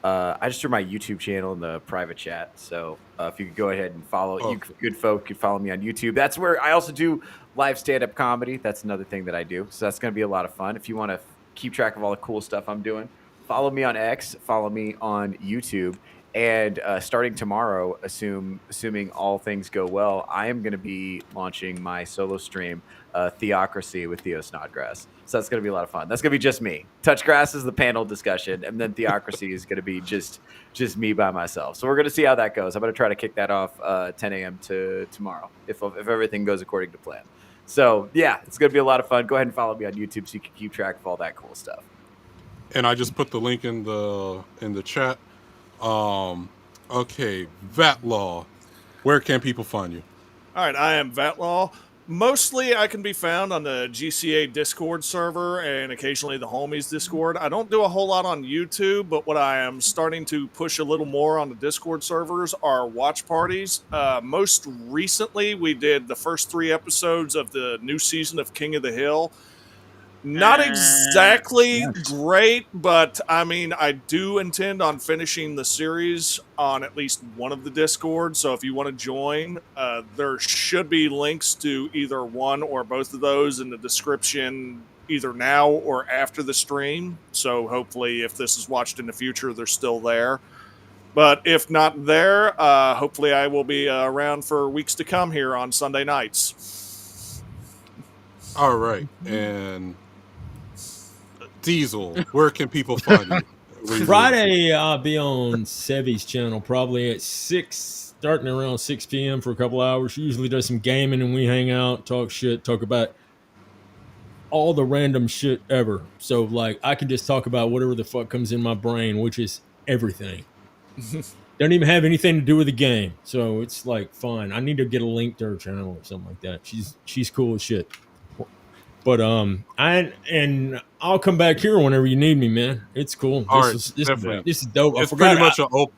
I just threw my YouTube channel in the private chat, so if you could go ahead and follow, you good folk could follow me on YouTube. That's where I also do live stand-up comedy. That's another thing that I do, so that's going to be a lot of fun. If you want to keep track of all the cool stuff I'm doing, follow me on X, follow me on YouTube, and starting tomorrow, assuming all things go well, I am going to be launching my solo stream, Theocracy with Theo Snodgrass. So that's going to be a lot of fun. That's going to be just me. Touch Grass is the panel discussion, and then Theocracy is going to be just me by myself. So we're going to see how that goes. I'm going to try to kick that off 10 a.m. to tomorrow, if everything goes according to plan. So, yeah, it's going to be a lot of fun. Go ahead and follow me on YouTube so you can keep track of all that cool stuff. And I just put the link in the chat. Okay, Vatlaw, where can people find you? All right, I am Vatlaw. Mostly I can be found on the GCA Discord server and occasionally the Homies Discord. I don't do a whole lot on YouTube, but what I am starting to push a little more on the Discord servers are watch parties. Most recently, we did the first 3 episodes of the new season of King of the Hill. Not exactly great, but I mean, I do intend on finishing the series on at least one of the Discords. So if you want to join, there should be links to either one or both of those in the description, either now or after the stream. So hopefully, if this is watched in the future, they're still there. But if not there, hopefully I will be around for weeks to come here on Sunday nights. All right, and Diesel, where can people find you? Friday, I'll be on Sevy's channel, probably at 6, starting around 6 p.m. for a couple hours. She usually does some gaming, and we hang out, talk shit, talk about all the random shit ever. So, like, I can just talk about whatever the fuck comes in my brain, which is everything. Don't even have anything to do with the game. So it's like, fine. I need to get a link to her channel or something like that. She's cool as shit. But I'll come back here whenever you need me, man. It's cool. This is dope. It's pretty much an open.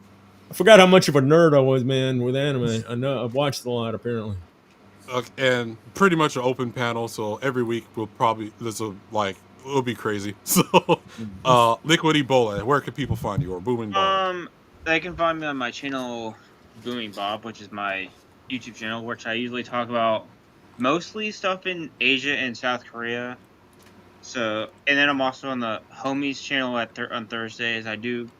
I forgot how much of a nerd I was, man, with anime. I know I've watched a lot, apparently. And pretty much an open panel. So every week it'll be crazy. So, Liquid Ebola, where can people find you, or Booming Bob? They can find me on my channel, Booming Bob, which is my YouTube channel, which I usually talk about mostly stuff in Asia and South Korea. So, and then I'm also on the Homies channel on Thursdays. I do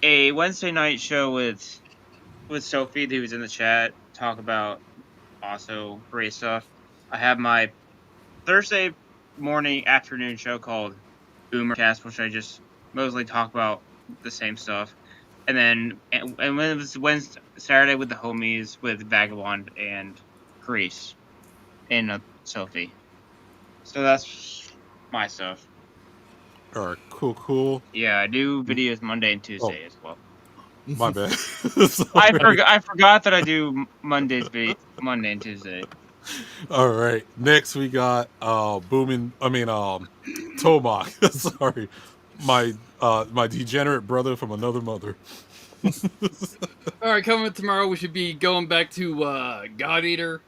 a Wednesday night show with Sophie, who's in the chat, talk about also Korea stuff. I have my Thursday morning, afternoon show called Boomercast, which I just mostly talk about the same stuff. And then, and when it was Wednesday, Saturday with the Homies, with Vagabond and Grease, and Sophie. So that's my stuff. All right, cool. Yeah, I do videos Monday and Tuesday as well. My bad. I forgot that I do Monday and Tuesday. All right. Next we got Tomak. Sorry. My degenerate brother from another mother. All right, coming tomorrow, we should be going back to God Eater.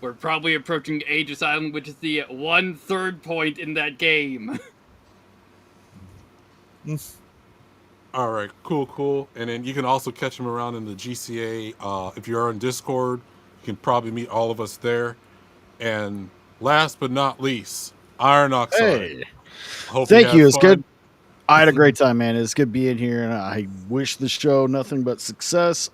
We're probably approaching Aegis Island, which is the 1/3 point in that game. All right, cool. And then you can also catch him around in the GCA. If you're on Discord, you can probably meet all of us there. And last but not least, IRONOXcIDE. Hey. Hope Thank you. It's fun. good. I had a great time, man. It's good being here, and I wish the show nothing but success.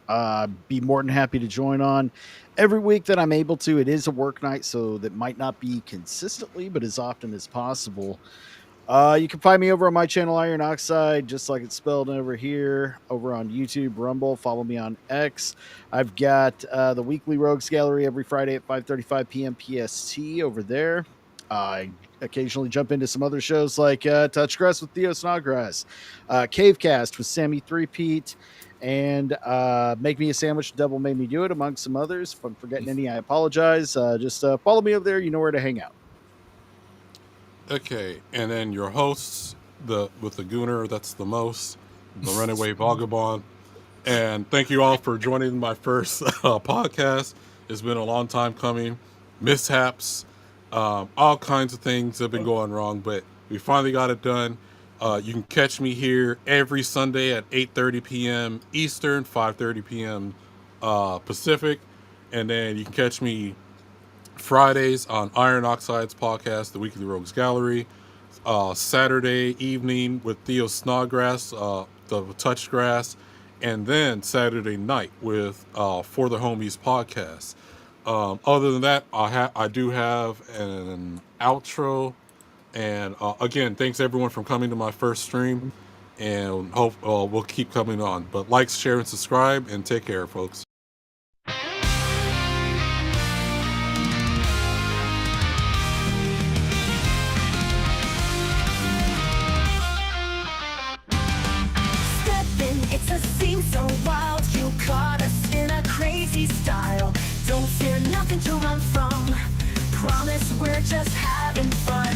Be more than happy to join on every week that I'm able to. It is a work night, so that might not be consistently, but as often as possible. You can find me over on my channel, IRONOXcIDE, just like it's spelled over here, over on YouTube, Rumble. Follow me on X. I've got the weekly Rogues Gallery every Friday at 5:35 p.m. PST over there. I occasionally jump into some other shows like Touch Grass with Theo Snodgrass, Cavecast with Sammy Threepeat, and Make Me a Sandwich, Devil Made Me Do It, among some others. If I'm forgetting any, I apologize. Just follow me over there. You know where to hang out. Okay, and then your hosts, with the Gooner, that's the most, the Runaway Vagabond. And thank you all for joining my first podcast. It's been a long time coming. Mishaps, all kinds of things have been going wrong, but we finally got it done. You can catch me here every Sunday at 8:30 p.m. Eastern, 5:30 p.m. Pacific. And then you can catch me Fridays on IRONOXcIDE's podcast, The Weekly Rogues Gallery. Saturday evening with Theo Snodgrass, the Touch Grass. And then Saturday night with For the Homies podcast. Other than that, I do have an outro. And again, thanks everyone for coming to my first stream. And hope we'll keep coming on. But like, share, and subscribe. And take care, folks. It's a scene so wild, you caught us in a crazy style. Don't fear, nothing to run from. Promise we're just having fun.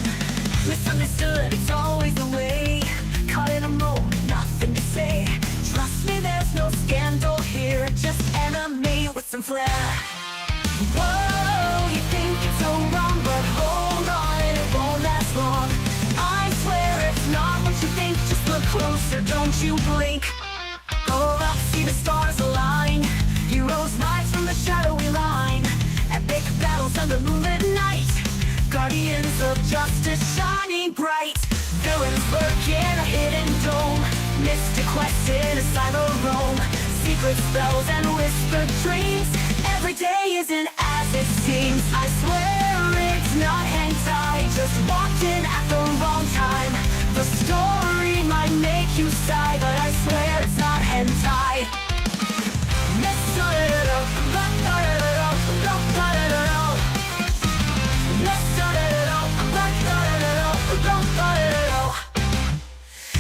Misunderstood, it's always the way. Caught in a moment, nothing to say. Trust me, there's no scandal here. Just anime with some flair. Whoa, you think it's so wrong, but hold on, it won't last long. I swear it's not what you think. Just look closer, don't you blink. Go up, see the stars align. Heroes rise from the shadowy line. Epic battles under moonlit night. Guardians of justice shining bright. Villains lurk in a hidden dome. Mystic quest in a cyber roam. Secret spells and whispered dreams. Every day isn't as it seems. I swear it's not hentai. Just walked in at the wrong time. The story might make you sigh, but I swear it's not hentai.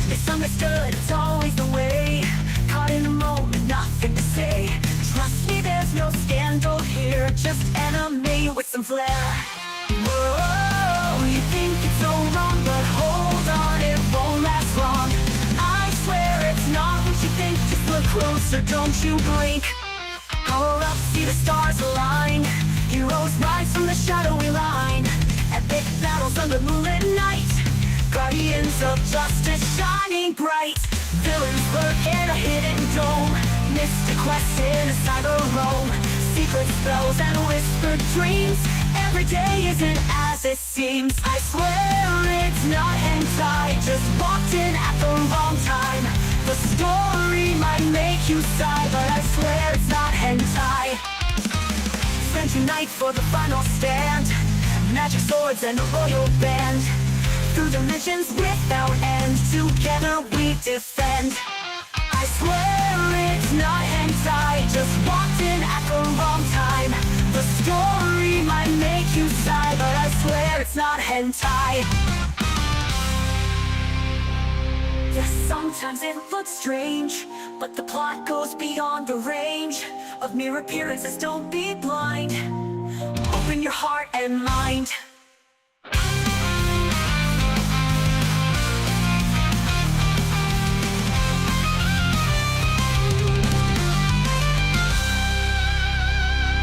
Misunderstood, it's always the way. Caught in a moment, nothing to say. Trust me, there's no scandal here, just anime with some flair. Whoa, you think it's so wrong, but hold on, it won't last long. I swear it's not what you think, just look closer, don't you blink. Power up, see the stars align. Heroes rise from the shadowy line. Epic battles under moonlit night. Guardians of justice shining bright. Villains lurk in a hidden dome. Mystic quests in a cyber roam. Secret spells and whispered dreams. Every day isn't as it seems. I swear it's not hentai, just walked in at the wrong time. The story might make you sigh, but I swear it's not hentai. Friends unite for the final stand. Magic swords and a royal band. Through dimensions without end, together we defend. I swear it's not hentai, just walked in at the wrong time. The story might make you sigh, but I swear it's not hentai. Yes, sometimes it looks strange, but the plot goes beyond the range of mere appearances. Don't be blind, open your heart and mind.